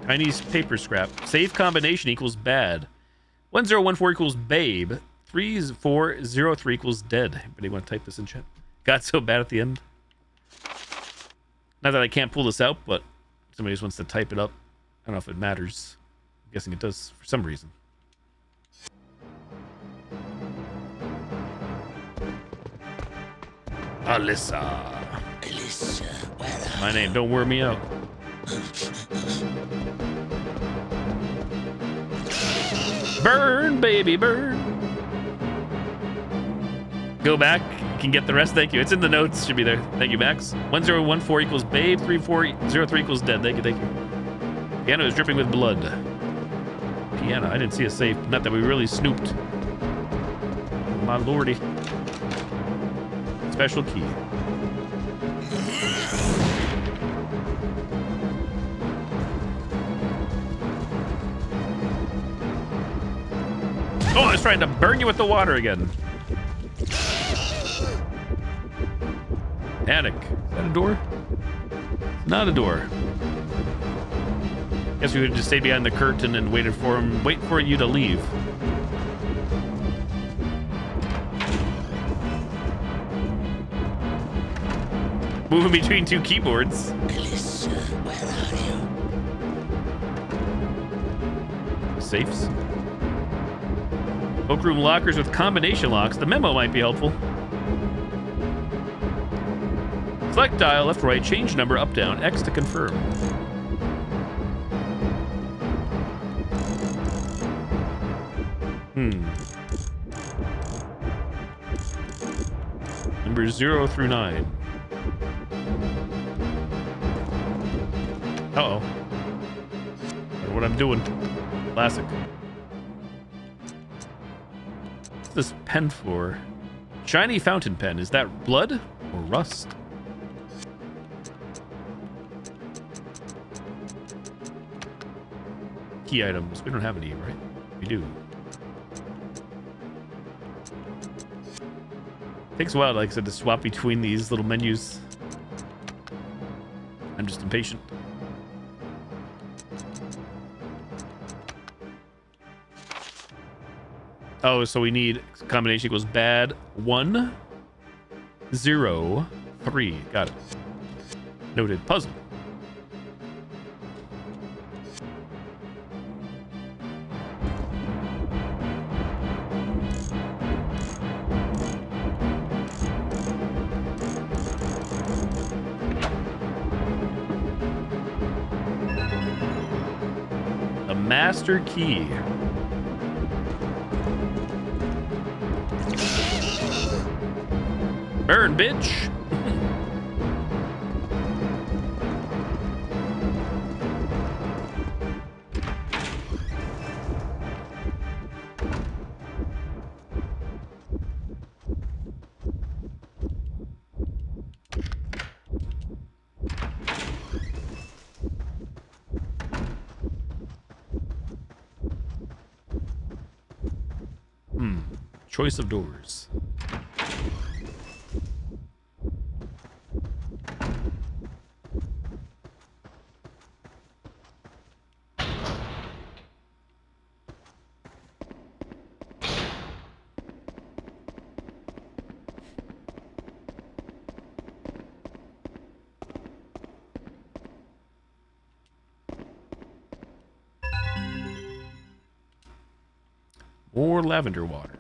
Tiny paper scrap. Save combination equals bad. 1014 equals babe. 3403 equals dead. Anybody want to type this in chat? Got so bad at the end. Not that I can't pull this out, but somebody just wants to type it up. I don't know if it matters. I'm guessing it does for some reason. Alyssa. Alyssa, where are My name, don't wear me out. Burn, baby, burn. Go back, you can get the rest, thank you. It's in the notes, should be there. Thank you, Max. 1014 equals babe, 3403 equals dead. Thank you, thank you. Piano is dripping with blood. Piano, I didn't see a safe. Not that we really snooped. My lordy. Special key. Oh, I was trying to burn you with the water again. Panic. Is that a door? Not a door. Guess we would just stay behind the curtain and wait for you to leave. Moving between 2 keyboards. Alyssa, where are you? Safes. Cloakroom lockers with combination locks. The memo might be helpful. Select dial, left, right, change number, up, down, X to confirm. Numbers 0 through 9. Uh-oh. what I'm doing. Classic. What's this pen for? Shiny fountain pen. Is that blood or rust? Key items. We don't have any, right? We do. Takes a while, like I said, to swap between these little menus. I'm just impatient. Oh, so we need combination equals bad 1 0 3. Got it. Noted. Puzzle. The master key. Burn, bitch. Choice of doors. More lavender water.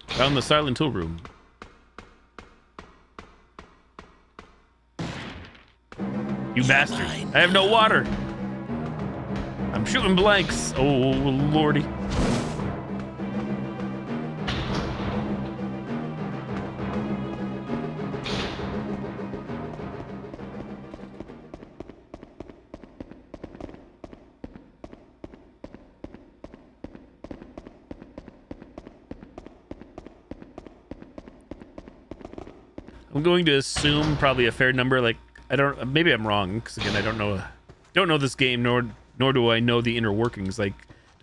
Found the silent tool room. You bastard. I have no water. I'm shooting blanks. Oh, lordy. I'm going to assume probably a fair number. Like, I don't, maybe I'm wrong, because again, I don't know this game, nor do I know the inner workings. Like,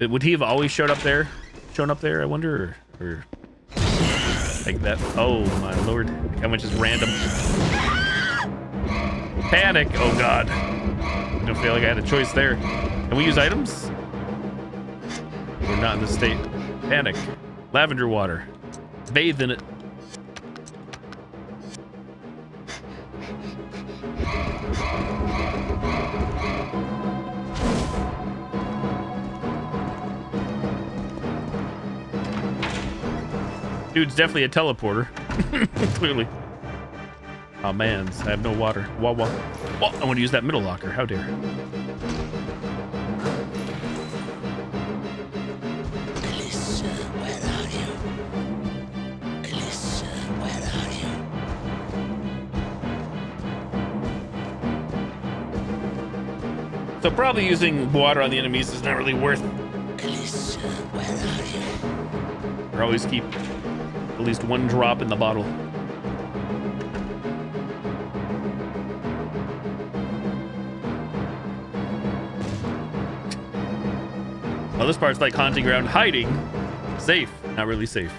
would he have always shown up there, I wonder, or like that? Oh my lord, how much is random? Panic! Oh god, I don't feel like I had a choice there. Can we use items? We're not in this state. Panic. Lavender water. Bathe in it. Dude's definitely a teleporter. Clearly. Oh man, I have no water. Wah wah. Well, I want to use that middle locker. How dare. Alyssa, where are you? Alyssa, where are you? So probably using water on the enemies is not really worth. Alyssa, where are you? Or always keep at least one drop in the bottle. Well, this part's like haunting ground, hiding. Safe, not really safe.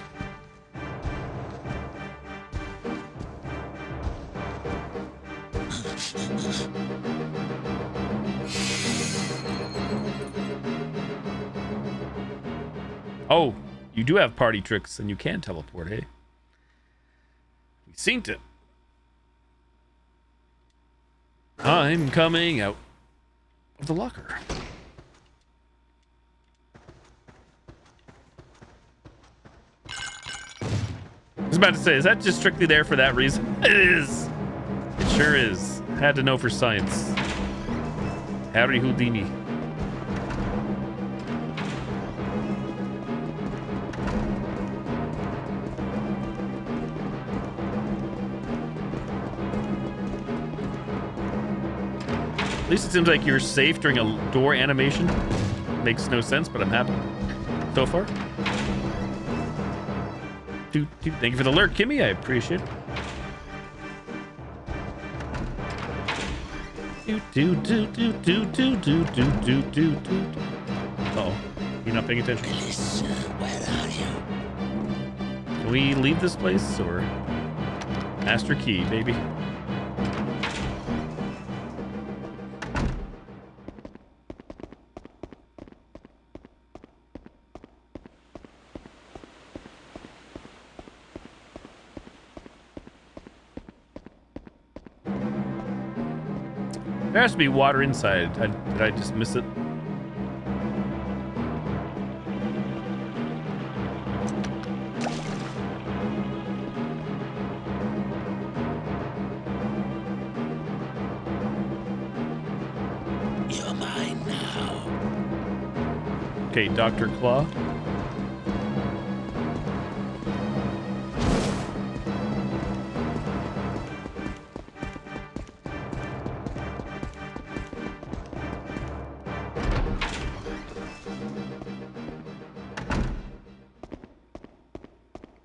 Oh, you do have party tricks and you can teleport, hey? We synced it. I'm coming out of the locker. I was about to say, is that just strictly there for that reason? It is. It sure is. Had to know for science. Howdy Houdini. least it seems like you're safe during a door animation. Makes no sense, but I'm happy so far. Thank you for the alert, Kimmy. I appreciate it. Uh-oh. You're not paying attention. Melissa, where are you? Can we leave this place or master key, baby? There has to be water inside. Did I just miss it? You're mine now. Okay, Dr. Claw.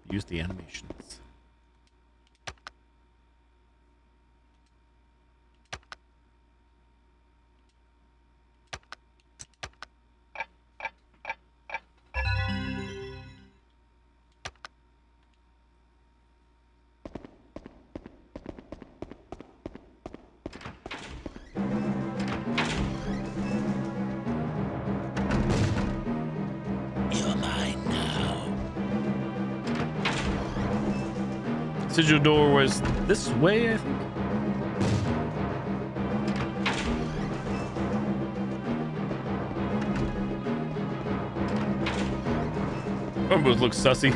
Use the animations. You're mine now. Sigil door was this way, I think. Phone booth looks sussy.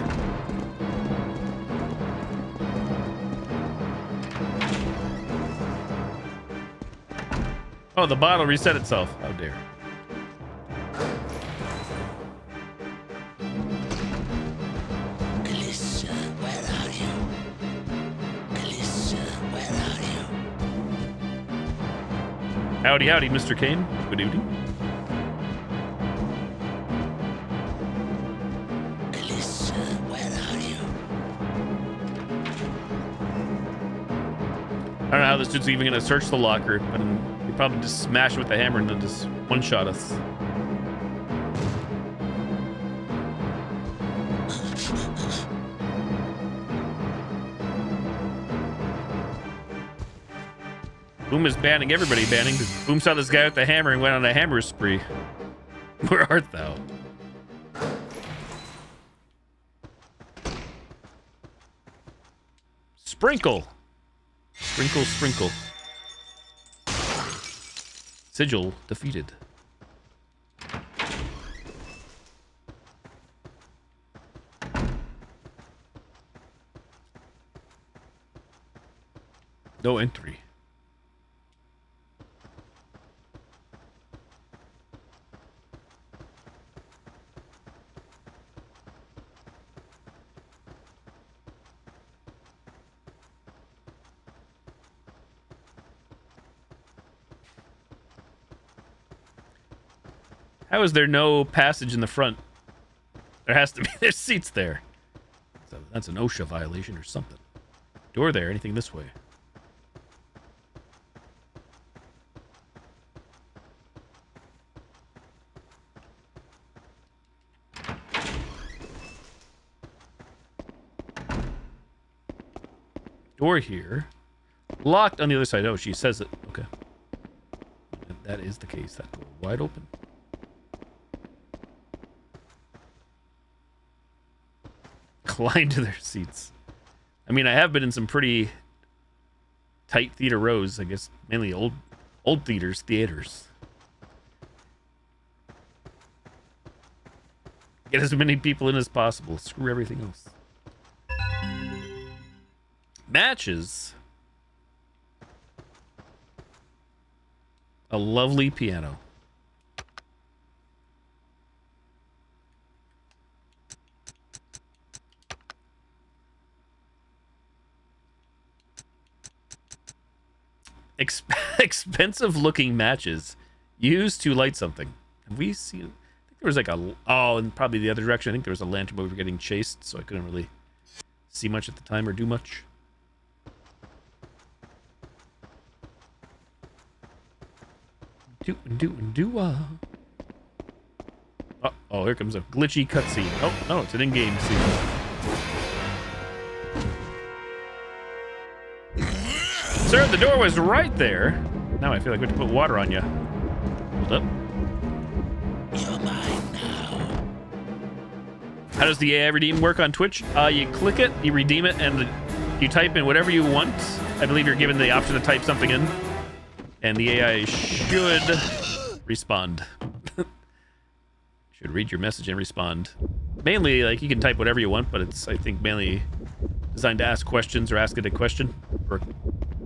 Oh, the bottle reset itself. How dare. Melissa, where are you? Melissa, where are you? Howdy, howdy, Mr. Kane. Good evening. Melissa, where are you? I don't know how this dude's even gonna search the locker, but he probably just smash it with the hammer and then just one-shot us. Boom is banning everybody banning. Boom saw this guy with the hammer and went on a hammer spree. Where art thou? Sprinkle. Sprinkle, sprinkle. Sigil defeated. No entry. How is there no passage in the front? There has to be. There's seats there. So that's an OSHA violation or something. Door there. Anything this way? Door here. Locked on the other side. Oh, she says it. Okay. That is the case. That door wide open. Climb to their seats. I mean, I have been in some pretty tight theater rows. I guess mainly old theaters. Get as many people in as possible. Screw everything else. Matches. A lovely piano. Expensive looking matches used to light something. Have we seen? I think there was like a. Oh, and probably the other direction. I think there was a lantern, but we were getting chased, so I couldn't really see much at the time or do much. Oh, here comes a glitchy cutscene. Oh, no, it's an in-game scene. Sir, the door was right there. Now I feel like we have to put water on you. Hold up. You're mine now. How does the AI redeem work on Twitch? You click it, you redeem it, and you type in whatever you want. I believe you're given the option to type something in. And the AI should respond. Should read your message and respond. Mainly, like, you can type whatever you want, but it's, I think, mainly designed to ask questions or ask it a question. Or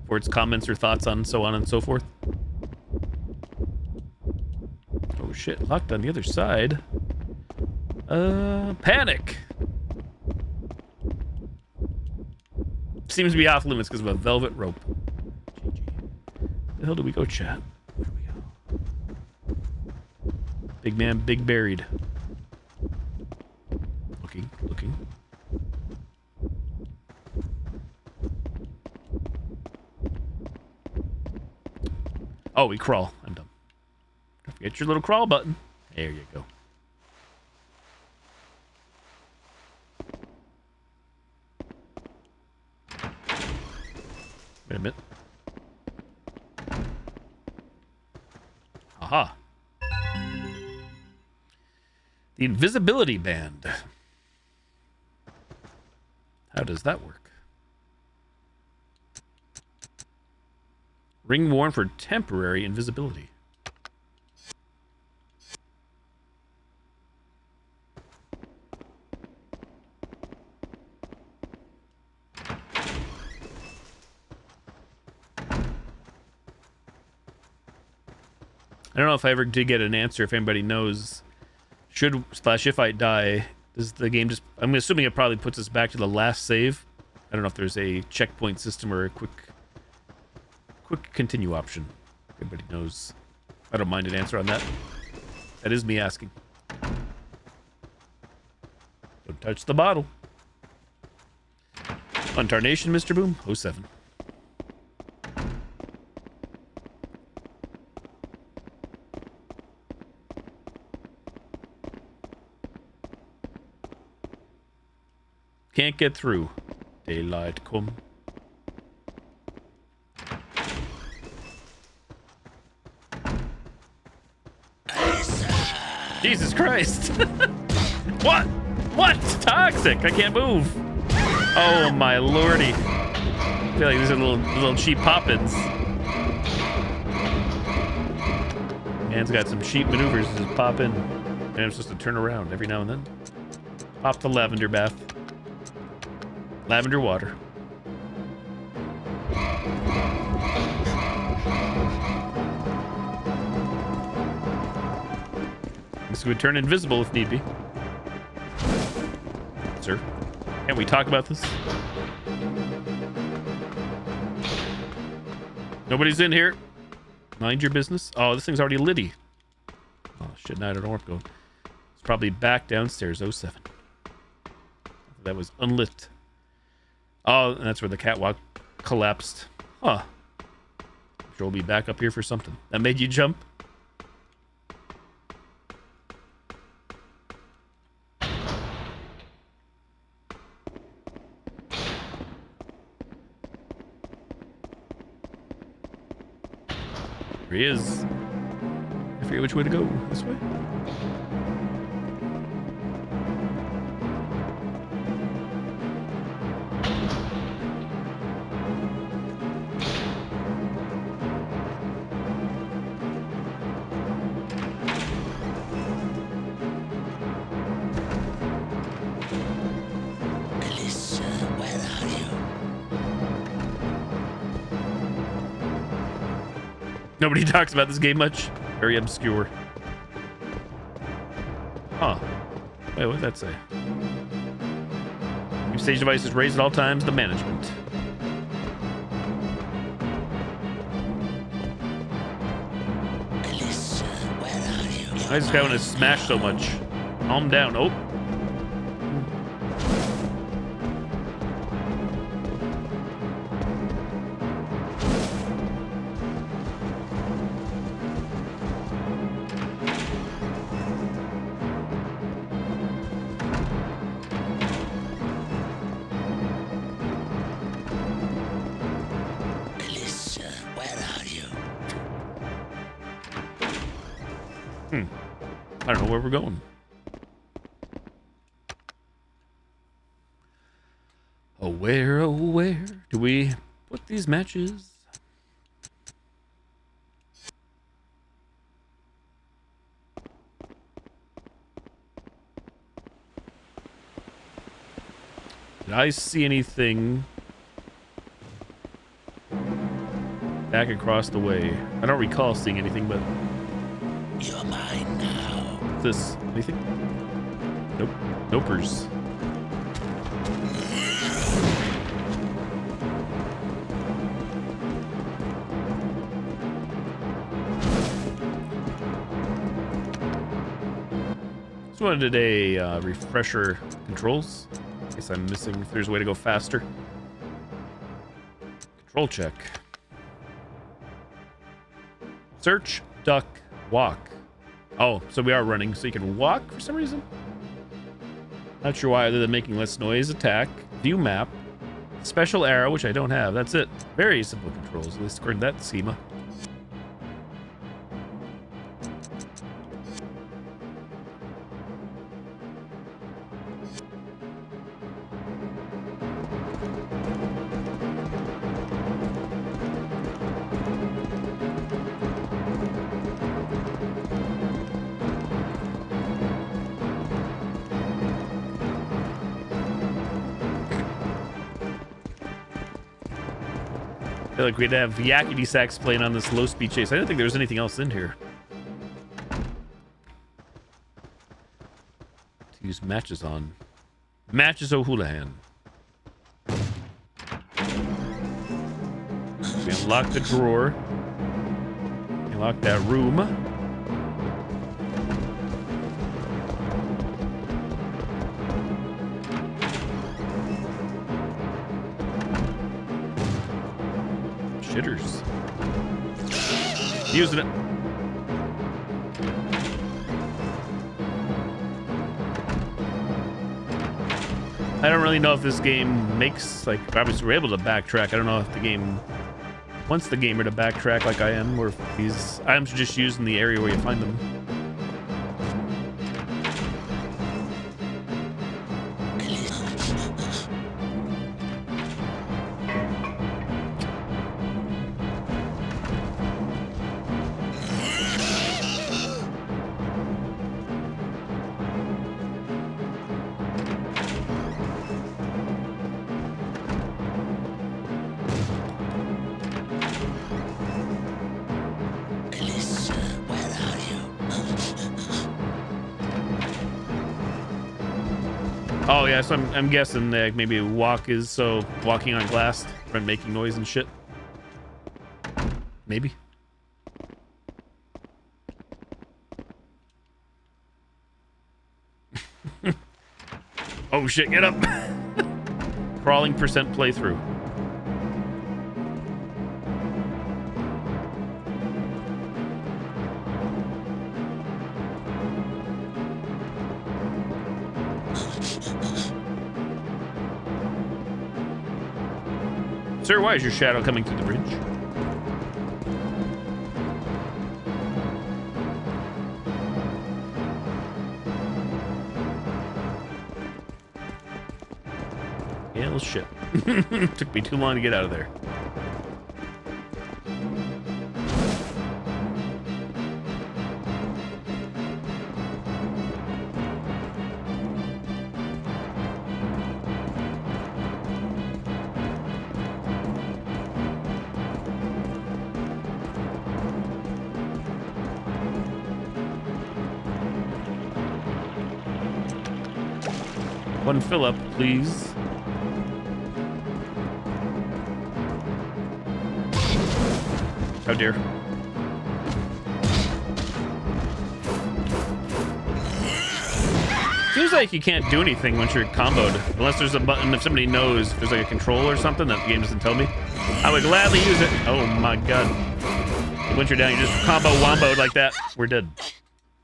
for its comments or thoughts on so on and so forth. Oh shit, locked on the other side. Panic! Seems to be off limits because of a velvet rope. Where the hell do we go, chat? Where do we go? Big man, big buried. Looking. Oh, we crawl. I'm dumb. Don't forget your little crawl button. There you go. Wait a minute. Aha. The invisibility band. How does that work? Ring worn for temporary invisibility. I don't know if I ever did get an answer, if anybody knows. If I die, does the game just... I'm assuming it probably puts us back to the last save. I don't know if there's a checkpoint system or a quick continue option. Everybody knows. I don't mind an answer on that. That is me asking. Don't touch the bottle. On Tarnation, Mr. Boom, 07. Can't get through. Daylight come. Jesus Christ. What? What? Toxic. I can't move. Oh my lordy. I feel like these are little cheap pop-ins. Man's got some cheap maneuvers to just pop in. And I'm supposed to turn around every now and then. Pop the lavender bath. Lavender water. This would turn invisible if need be. Sir, can't we talk about this? Nobody's in here. Mind your business. Oh, this thing's already litty. Oh shit, now I don't know where I'm going. It's probably back downstairs, 07. That was unlit. Oh, and that's where the catwalk collapsed. Huh. I'm sure we'll be back up here for something. That made you jump? Here he is. I forget which way to go. This way? Nobody talks about this game much. Very obscure. Huh. Wait, what did that say? New stage devices raised at all times. The management. I just got to smash so much. Calm down. Oh. Melissa, where are you? I don't know where we're going. Oh, where do we put these matches? Did I see anything back across the way? I don't recall seeing anything, but You're mine now. this anything? Nope. Nopers. Just wanted a refresher controls. I guess I'm missing if there's a way to go faster. Control check. Search, duck, walk. Oh, so we are running, so you can walk for some reason? Not sure why, other than making less noise. Attack, view map, special arrow, which I don't have. That's it. Very simple controls, at least according to that schema. I feel like we'd have yakety sax playing on this low speed chase. I didn't think there was anything else in here. To use matches on. Matches O'Houlihan. We unlock the drawer. Unlock that room. Shitters. Using it. I don't really know if this game makes, like, obviously we're able to backtrack. I don't know if the game wants the gamer to backtrack like I am, or if these items are just used in the area where you find them. Oh yeah, so I'm guessing that maybe walk is so walking on glass from making noise and shit. Maybe. Oh shit, get up. Crawling percent playthrough. Sir, why is your shadow coming through the bridge? Yeah, well, shit. Took me too long to get out of there. One fill up, please. Oh dear. Seems like you can't do anything once you're comboed. Unless there's a button, if somebody knows, if there's like a control or something that the game doesn't tell me. I would gladly use it. Oh my god. Once you're down, you just combo womboed like that. We're dead.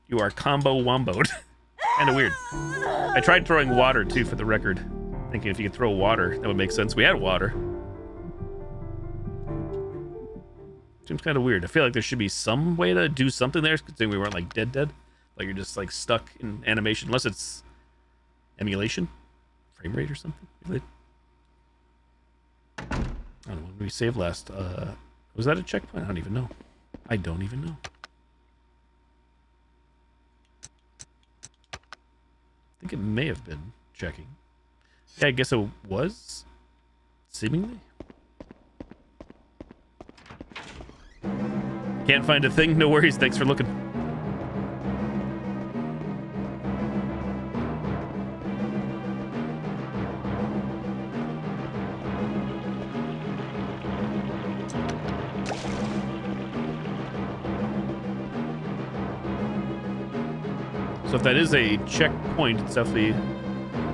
You are combo womboed. Kinda weird. I tried throwing water too for the record. Thinking if you could throw water, that would make sense. We had water. Seems kind of weird. I feel like there should be some way to do something there, considering we weren't like dead. Like you're just like stuck in animation, unless it's emulation, frame rate or something. I don't know. When did we save last? Was that a checkpoint? I don't even know. I don't even know. I think it may have been checking. Yeah, I guess it was. Seemingly. Can't find a thing. No worries. Thanks for looking. So if that is a checkpoint, it's definitely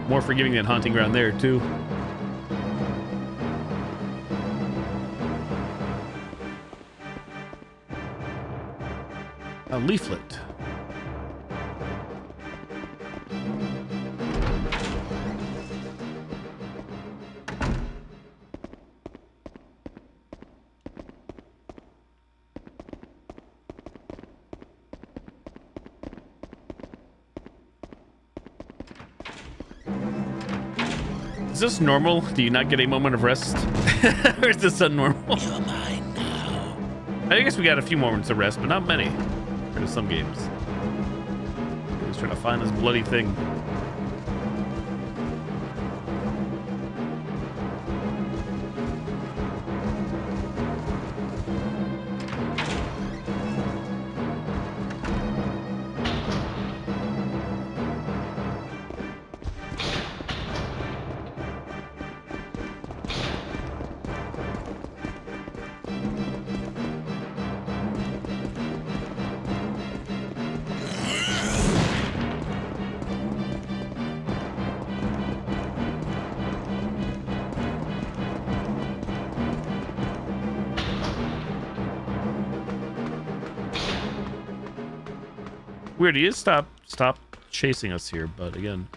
more forgiving than Haunting Ground there, too. A leaflet. Is this normal? Do you not get a moment of rest? Or is this unnormal? You're mine now. I guess we got a few moments of rest, but not many. Compared to some games. He's trying to find this bloody thing. Weird, he is stop chasing us here, but again.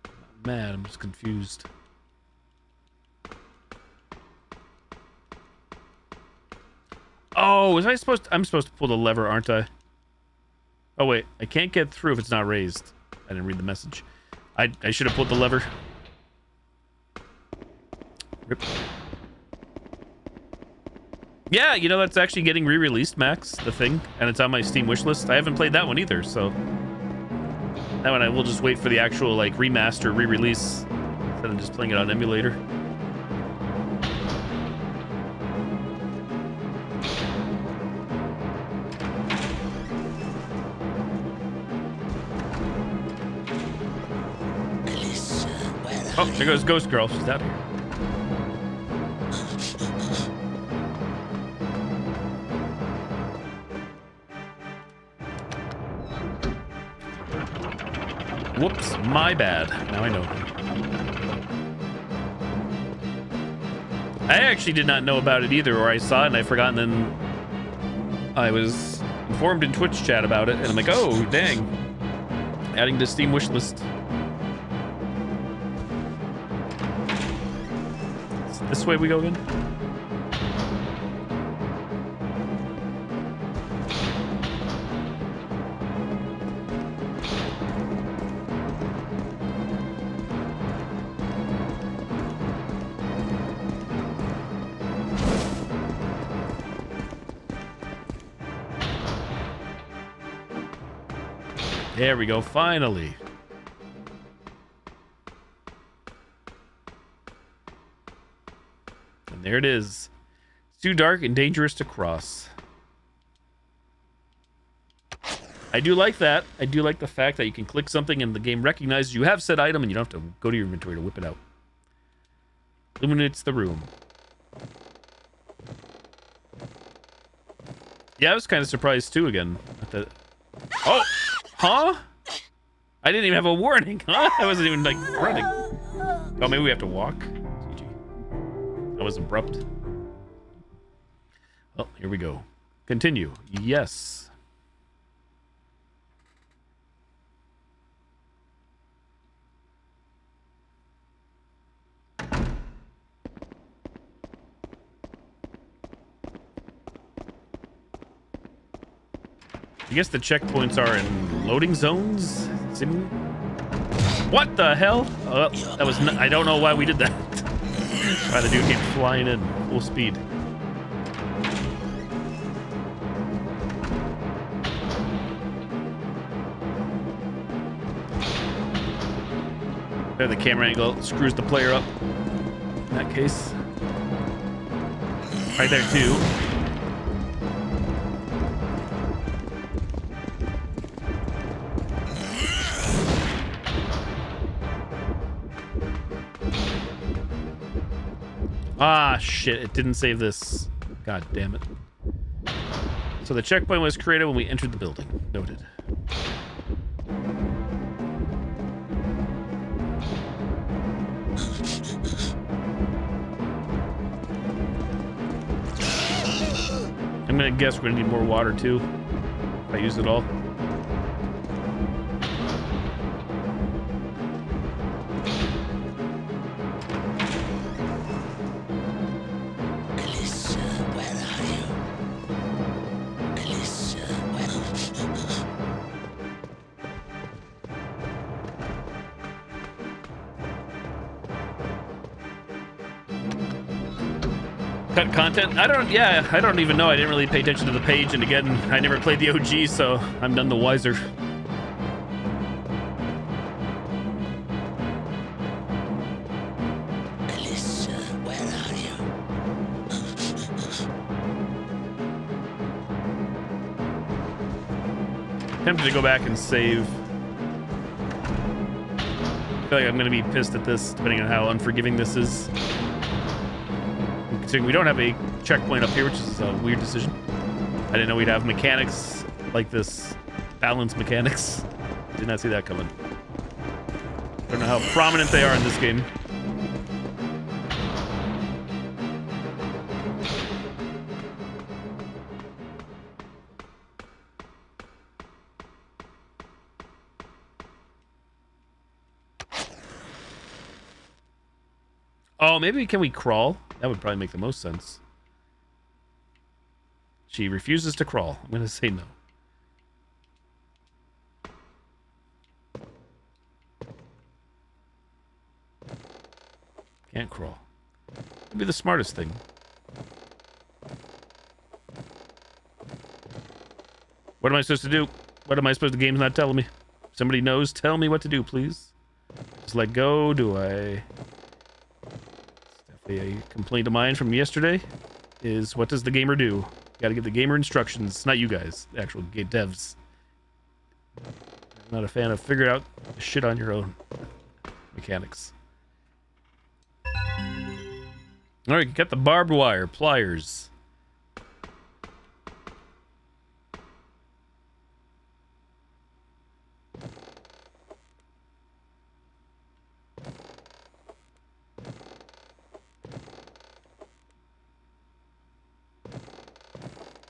I'm mad, I'm just confused. Oh, I'm supposed to pull the lever, aren't I? Oh wait, I can't get through if it's not raised. I didn't read the message. I should have pulled the lever. Rip. Yeah, you know, that's actually getting re-released, Max, the thing, and it's on my Steam wishlist. I haven't played that one either, so that one I will just wait for the actual like remaster re-release instead of just playing it on emulator. Oh, there goes Ghost Girl. She's out here. Whoops, my bad. Now I know. I actually did not know about it either, or I saw it and I forgot, and then I was informed in Twitch chat about it, and I'm like, oh, dang. Adding to Steam wishlist. Is it this way we go again? There we go, finally. And there it is. It's too dark and dangerous to cross. I do like that. I do like the fact that you can click something and the game recognizes you have said item and you don't have to go to your inventory to whip it out. Illuminates the room. Yeah, I was kind of surprised too again. At the... Oh! Huh? I didn't even have a warning, huh? I wasn't even, like, running. Oh, maybe we have to walk? GG. That was abrupt. Oh, here we go. Continue. Yes. I guess the checkpoints are in loading zones? What the hell? That was I don't know why we did that. Why the dude came flying in full speed. There, the camera angle screws the player up. In that case. Right there too. Ah, shit, it didn't save this. God damn it. So the checkpoint was created when we entered the building. Noted. I'm gonna guess we're gonna need more water too. If I use it all. Cut content? I don't even know. I didn't really pay attention to the page, and again, I never played the OG, so I'm none the wiser. Alyssa, where are you? Tempted to go back and save. I feel like I'm gonna be pissed at this, depending on how unforgiving this is. We don't have a checkpoint up here, which is a weird decision. I didn't know we'd have mechanics like this. Balance mechanics. Did not see that coming. Don't know how prominent they are in this game. Oh, maybe can we crawl? That would probably make the most sense. She refuses to crawl. I'm going to say no. Can't crawl. Would be the smartest thing. What am I supposed to do? What am I supposed to? The game's not telling me. Somebody knows. Tell me what to do, please. Just let go. Do I? A complaint of mine from yesterday is, what does the gamer do? Got to give the gamer instructions. Not you guys, the actual game devs. I'm not a fan of figure out shit on your own mechanics. All right, get the barbed wire, pliers.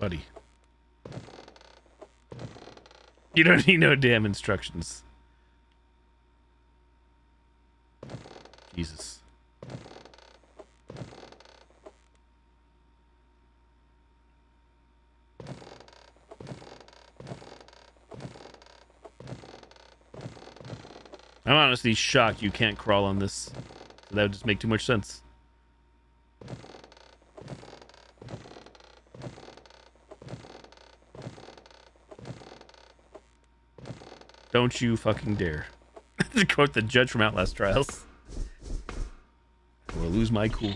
Buddy. You don't need no damn instructions. Jesus. I'm honestly shocked you can't crawl on this. That would just make too much sense. Don't you fucking dare. To quote the judge from Outlast Trials. I will lose my cool.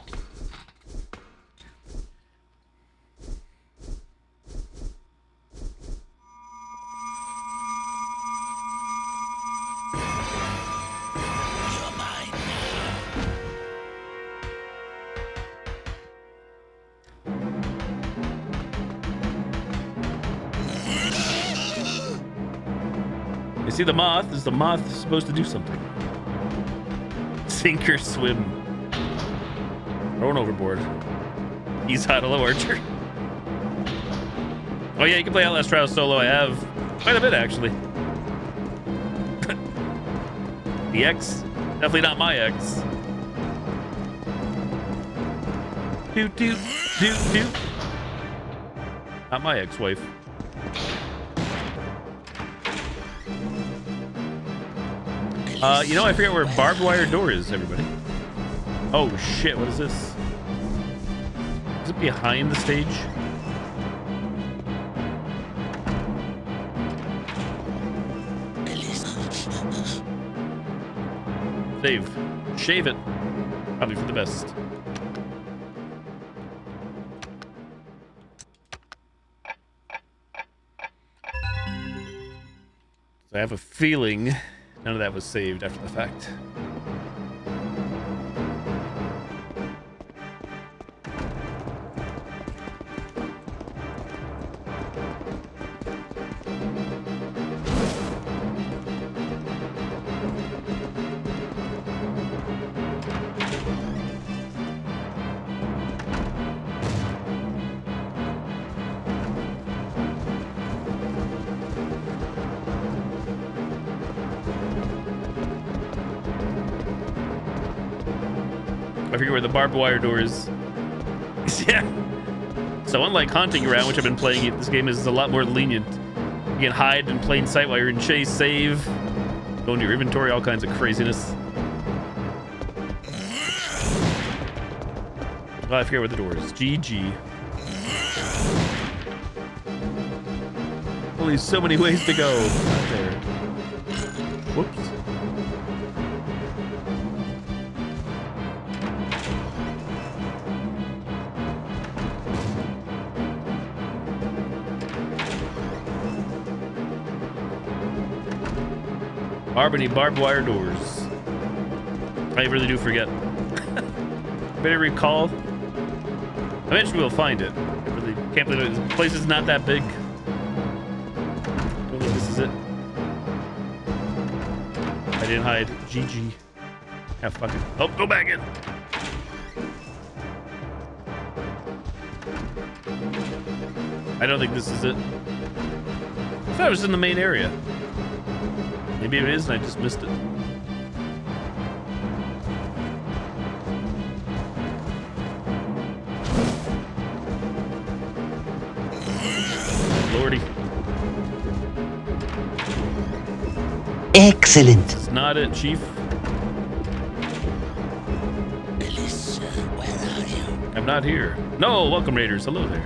You see the moth? Is the moth supposed to do something? Sink or swim. Thrown overboard. He's hot. Hello, Archer. Oh yeah, you can play Outlast Trials solo. I have quite a bit, actually. The ex? Definitely not my ex. Doot, doot, doot, doot. Not my ex-wife. You know, I forget where barbed wire door is, everybody. Oh shit, what is this? Is it behind the stage? Save. Shave it. Probably for the best. So I have a feeling none of that was saved after the fact. I forget where the barbed wire door is. Yeah. So unlike Haunting Ground, which I've been playing, this game is a lot more lenient. You can hide in plain sight while you're in chase, save, go into your inventory, all kinds of craziness. Oh, I forget where the door is. GG. Only so many ways to go. Not there. Whoops. Barbed wire doors. I really do forget. Better recall. Eventually we'll find it. I really can't believe it. This place is not that big. Don't think this is it. I didn't hide. GG. Have fucking. Oh, go back in. I don't think this is it. I thought it was in the main area. Maybe it is and I just missed it. Lordy. Excellent. It's not it, Chief. Melissa, where are you? I'm not here. No, welcome Raiders. Hello there.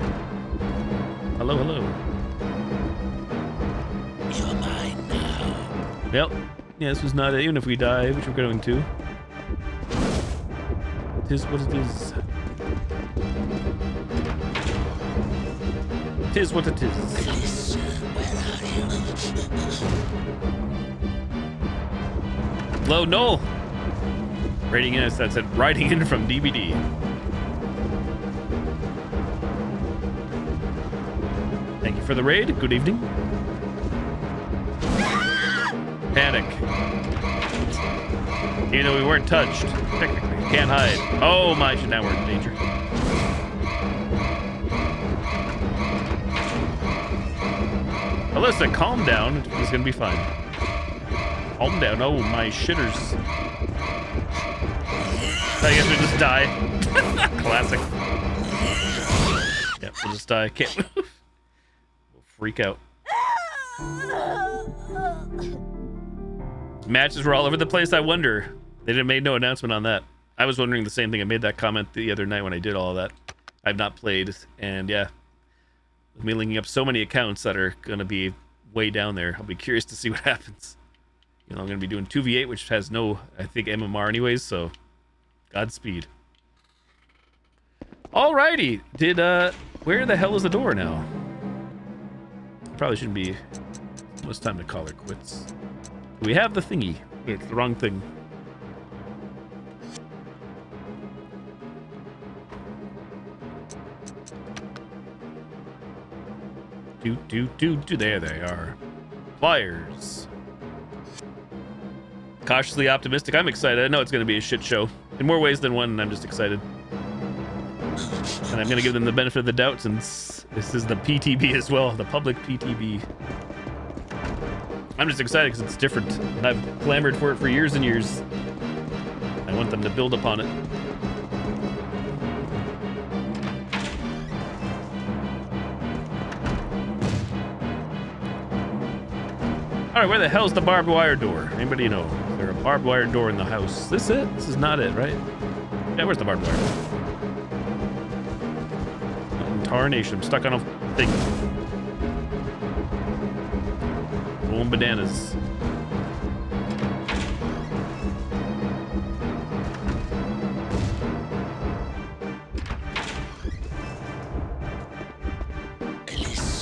Hello, hello. You're mine now. Yep. Yeah, this was not it, even if we die, which we're going to. It is what it is. It is what it is. Melissa, where are you? Hello, Noel. Rating in, that said writing in from DVD. Thank you for the raid. Good evening. Panic. Even though we weren't touched, technically, can't hide. Oh my shit, now we're in danger. Alyssa, calm down. It's gonna be fine. Calm down. Oh my shitters. I guess we just die. Classic. Yep, we'll just die. Can't move. We'll freak out. Matches were all over the place. I wonder. They didn't make no announcement on that. I was wondering the same thing. I made that comment the other night when I did all of that. I've not played, and yeah, with me linking up so many accounts that are gonna be way down there, I'll be curious to see what happens. You know, I'm gonna be doing 2v8, which has no, I think, MMR anyways. So, Godspeed. Alrighty. Did where the hell is the door now? Probably shouldn't be. It's time to call her quits. We have the thingy. It's the wrong thing. Do. There they are. Flyers. cautiously optimistic. I'm excited. I know it's going to be a shit show in more ways than one, and I'm just excited. And I'm going to give them the benefit of the doubt since this is the PTB as well, the public PTB. I'm just excited because it's different, and I've clamored for it for years and years. I want them to build upon it. All right, where the hell's the barbed wire door? Anybody know? Is there a barbed wire door in the house? Is this it? This is not it, right? Yeah, where's the barbed wire? Tarnation. I'm stuck on a thing. Boom bananas.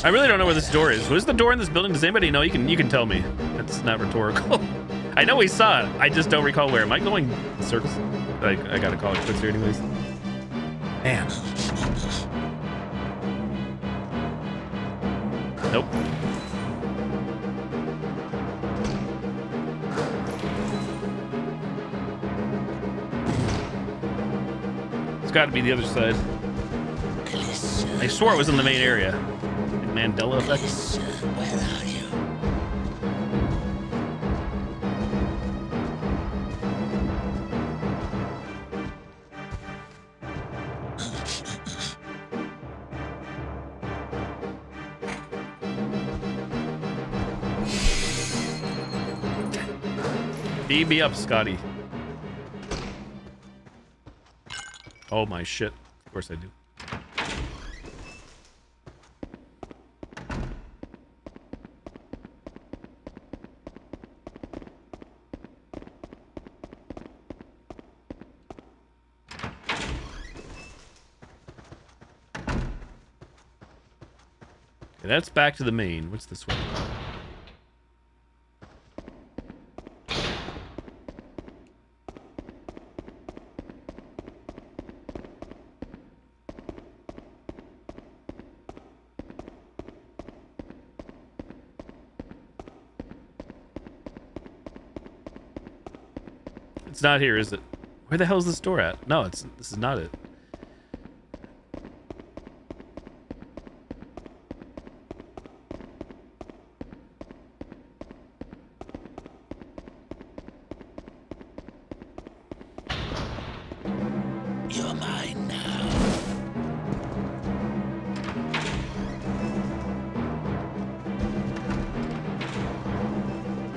I really don't know where this door is. What is the door in this building? Does anybody know? You can tell me. That's not rhetorical. I know we saw it. I just don't recall where. Am I going in circles? I gotta call it quits here anyways. Man. Nope. It's got to be the other side. I swore it was in the main area. Mandela effect. Where are you? Beam me up, Scotty. Oh my shit. Of course I do. Okay, that's back to the main. What's this one? It's not here, is it? Where the hell is this door at? No, this is not it. You're mine now.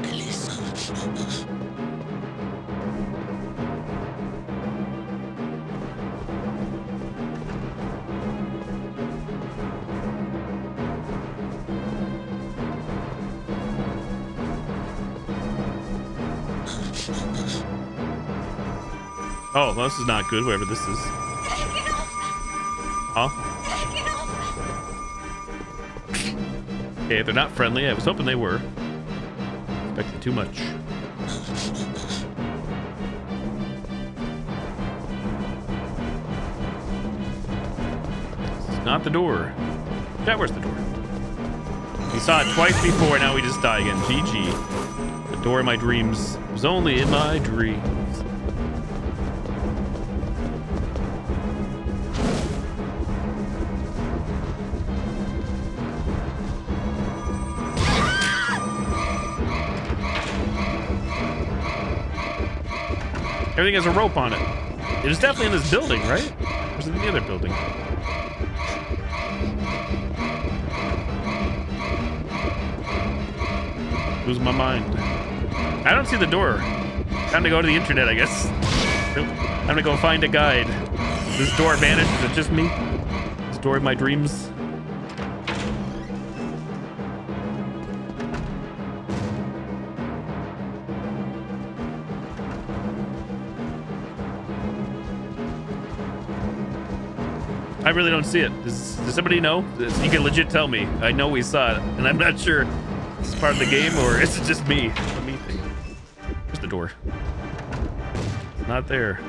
Listen. Oh, well, this is not good, whoever this is. Huh? Okay, they're not friendly. I was hoping they were. Expected too much. This is not the door. Chat, where's the door? We saw it twice before, now we just die again. GG. The door of my dreams was only in my dreams. Everything has a rope on it. It was definitely in this building, right? Or was it in the other building? Losing my mind. I don't see the door. Time to go to the internet, I guess. Time to go find a guide. Is this door vanished? Is it just me? This door of my dreams? I really don't see it. Does somebody know? You can legit tell me. I know we saw it, and I'm not sure if it's part of the game or is it just me? Let me think. Where's the door? It's not there.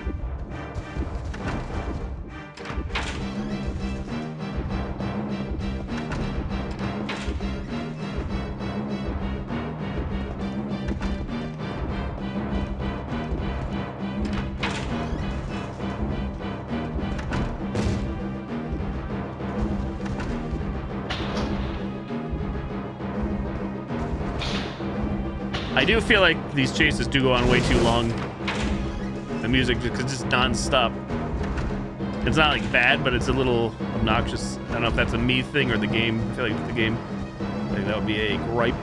I do feel like these chases do go on way too long. The music just non-stop. It's not like bad, but it's a little obnoxious. I don't know if that's a me thing or the game. I feel like the game. I think that would be a gripe.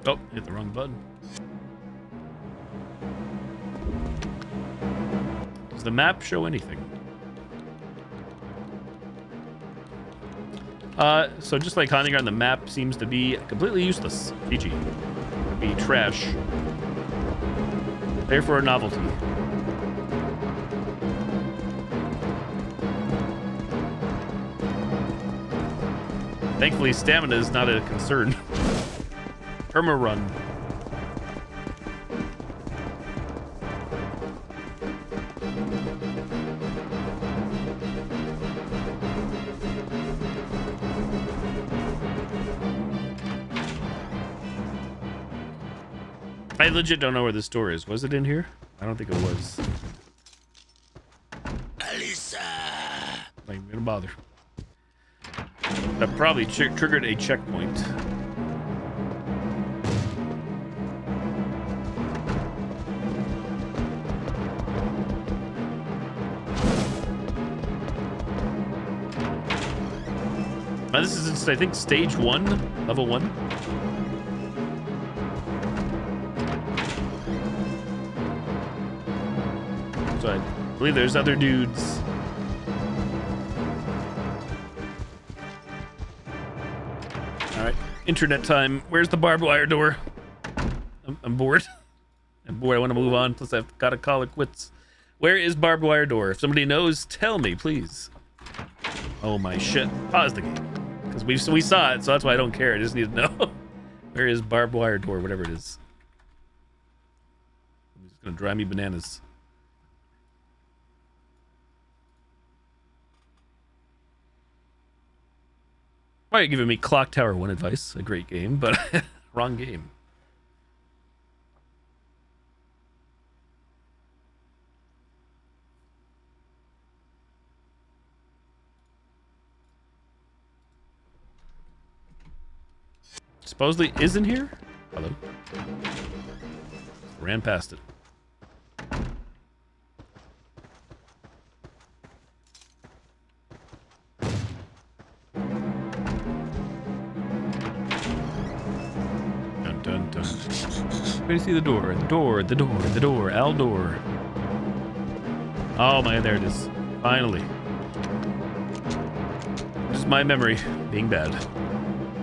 Oh, hit the wrong button. Does the map show anything? So just like hunting on the map seems to be completely useless. GG. Be trash. There for a novelty. Thankfully, stamina is not a concern. Perma run. I legit don't know where this door is. Was it in here? I don't think it was. Alyssa! Not even gonna bother. That probably triggered a checkpoint. This is, I think, stage 1, level 1. So I believe there's other dudes. All right, internet time. Where's the barbed wire door? I'm bored. I'm bored. I want to move on. Plus, I've got to call it quits. Where is barbed wire door? If somebody knows, tell me, please. Oh my shit! Pause the game. Because we saw it, so that's why I don't care. I just need to know. Where is barbed wire door, whatever it is. It's gonna drive me bananas. Why are you giving me Clock Tower 1 advice? A great game, but wrong game. Supposedly is in here? Hello? Ran past it. Dun dun dun. Where do you see the door? The door, the door, the door, Aldor. Oh man, there it is. Finally. Just my memory being bad.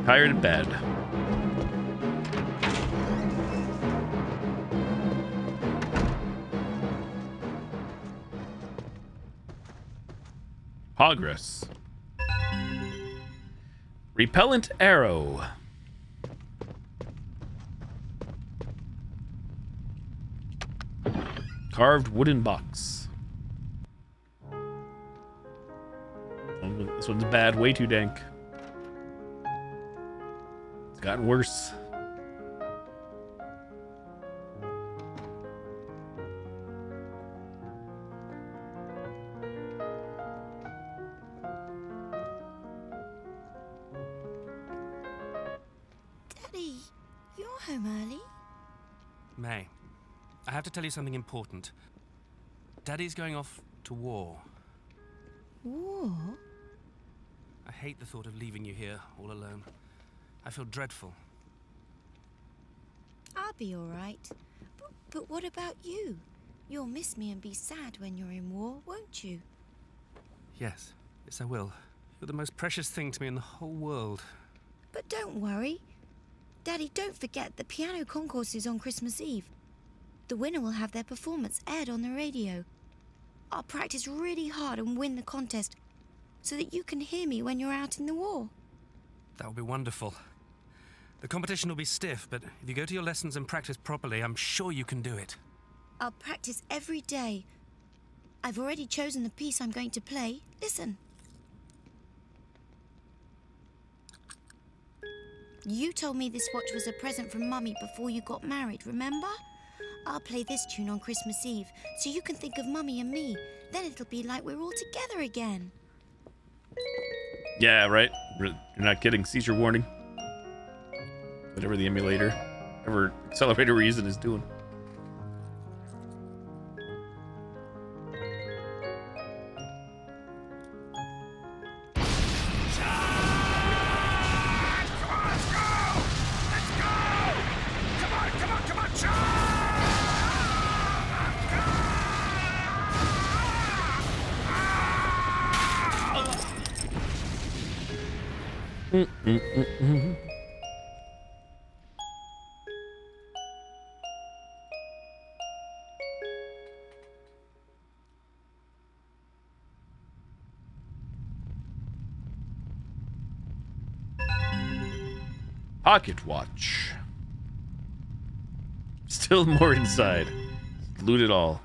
Tired and bad. Progress. Repellent arrow. Carved wooden box. Oh, this one's bad, way too dank. It's gotten worse. Daddy, you're home early. May, I have to tell you something important. Daddy's going off to war. War? I hate the thought of leaving you here all alone. I feel dreadful. I'll be all right. But what about you? You'll miss me and be sad when you're in war, won't you? Yes, I will. You're the most precious thing to me in the whole world. But don't worry. Daddy, don't forget the piano concourse is on Christmas Eve. The winner will have their performance aired on the radio. I'll practice really hard and win the contest, so that you can hear me when you're out in the war. That would be wonderful. The competition will be stiff, but if you go to your lessons and practice properly, I'm sure you can do it. I'll practice every day. I've already chosen the piece I'm going to play. Listen. You told me this watch was a present from Mummy before you got married, remember? I'll play this tune on Christmas Eve, so you can think of Mummy and me. Then it'll be like we're all together again. Yeah, right. You're not kidding. Seizure warning. Whatever the emulator, whatever accelerator reason is doing. Pocket watch. Still more inside. Loot it all.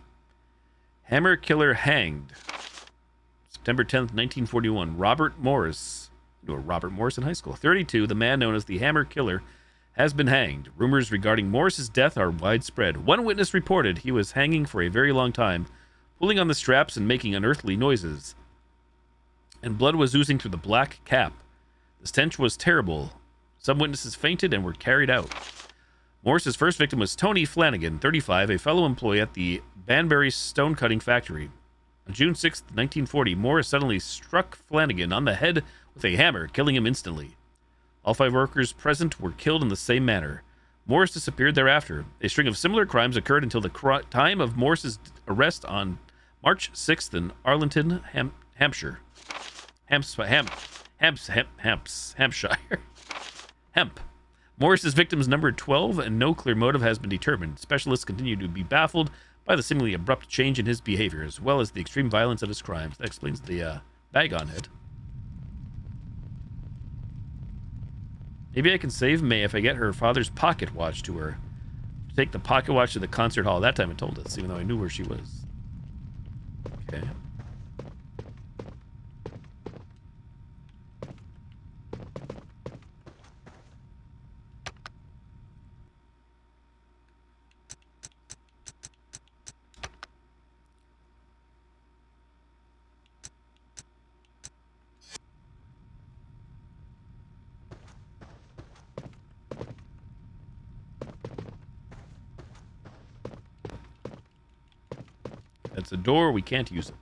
Hammer killer hanged. September 10th, 1941. Robert Morris. Or Robert Morris in high school. 32, the man known as the Hammer Killer, has been hanged. Rumors regarding Morris's death are widespread. One witness reported he was hanging for a very long time, pulling on the straps and making unearthly noises. And blood was oozing through the black cap. The stench was terrible. Some witnesses fainted and were carried out. Morris's first victim was Tony Flanagan, 35, a fellow employee at the Banbury stone-cutting factory. On June 6, 1940, Morris suddenly struck Flanagan on the head with a hammer, killing him instantly. All 5 workers present were killed in the same manner. Morris disappeared thereafter. A string of similar crimes occurred until the time of Morris's arrest on March 6th in Arlington, Hampshire. Hampshire. Hemp. Morris's victims numbered 12, and no clear motive has been determined. Specialists continue to be baffled by the seemingly abrupt change in his behavior, as well as the extreme violence of his crimes. That explains the bag on head. Maybe I can save May if I get her father's pocket watch to her. Take the pocket watch to the concert hall. That time it told us, even though I knew where she was. Okay. That's a door. We can't use it.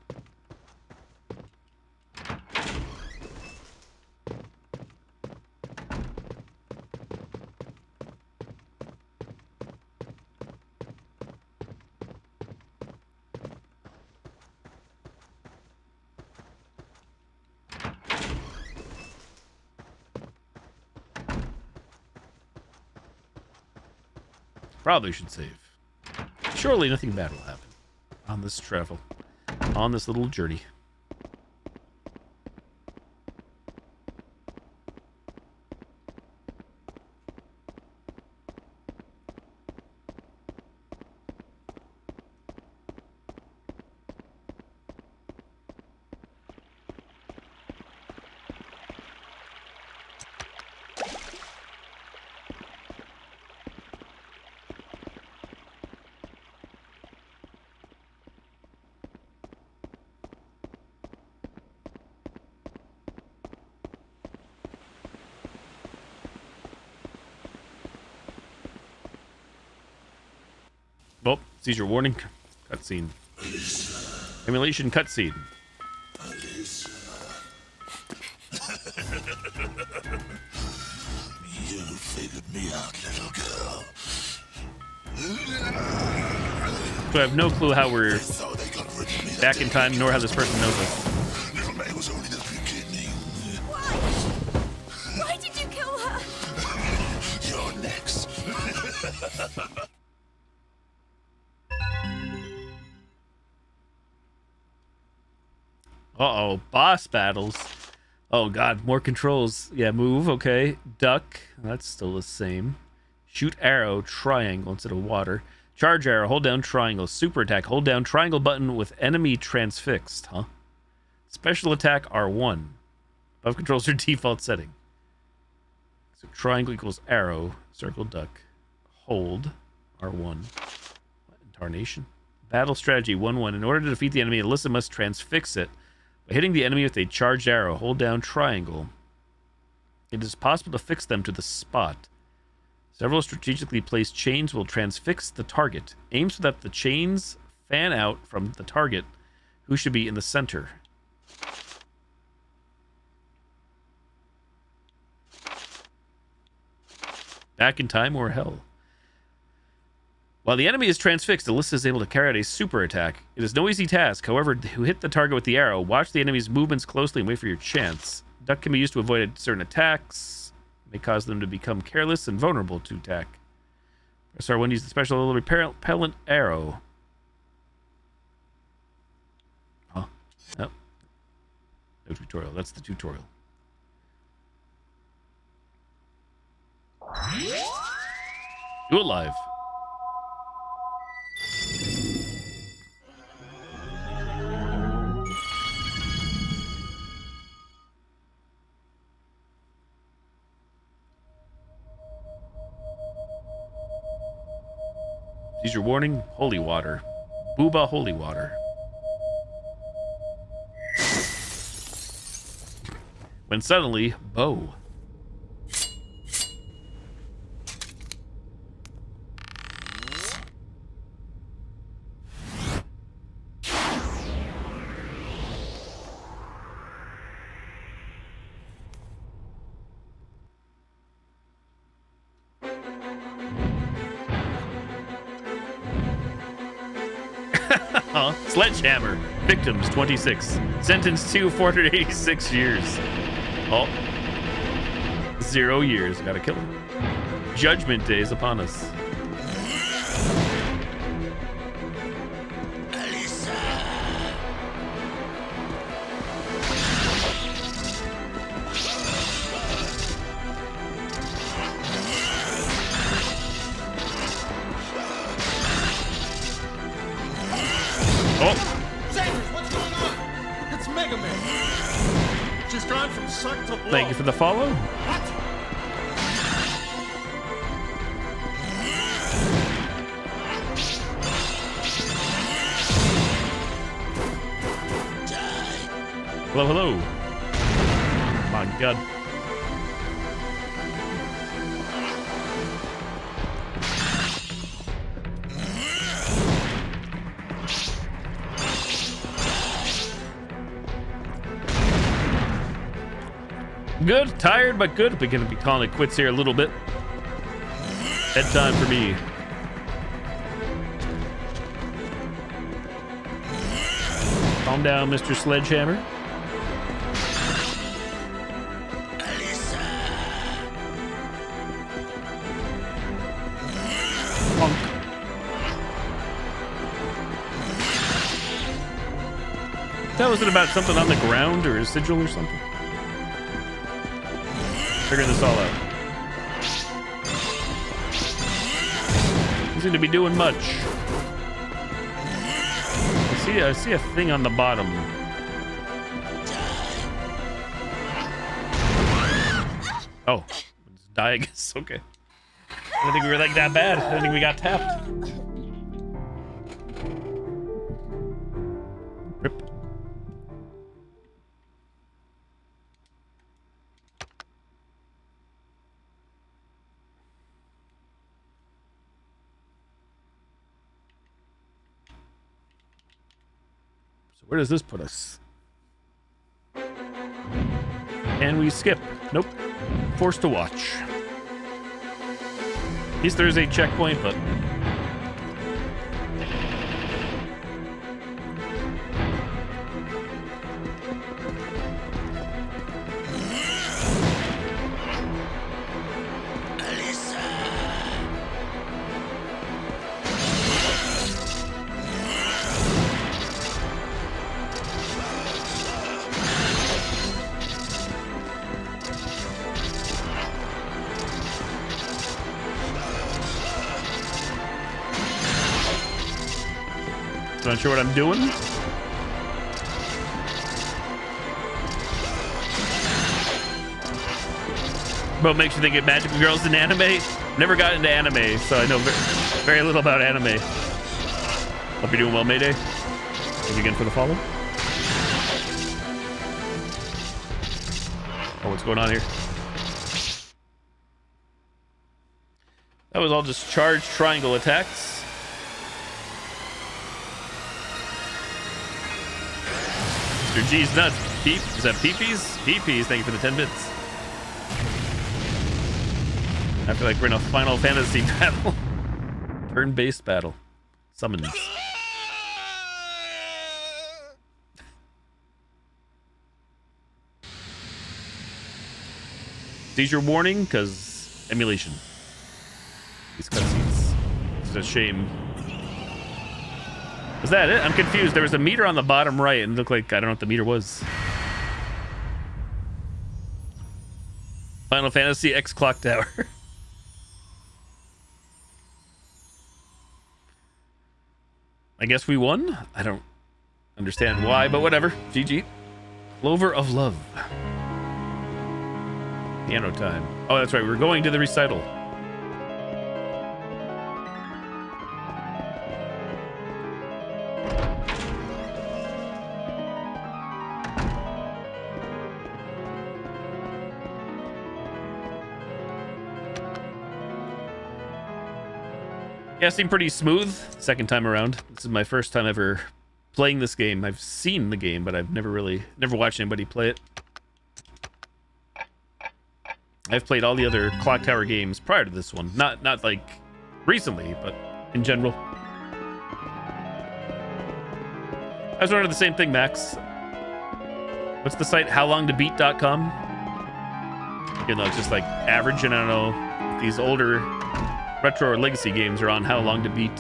Probably should save. Surely nothing bad will happen on this travel, on this little journey. Oh, seizure warning. Cutscene. Emulation cutscene. You figured me out, little girl. So I have no clue how we're back in time, nor how this person knows us. Little May was only the beginning. Why? Why did you kill her? You're next. Uh-oh, boss battles. Oh god, more controls. Yeah, move, okay. Duck, that's still the same. Shoot arrow, triangle instead of water. Charge arrow, hold down triangle. Super attack, hold down triangle button with enemy transfixed, huh? Special attack R1. Above controls are default setting. So triangle equals arrow, circle duck. Hold, R1. Tarnation. Battle strategy 1-1. In order to defeat the enemy, Alyssa must transfix it by hitting the enemy with a charged arrow. Hold down triangle. It is possible to fix them to the spot. Several strategically placed chains will transfix the target. Aim so that the chains fan out from the target, who should be in the center. Back in time or hell. While the enemy is transfixed, Alyssa is able to carry out a super attack. It is no easy task. However, to hit the target with the arrow, watch the enemy's movements closely and wait for your chance. Duck can be used to avoid certain attacks. It may cause them to become careless and vulnerable to attack. Press R1 to use the special repellent arrow. Huh? No. No tutorial. That's the tutorial. Do it live. Use your warning, holy water. Booba holy water. When suddenly, bow. Sledgehammer. Victims 26. Sentenced to 486 years. Oh. 0 years. Gotta kill him. Judgment Day is upon us. Thank you for the follow. What? Hello, hello. My God. Good, tired, but good. We're gonna be calling it quits here a little bit. Bedtime for me. Calm down, Mr. Sledgehammer. Punk. Tell us it about something on the ground or a sigil or something. Figuring this all out. Doesn't seem to be doing much. I see a thing on the bottom. Oh, it's die, I guess. Okay. I didn't think we were like that bad. I didn't think we got tapped. Rip. Where does this put us? Can we skip? Nope. Forced to watch. At least there's a checkpoint, but... Not sure what I'm doing. But makes you think of magical girls in anime. Never got into anime, so I know very little about anime. Hope you're doing well, Mayday. Thank you again for the follow. Oh, what's going on here? That was all just charged triangle attacks. Mr. G's nuts. Peep? Is that peepees? Peepees, thank you for the 10 bits. I feel like we're in a Final Fantasy battle. Turn-based battle. Summons. Seizure warning, because emulation. These cutscenes. It's a shame. Was that it? I'm confused. There was a meter on the bottom right, and it looked like I don't know what the meter was. Final Fantasy X Clock Tower. I guess we won? I don't understand why, but whatever. GG. Clover of Love. Piano time. Oh, that's right. We're going to the recital. Yeah, it seemed pretty smooth second time around. This is my first time ever playing this game. I've seen the game, but I've never watched anybody play it. I've played all the other Clock Tower games prior to this one. Not like recently, but in general. I was wondering the same thing, Max. What's the site? howlongtobeat.com? You know, it's just like average, and I don't know if these older retro or legacy games are on How Long to Beat.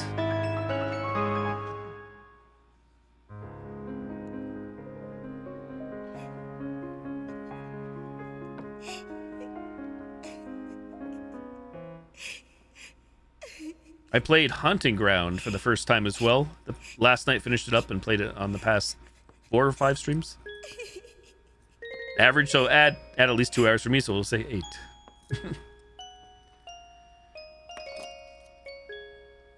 I played Haunting Ground for the first time as well. Last night finished it up and played it on the past 4 or 5 streams. Average, so add at least 2 hours for me, so we'll say 8.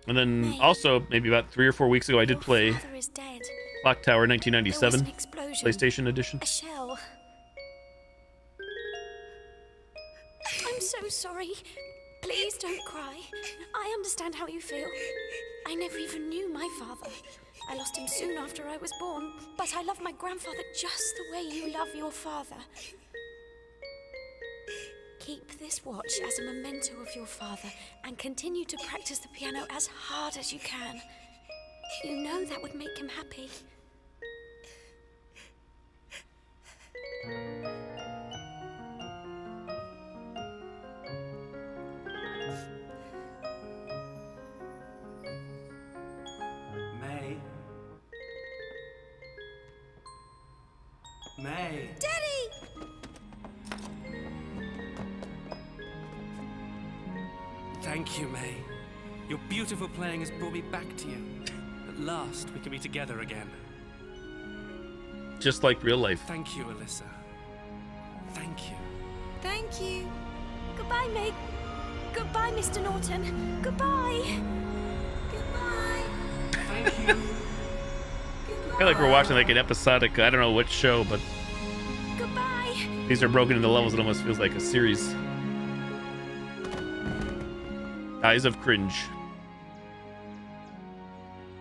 And then also, maybe about 3 or 4 weeks ago, I did play Clock Tower 1997, PlayStation Edition. A shell. I'm so sorry. Please don't cry. I understand how you feel. I never even knew my father. I lost him soon after I was born, but I love my grandfather just the way you love your father. Keep this watch as a memento of your father and continue to practice the piano as hard as you can. You know that would make him happy. May. Daddy! Thank you, May. Your beautiful playing has brought me back to you. At last, we can be together again. Just like real life. Thank you, Alyssa. Thank you. Thank you. Goodbye, May. Goodbye, Mr. Norton. Goodbye. Goodbye. Thank you. I feel like we're watching like an episodic, I don't know which show, but Goodbye. these are broken into levels. It almost feels like a series. Eyes of Cringe.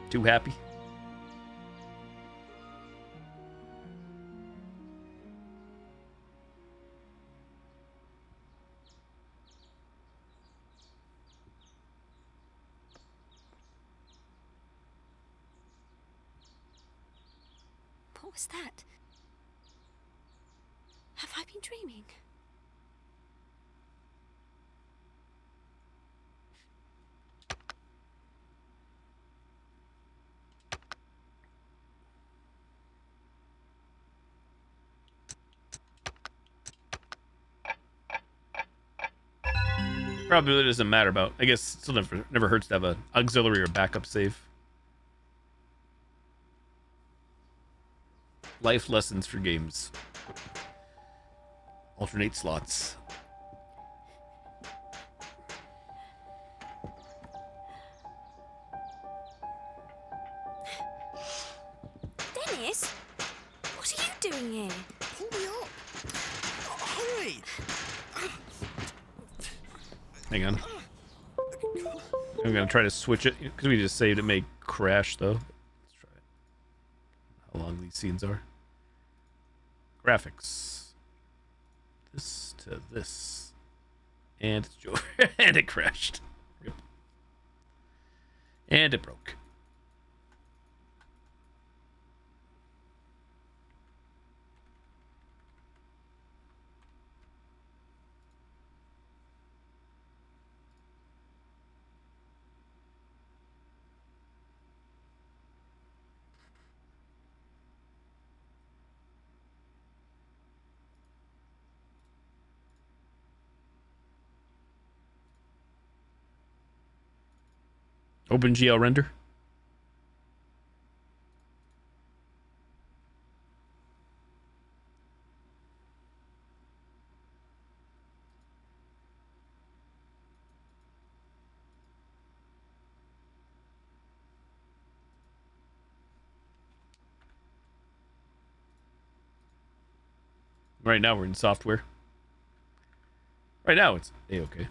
Too happy? What was that? Have I been dreaming? Probably doesn't matter about. I guess it still never hurts to have an auxiliary or backup save. Life lessons for games. Alternate slots. Dennis, what are you doing here? Pull me up. Hurry. Hang on. I'm gonna try to switch it because we just saved it may crash though. Let's try it. How long these scenes are. Graphics. This to this. And it's over. And it crashed. Yep. And it broke. OpenGL render. Right now we're in software. Right now it's A-okay.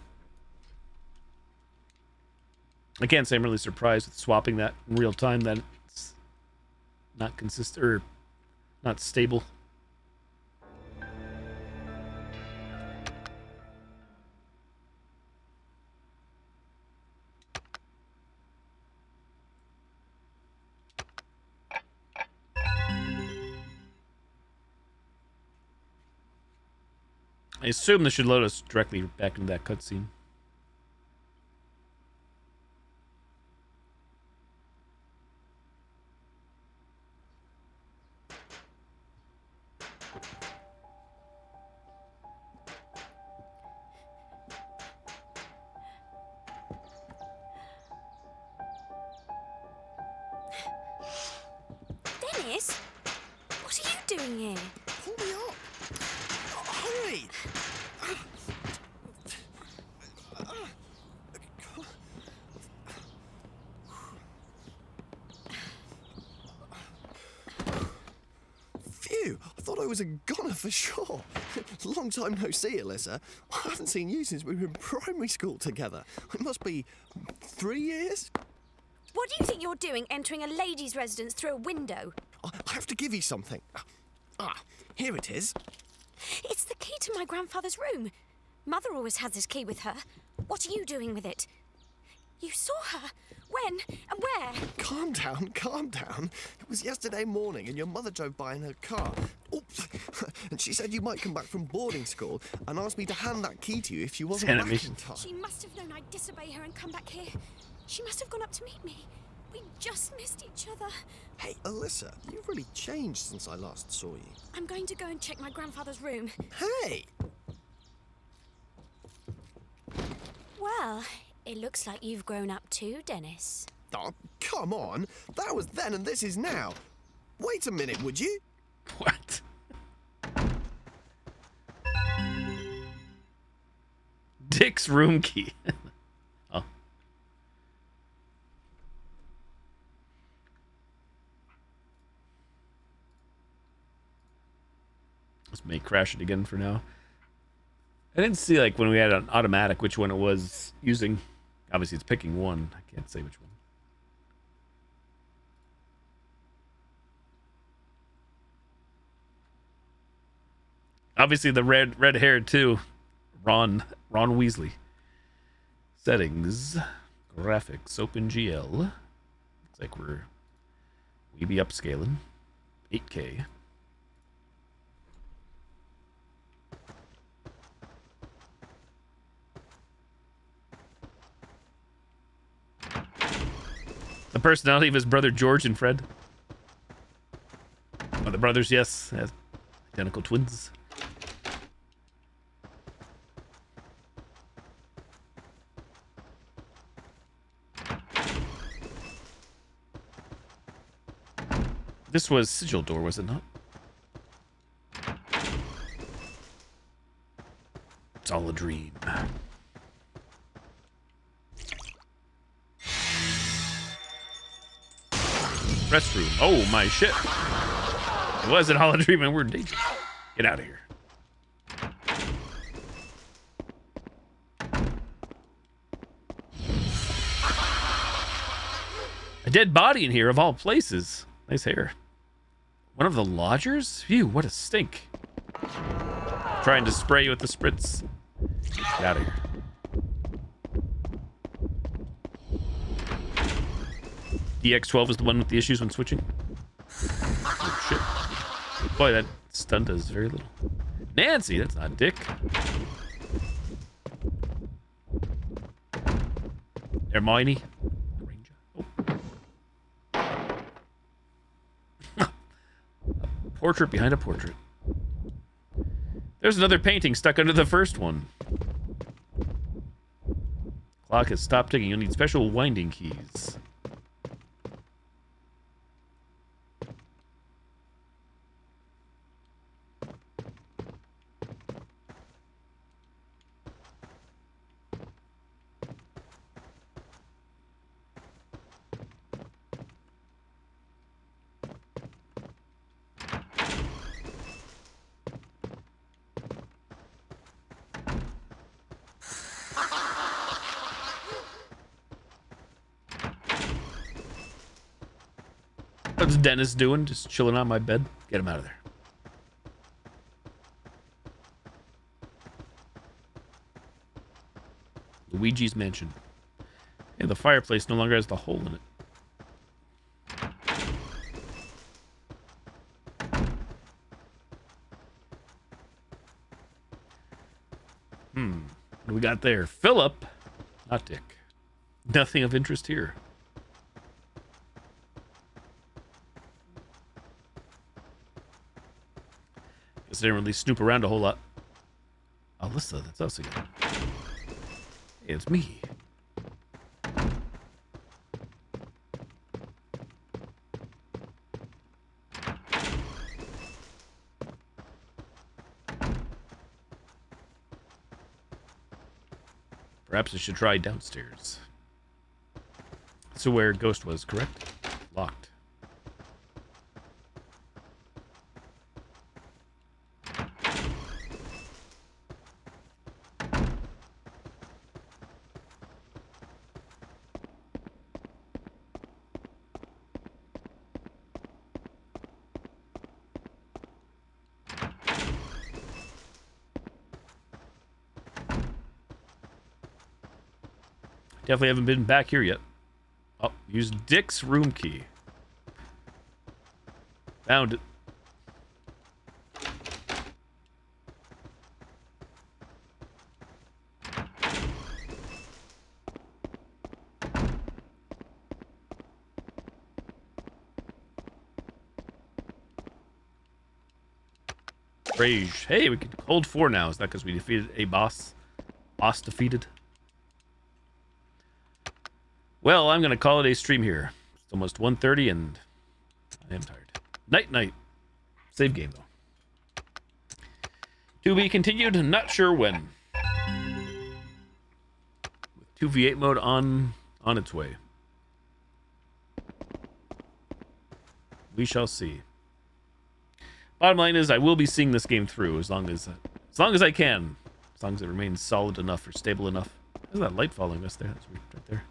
I can't say I'm really surprised with swapping that in real time that it's not consistent or not stable. I assume this should load us directly back into that cutscene. Dennis, what are you doing here? Pull me up. Hurry. Phew, I thought I was a goner for sure. Long time no see, Alyssa. I haven't seen you since we were in primary school together. It must be 3 years? What do you think you're doing entering a lady's residence through a window? I have to give you something. Ah, here it is. It's the key to my grandfather's room. Mother always has this key with her. What are you doing with it? You saw her. When and where? Calm down, calm down. It was yesterday morning and your mother drove by in her car. Oops. And she said you might come back from boarding school and asked me to hand that key to you if you wasn't back in time. She must have known I'd disobey her and come back here. She must have gone up to meet me. We just missed each other. Hey, Alyssa, you've really changed since I last saw you. I'm going to go and check my grandfather's room. Hey! Well, it looks like you've grown up too, Dennis. Oh, come on. That was then and this is now. Wait a minute, would you? What? Dick's room key. Oh. This may crash it again for now. I didn't see, like, when we had an automatic, which one it was using. Obviously, it's picking one. I can't say which one. Obviously, the red hair too. Ron Weasley. Settings. Graphics. OpenGL. Looks like we be upscaling. 8K. The personality of his brother George and Fred. Oh, the brothers, yes. Identical twins. This was Sigil Door, was it not? holodream. Restroom. Oh my shit. It was a holodream and we're in danger. Get out of here. A dead body in here of all places. Nice hair. One of the lodgers? Phew, what a stink. Trying to spray you with the spritz. Get out of here. DX12 is the one with the issues when switching. Oh, shit. Boy, that stun does very little. Nancy, that's not Dick. Hermione. Portrait behind a portrait. There's another painting stuck under the first one. Clock has stopped ticking. You'll need special winding keys. What's Dennis doing? Just chilling on my bed? Get him out of there. Luigi's mansion. And the fireplace no longer has the hole in it. What do we got there? Philip, not Dick. Nothing of interest here. Guess I didn't really snoop around a whole lot. Alyssa, that's us again. Hey, it's me. Perhaps I should try downstairs. So where Ghost was, correct? Locked. Definitely haven't been back here yet. Oh, use Dick's room key. Found it. Rage. Hey, we can hold 4 now. Is that because we defeated a boss? Boss defeated? Well, I'm going to call it a stream here. It's almost 1:30 and I am tired. Night, night. Save game, though. To be continued, not sure when. With 2v8 mode on its way. We shall see. Bottom line is, I will be seeing this game through as long as I can. As long as it remains solid enough or stable enough. There's that light following us there. That's weird, right there.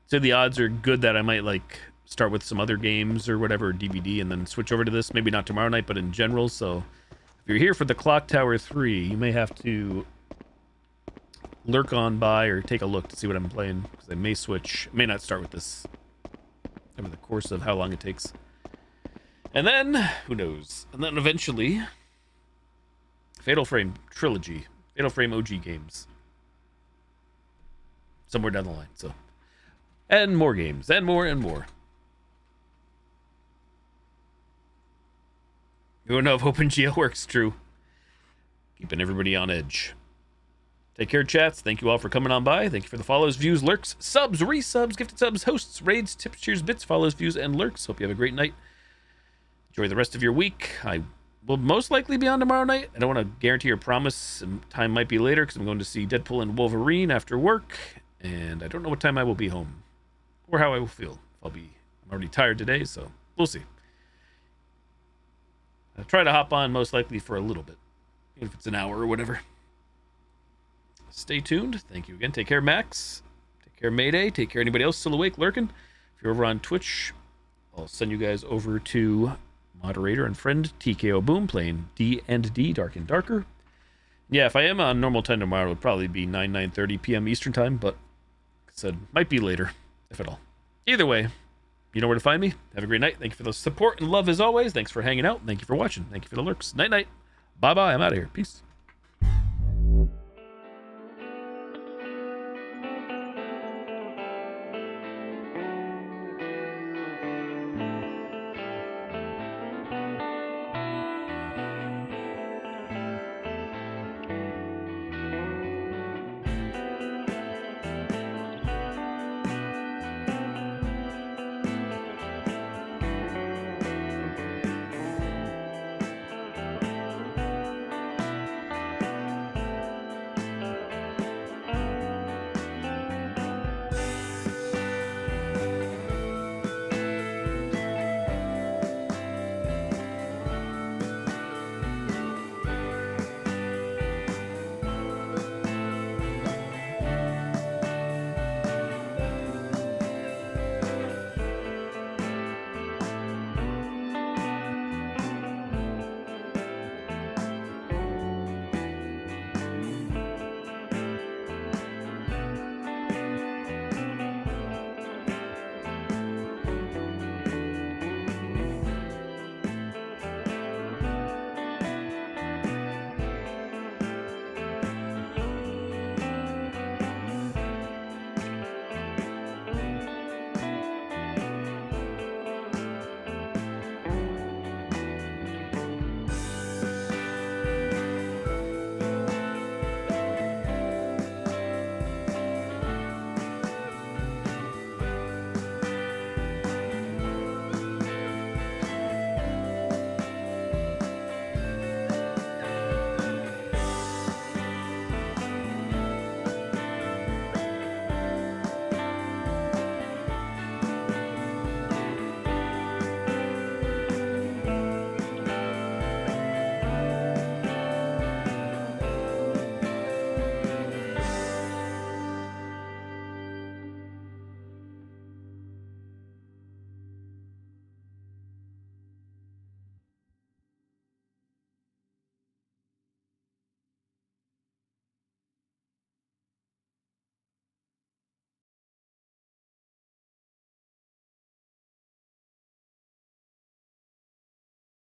So the odds are good that I might like start with some other games or whatever, DVD, and then switch over to this. Maybe not tomorrow night, but in general. So if you're here for the Clock Tower 3, you may have to lurk on by or take a look to see what I'm playing, because I may switch. I may not start with this over the course of how long it takes. And then, who knows? And then eventually, Fatal Frame Trilogy. Fatal Frame OG games. Somewhere down the line, so. And more games, and more and more. You don't know if OpenGL works, true. Keeping everybody on edge. Take care, chats. Thank you all for coming on by. Thank you for the follows, views, lurks, subs, resubs, gifted subs, hosts, raids, tips, cheers, bits, follows, views, and lurks. Hope you have a great night. Enjoy the rest of your week. I will most likely be on tomorrow night. I don't want to guarantee or promise. Some time might be later because I'm going to see Deadpool and Wolverine after work, and I don't know what time I will be home or how I will feel. I'm already tired today, so we'll see. I'll try to hop on most likely for a little bit, even if it's an hour or whatever. Stay tuned. Thank you again. Take care, Max. Take care, Mayday. Take care, anybody else still awake, lurking. If you're over on Twitch, I'll send you guys over to moderator and friend TKO Boom playing D&D Dark and Darker. Yeah, if I am on normal time tomorrow, it would probably be 9:30 p.m. Eastern time, but like I said, might be later, if at all. Either way, you know where to find me. Have a great night. Thank you for the support and love as always. Thanks for hanging out. Thank you for watching. Thank you for the lurks. Night-night. Bye-bye. I'm out of here. Peace.